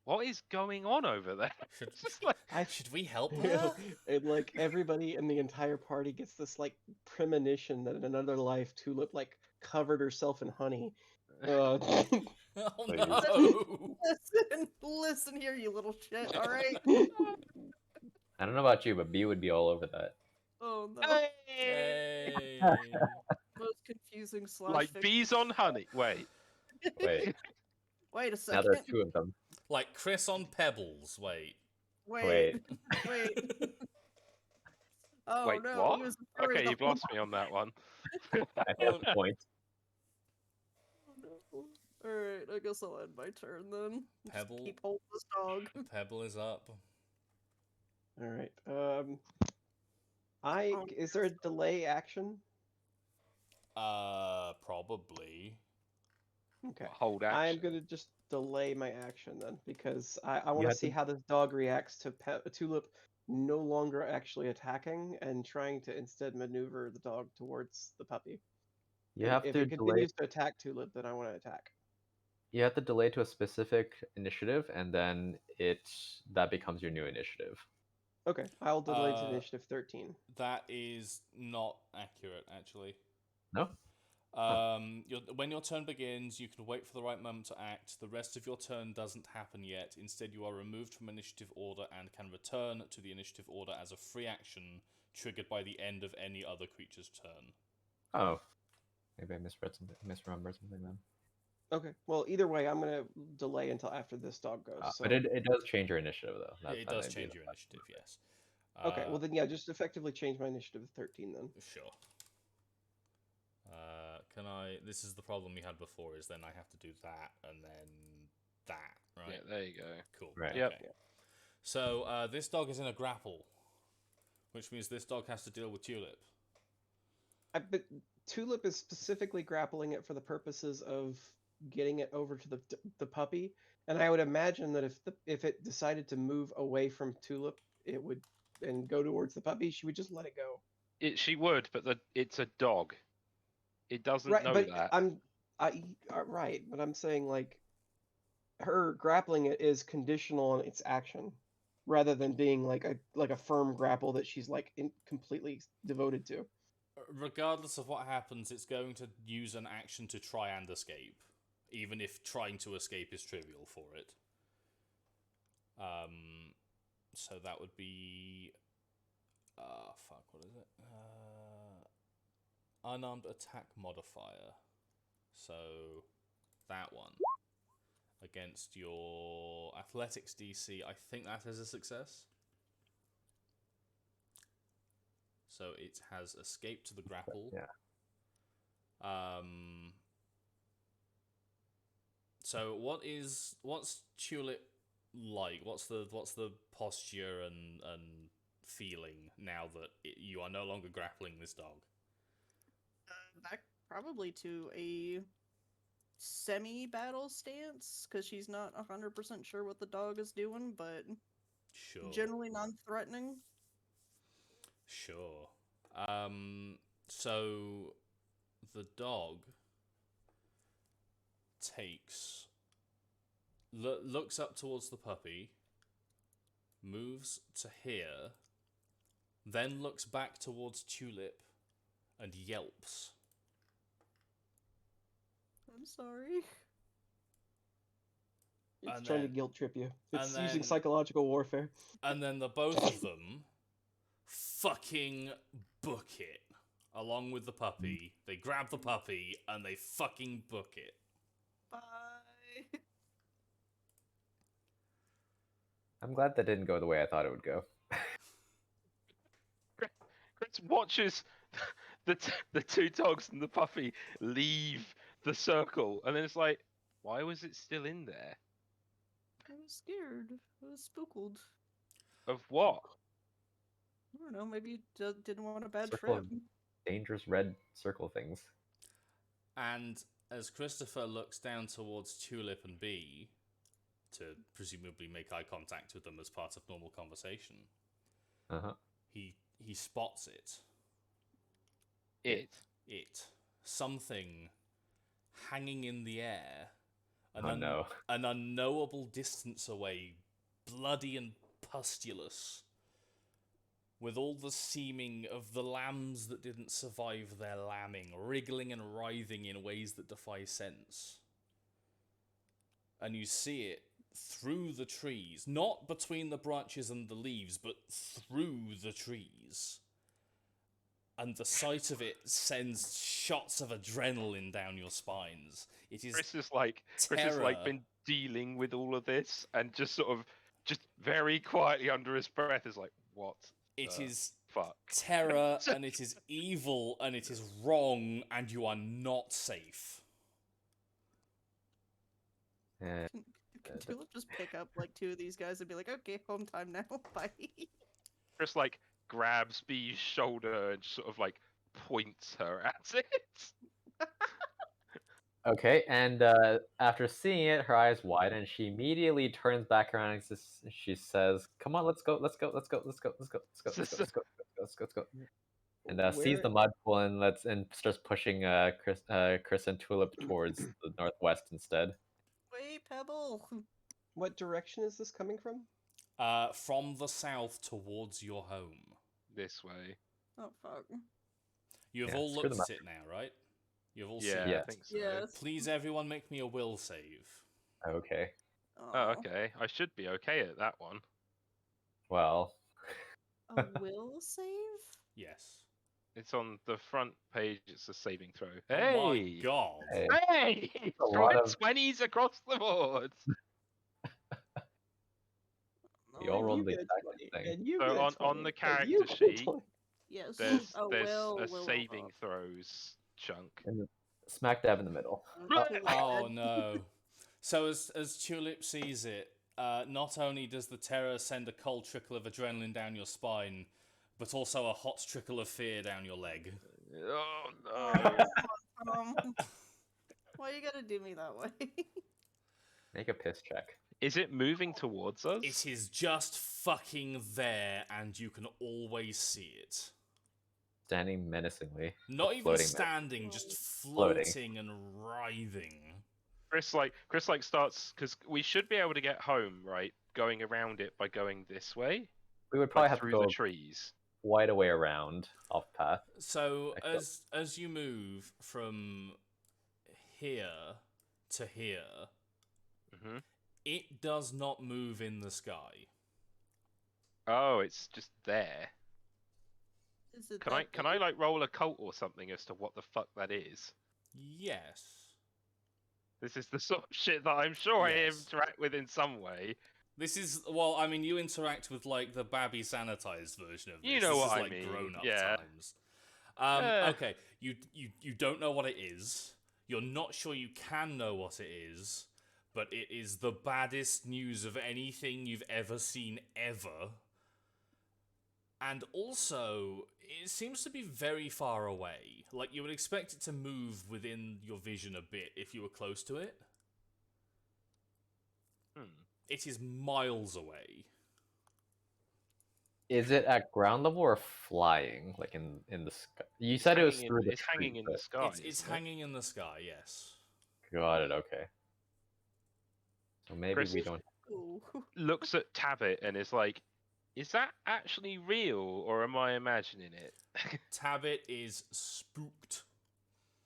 "What is going on over there?" It's just like, Should we help Yeah, her? and like everybody in the entire party gets this like premonition that in another life Tulip like covered herself in honey. Oh Please. no! Listen here, you little shit, alright? I don't know about you, but B would be all over that. Oh no. Hey. Most confusing slash like fic- bees on honey. Wait, Wait, Wait a Now second. there's two of them. Like Chris on Pebbles. Wait. Wait. Oh Wait, no, what? he was referring Okay, to you've lost me on that one. I have a point. Alright, I guess I'll end my turn then. Just Pebble. keep holding this dog. Pebble is up. All right. Oh, Is there a delay action? Probably. Okay. Hold action. I'm gonna just delay my action then because I want You to have see to- how this dog reacts to Tulip no longer actually attacking and trying to instead maneuver the dog towards the puppy. You And have if to it delay. continues to attack Tulip, then I want to attack. You have to delay to a specific initiative, and then that becomes your new initiative. Okay, I'll delay to Uh, initiative 13. That is not accurate, actually. No? When your turn begins, you can wait for the right moment to act. The rest of your turn doesn't happen yet. Instead, you are removed from initiative order and can return to the initiative order as a free action, triggered by the end of any other creature's turn. Oh. Maybe I misremembered something then. Okay, well, either way, I'm gonna delay until after this dog goes. But it does change your initiative, though. It does change your initiative, yes. Okay, well then, yeah, just effectively change my initiative to 13 then. Sure. Can I... This is the problem we had before, is then I have to do that, and then that, right? Yeah, there you go. Cool. Right. Yep. Okay. So, this dog is in a grapple, which means this dog has to deal with Tulip. But Tulip is specifically grappling it for the purposes of getting it over to the puppy, and I would imagine that if it decided to move away from Tulip, it would and go towards the puppy, she would just let it go. She would, but it's a dog. It doesn't Right, know but that. right, but I'm saying like her grappling it is conditional on its action, rather than being like a firm grapple that she's like completely devoted to. Regardless of what happens, it's going to use an action to try and escape, even if trying to escape is trivial for it. So that would be... fuck, what is it? Unarmed attack modifier. So, that one. Against your athletics DC, I think that is a success. So it has escaped the grapple. Yeah. So what's Tulip like? What's the posture and feeling now that you are no longer grappling this dog? Back probably to a semi-battle stance, because she's not 100% sure what the dog is doing, but Sure. generally non-threatening. Sure. So the dog looks up towards the puppy, moves to here, then looks back towards Tulip and yelps. I'm sorry. It's And trying to then- guilt trip you. It's and using then- psychological warfare. And then the both of them fucking book it. Along with the puppy. They grab the puppy and they fucking book it. Bye. I'm glad that didn't go the way I thought it would go. Chris watches the two dogs and the puppy leave the circle, and then it's like, why was it still in there? I was scared. I was spooked. Of what? I don't know, maybe you didn't want a bad Circle trip. of dangerous red circle things. And as Christopher looks down towards Tulip and Bee, to presumably make eye contact with them as part of normal conversation, Uh-huh. he spots it. It. Something hanging in the air. No. An unknowable distance away, bloody and pustulous, with all the seeming of the lambs that didn't survive their lambing, wriggling and writhing in ways that defy sense. And you see it through the trees, not between the branches and the leaves, but through the trees. And the sight of it sends shots of adrenaline down your spines. It is Chris has terror. been dealing with all of this, and just sort of, just very quietly under his breath is like, what It the is fuck? terror, and it is evil, and it is wrong, and you are not safe. Can Tulip just pick up like 2 of these guys and be like, okay, home time now, bye. Chris like grabs Bee's shoulder and sort of like points her at it. Okay, and after seeing it, her eyes widen, and she immediately turns back around and she says, "Come on, let's go, let's go, let's go, let's go, let's go, let's go, let's go, let's go, let's go, let's go." And sees the mud pool and starts pushing Chris and Tulip towards the northwest instead. Wait, Pebble. What direction is this coming from? From the south towards your home. This way. Oh fuck. You have Yeah, all screw looked them at it now, right? You have all Yeah, seen I it. think so. Yes. Please, everyone, make me a will save. Okay, Oh, okay. I should be okay at that one. well, A will save? Yes. It's on the front page. It's a saving throw. Oh my Hey! god. hey, Hey! a lot of 20s across the board. we all And rolled you the get a exact 20, same thing. and you So get a on 20, the and character you get a sheet, 20. Yes. there's a will, a will saving up. throws chunk. And smack dab in the middle. Tulip Oh bad. no. So as Tulip sees it, not only does the terror send a cold trickle of adrenaline down your spine, but also a hot trickle of fear down your leg. Oh Oh, no! why you gotta do me that way? Make a piss check. Is it moving towards us? It is just fucking there, and you can always see it. Standing menacingly. Not even floating standing, just Floating. floating and writhing. Chris starts, because we should be able to get home, right? Going around it by going this way, We would probably like have to through go the trees. quite a way around off path. So Excellent. as you move from here to here, Hmm. it does not move in the sky. Oh, it's just there. Is it Can I that big? like roll a cult or something as to what the fuck that is? Yes. This is the sort of shit that I'm sure I Yes. interact with in some way. This is, well, I mean, you interact with, like, the babby sanitized version of this. You know this what is, I like, mean, grown-up yeah. times. Eh. Okay, you don't know what it is. You're not sure you can know what it is, but it is the baddest news of anything you've ever seen ever. And also, it seems to be very far away. Like, you would expect it to move within your vision a bit if you were close to it. It is miles away. Is it at ground level or flying, like in the sky? You said it was through the It's hanging trees, in the but- sky. It's isn't it? hanging in the sky, yes. Got it. Okay. So maybe Chris we is- don't. Ooh. Looks at Tabit and is like, "Is that actually real, or am I imagining it?" Tabit is spooked.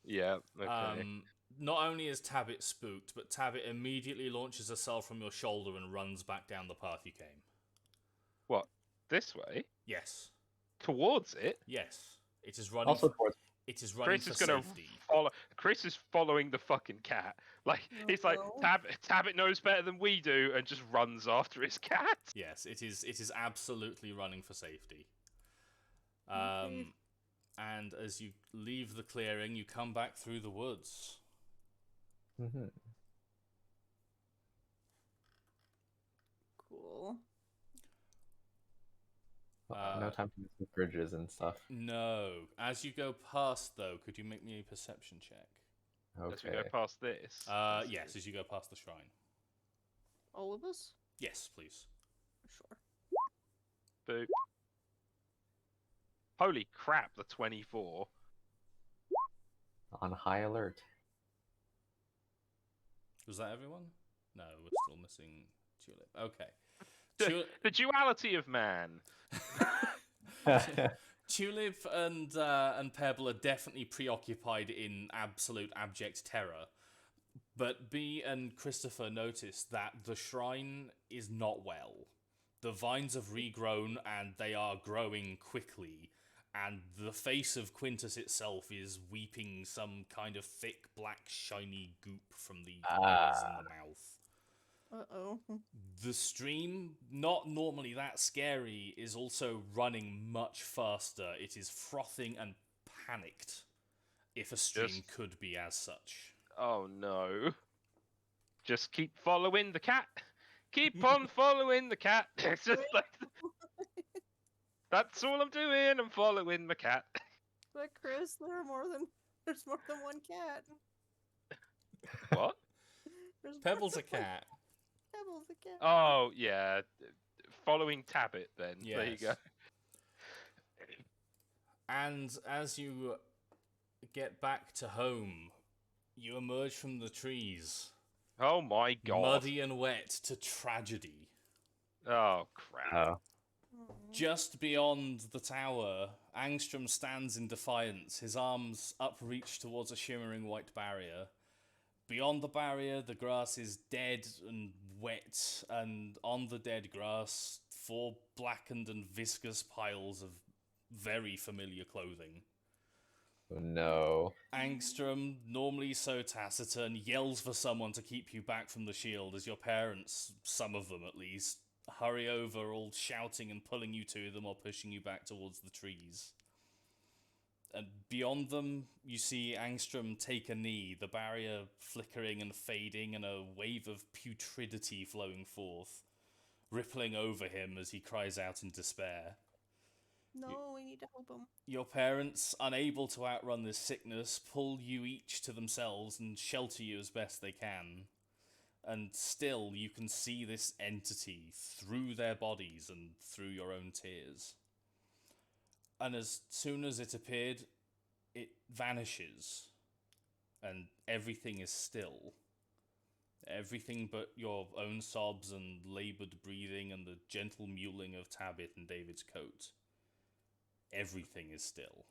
Yeah. Okay. Not only is Tabit spooked, but Tabit immediately launches herself from your shoulder and runs back down the path you came. What? This way? Yes. Towards it? Yes. It is running. Also towards. It is running Chris for is gonna safety. follow. Chris is following the fucking cat. Like Oh, he's like, no. Tabit knows better than we do, and just runs after his cat. Yes, it is absolutely running for safety. Okay. And as you leave the clearing, you come back through the woods. Mm-hmm. Cool. No time to use bridges and stuff. No. As you go past, though, could you make me a perception check? As we Okay. go past this. Yes, as you go past the shrine. All of us? Yes, please. Sure. Boop. Holy crap! The 24. On high alert. Was that everyone? No, we're still missing Tulip. Okay. The duality of man. Tulip and Pebble are definitely preoccupied in absolute abject terror. But Bee and Christopher notice that the shrine is not well. The vines have regrown and they are growing quickly. And the face of Quintus itself is weeping some kind of thick, black, shiny goop from the eyes and the mouth. Uh-oh. The stream, not normally that scary, is also running much faster. It is frothing and panicked, if a stream could be as such. Oh no. Just keep following the cat. Keep on following the cat. It's just like... That's all I'm doing. I'm following the cat. But Chris, there's more than one cat. What? There's more Pebble's a than one- cat. Pebble's a cat. Oh, yeah. Following Tabbit, then. Yes. There you go. And as you get back to home, you emerge from the trees, Oh my god. muddy and wet to tragedy. Oh, crap. Oh. Aw. Just beyond the tower, Angstrom stands in defiance, his arms upreached towards a shimmering white barrier. Beyond the barrier, the grass is dead and wet, and on the dead grass, 4 blackened and viscous piles of very familiar clothing. Oh no. Angstrom, normally so taciturn, yells for someone to keep you back from the shield as your parents, some of them at least, hurry over, all shouting and pulling you to them or pushing you back towards the trees. And beyond them, you see Angstrom take a knee, the barrier flickering and fading and a wave of putridity flowing forth, rippling over him as he cries out in despair. No, we need to help him. Your parents, unable to outrun this sickness, pull you each to themselves and shelter you as best they can. And still, you can see this entity through their bodies and through your own tears. And as soon as it appeared, it vanishes. And everything is still. Everything but your own sobs and laboured breathing and the gentle mewling of Tabbit and David's coat. Everything is still.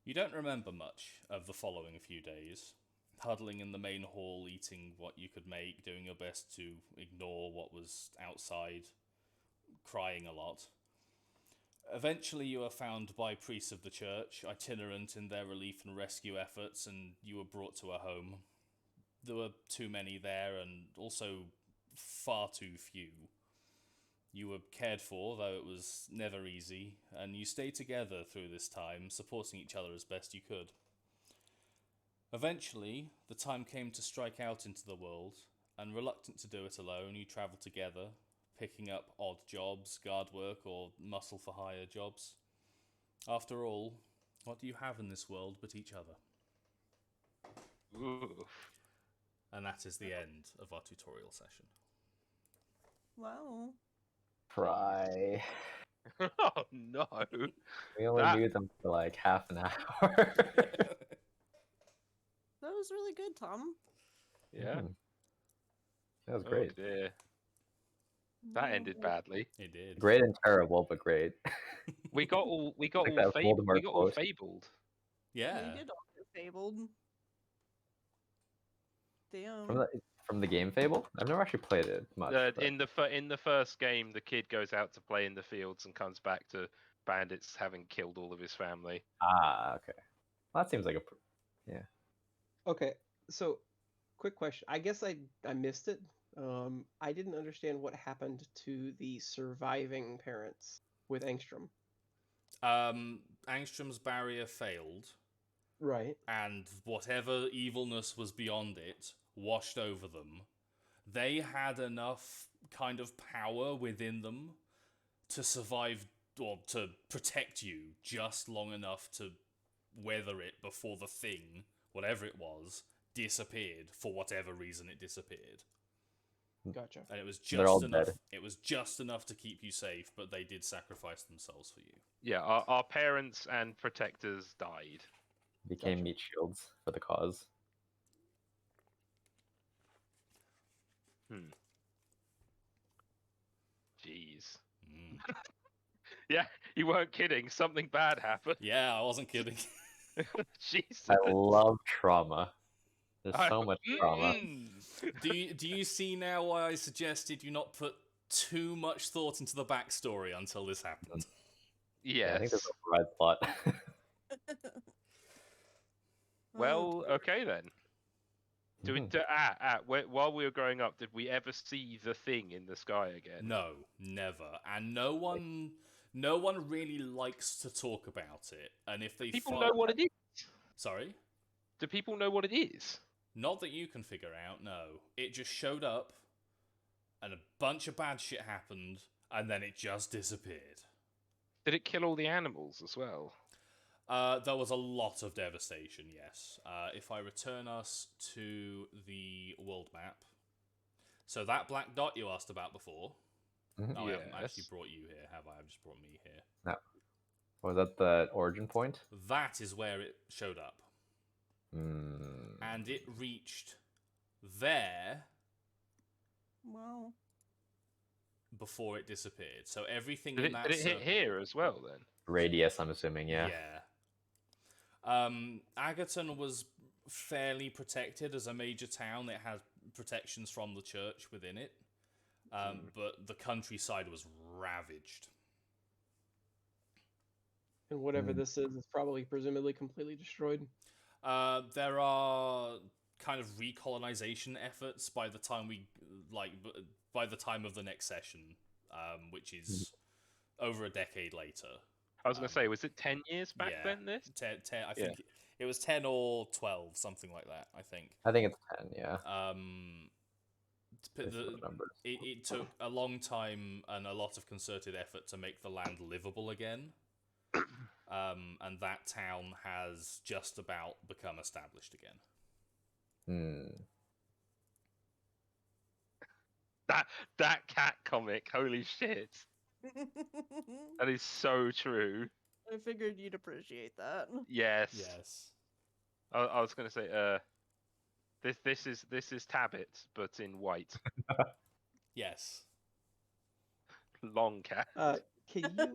You don't remember much of the following few days. Huddling in the main hall, eating what you could make, doing your best to ignore what was outside, crying a lot. Eventually you are found by priests of the church, itinerant in their relief and rescue efforts, and you were brought to a home. There were too many there, and also far too few. You were cared for, though it was never easy, and you stayed together through this time, supporting each other as best you could. Eventually, the time came to strike out into the world, and reluctant to do it alone, you travelled together, picking up odd jobs, guard work, or muscle-for-hire jobs. After all, what do you have in this world but each other? Oof. And that is the end of our tutorial session. Wow. Cry. Oh no. We only That- knew them for like half an hour. That was really good, Tom. Yeah. That was Oh great. dear. That ended badly. It did. Great and terrible, but great. We got all Like that Voldemort we got all quote. fabled. Yeah. We did all get fabled. Damn. From the game Fable? I've never actually played it much. but- In the first game, the kid goes out to play in the fields and comes back to bandits having killed all of his family. Ah, okay. Well, that seems like Okay, so quick question. I guess I missed it. I didn't understand what happened to the surviving parents with Angstrom. Angstrom's barrier failed, Right. and whatever evilness was beyond it washed over them. They had enough kind of power within them to survive or to protect you just long enough to weather it before the thing, whatever it was, disappeared for whatever reason it disappeared. Gotcha. And it was They're all just enough. dead. It was just enough to keep you safe, but they did sacrifice themselves for you. Yeah, our parents and protectors died. became Gotcha. meat shields for the cause. Jeez. Mm. Yeah, you weren't kidding. Something bad happened. Yeah, I wasn't kidding. Jesus. I love trauma. There's so much trauma. Mm. Do you see now why I suggested you not put too much thought into the backstory until this happened? Yeah, I think Yes. there's a red plot. Well, okay then. While we were growing up, did we ever see the thing in the sky again? No, never. And no one really likes to talk about it. And if they People know what it is. Sorry? Do people know what it is? Not that you can figure out, no. It just showed up, and a bunch of bad shit happened, and then it just disappeared. Did it kill all the animals as well? There was a lot of devastation, yes. If I return us to the world map. So that black dot you asked about before. No, I haven't actually brought you here, have I? I've just brought me here. No. Was that the origin point? That is where it showed up. Mm. And it reached there Well, before it disappeared. So everything Did in that it hit here as well then? Radius, I'm assuming, yeah. Agaton was fairly protected as a major town. It had protections from the church within it. But the countryside was ravaged. And whatever this is probably presumably completely destroyed. There are kind of recolonization efforts by the time by the time of the next session, which is over a decade later. I was going to say, was it 10 years back then, this? 10, I think it was 10 or 12, something like that, I think. I think it's 10, yeah. It took a long time and a lot of concerted effort to make the land livable again. And that town has just about become established again. That cat comic, holy shit. That is so true. I figured you'd appreciate that. Yes. Yes. I was going to say, this is Tabbit, but in white. Yes. Long cat. Can you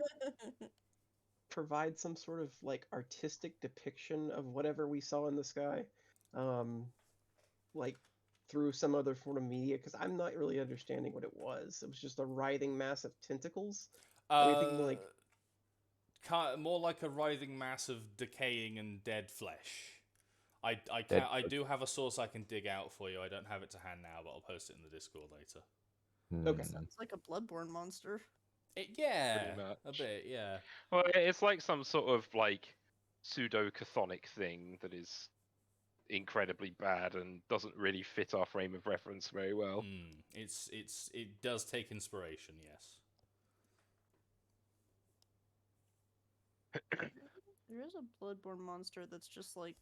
provide some sort of like artistic depiction of whatever we saw in the sky, like through some other form of media? Because I'm not really understanding what it was. It was just a writhing mass of tentacles. Anything like more like a writhing mass of decaying and dead flesh. I do have a source I can dig out for you. I don't have it to hand now, but I'll post it in the Discord later. Okay. Sounds like a bloodborne monster. Yeah, Pretty much. a bit, yeah. Well, it's like some sort of like pseudo-chthonic thing that is incredibly bad and doesn't really fit our frame of reference very well. It does take inspiration, yes. There is a bloodborne monster that's just like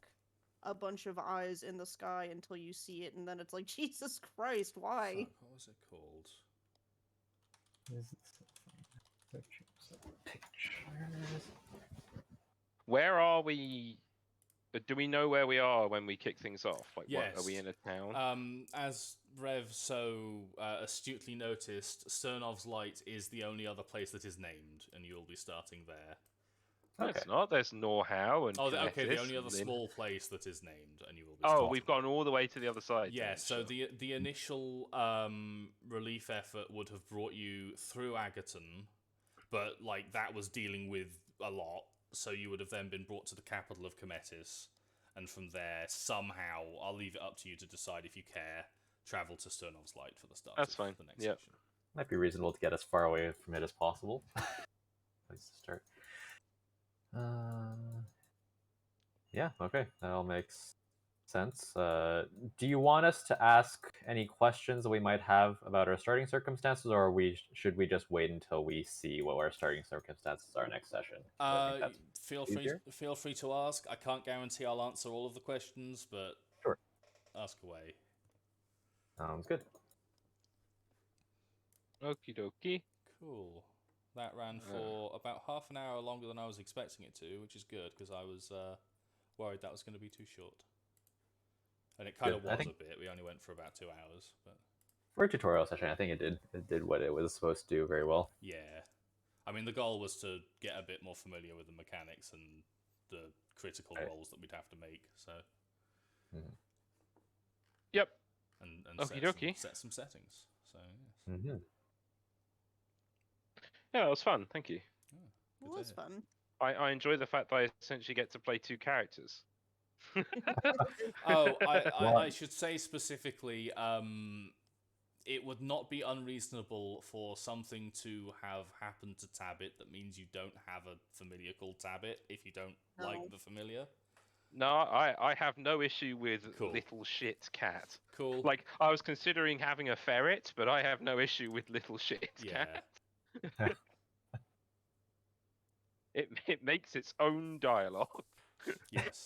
a bunch of eyes in the sky until you see it, and then it's like, Jesus Christ, why? Fuck, what was it called? Where are we? Do we know where we are when we kick things off? Like, Yes. what, are we in a town? As Rev so astutely noticed, Sternov's Light is the only other place that is named, and you'll be starting there. No, it's not. There's Norhow and. Okay. The Kinetis only other and then- small place that is named, and you will be. Oh, starting we've gone all the way to the other side. Yeah. then, So sure. the initial relief effort would have brought you through Agaton, but like that was dealing with a lot. So you would have then been brought to the capital of Cometis, and from there somehow, I'll leave it up to you to decide if you care. Travel to Sternov's Light for the start. That's of fine. The next Yep. section. Might be reasonable to get as far away from it as possible. Place to start. Yeah, okay, that all makes sense. Do you want us to ask any questions that we might have about our starting circumstances, or should we just wait until we see what our starting circumstances are next session? Feel free to ask. I can't guarantee I'll answer all of the questions, but sure, ask away. Sounds good. Okie dokie. Cool. That ran for about half an hour longer than I was expecting it to, which is good because I was worried that was going to be too short. And it kind of was a bit. We only went for about 2 hours, but for a tutorial session, I think it did what it was supposed to do very well. yeah. I mean, the goal was to get a bit more familiar with the mechanics and the critical rolls that we'd have to make. So. Yep. And set some settings. So. Yes. Yeah, it was fun. Thank you. It was fun. I enjoy the fact that I essentially get to play two characters. Oh, Well, I should say specifically, it would not be unreasonable for something to have happened to Tabbit that means you don't have a familiar called Tabbit if you don't like No. the familiar. No, I have no issue with Cool. little shit cat. Cool. Like, I was considering having a ferret, but I have no issue with little shit Yeah. cat. It makes its own dialogue. Yes.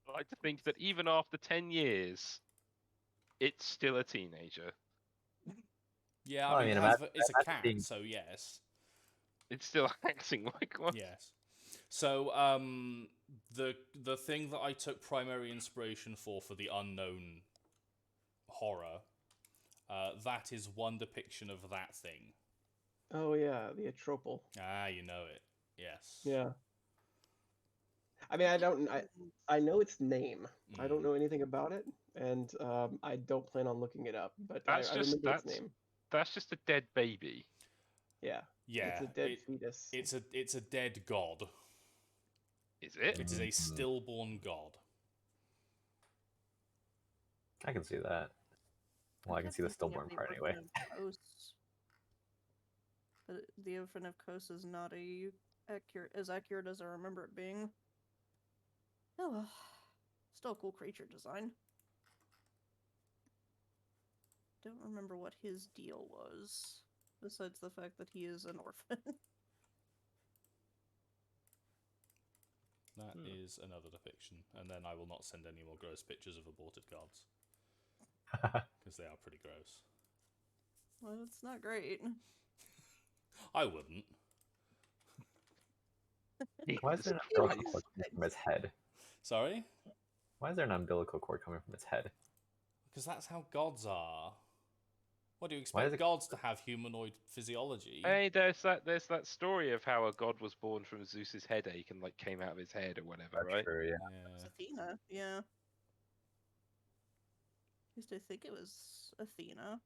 I like to think that even after 10 years, it's still a teenager. Yeah, Well, I mean, imagine it's a imagine cat, being- so yes. It's still acting like one. Yes. So, the thing that I took primary inspiration for the unknown horror, that is one depiction of that thing. Oh yeah, the Atropal. Ah, you know it. Yes. Yeah. I mean, I know its name. I don't know anything about it, and I don't plan on looking it up. But I remember its name. That's just a dead baby. Yeah. Yeah. It's a dead fetus. It's a dead god. Is it? It is a stillborn god. I can see that. Well, I can see the stillborn part anyway. But the Oafen of Kos is not as accurate as I remember it being. Oh well. Still a cool creature design. Don't remember what his deal was, besides the fact that he is an orphan. That is another depiction, and then I will not send any more gross pictures of aborted gods. Because they are pretty gross. Well, it's not great. I wouldn't. Why is there an umbilical cord coming from its head? Sorry? Why is there an umbilical cord coming from its head? Because that's how gods are. What do you Why is expect it- gods to have humanoid physiology? Hey, there's that story of how a god was born from Zeus's headache and like came out of his head or whatever, That's right? true, yeah. It's Athena, yeah. Used to think it was Athena.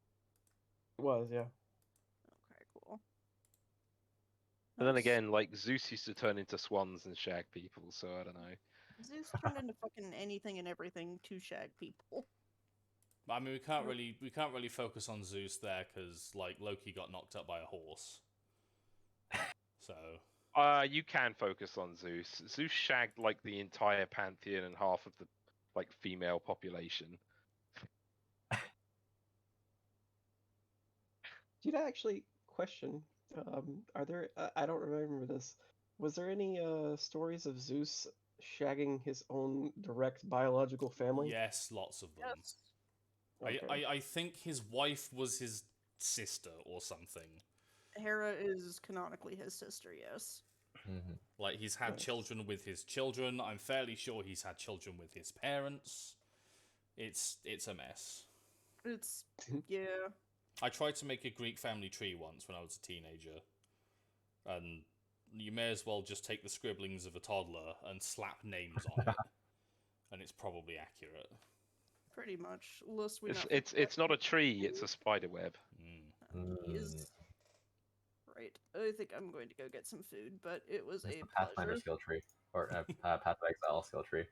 It was, yeah. Okay, cool. But then Nice. again, like Zeus used to turn into swans and shag people, so I don't know. Zeus turned into fucking anything and everything to shag people. I mean, we can't really focus on Zeus there because like Loki got knocked up by a horse. So. You can focus on Zeus. Zeus shagged like the entire pantheon and half of the like female population. Did I actually question? Are there? I don't remember this. Was there any stories of Zeus shagging his own direct biological family? Yes, lots of them. Yes. Okay. I think his wife was his sister or something. Hera is canonically his sister, yes. Mm-hmm. Like, he's had Nice. children with his children. I'm fairly sure he's had children with his parents. It's a mess. It's, yeah. I tried to make a Greek family tree once when I was a teenager. And you may as well just take the scribblings of a toddler and slap names on it. And it's probably accurate. Pretty much. Unless we It's not a tree, it's a spider web. Is right. I think I'm going to go get some food, but it was It's a the Pathfinder pleasure. skill tree, or Path of Exile skill tree.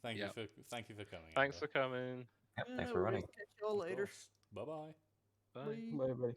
Thank you Yep. for coming. Thanks Amber. for coming. Yep, Yeah, thanks no for worries. running. Catch y'all Of later. course. Bye-bye. Bye. Bye. Bye, everybody.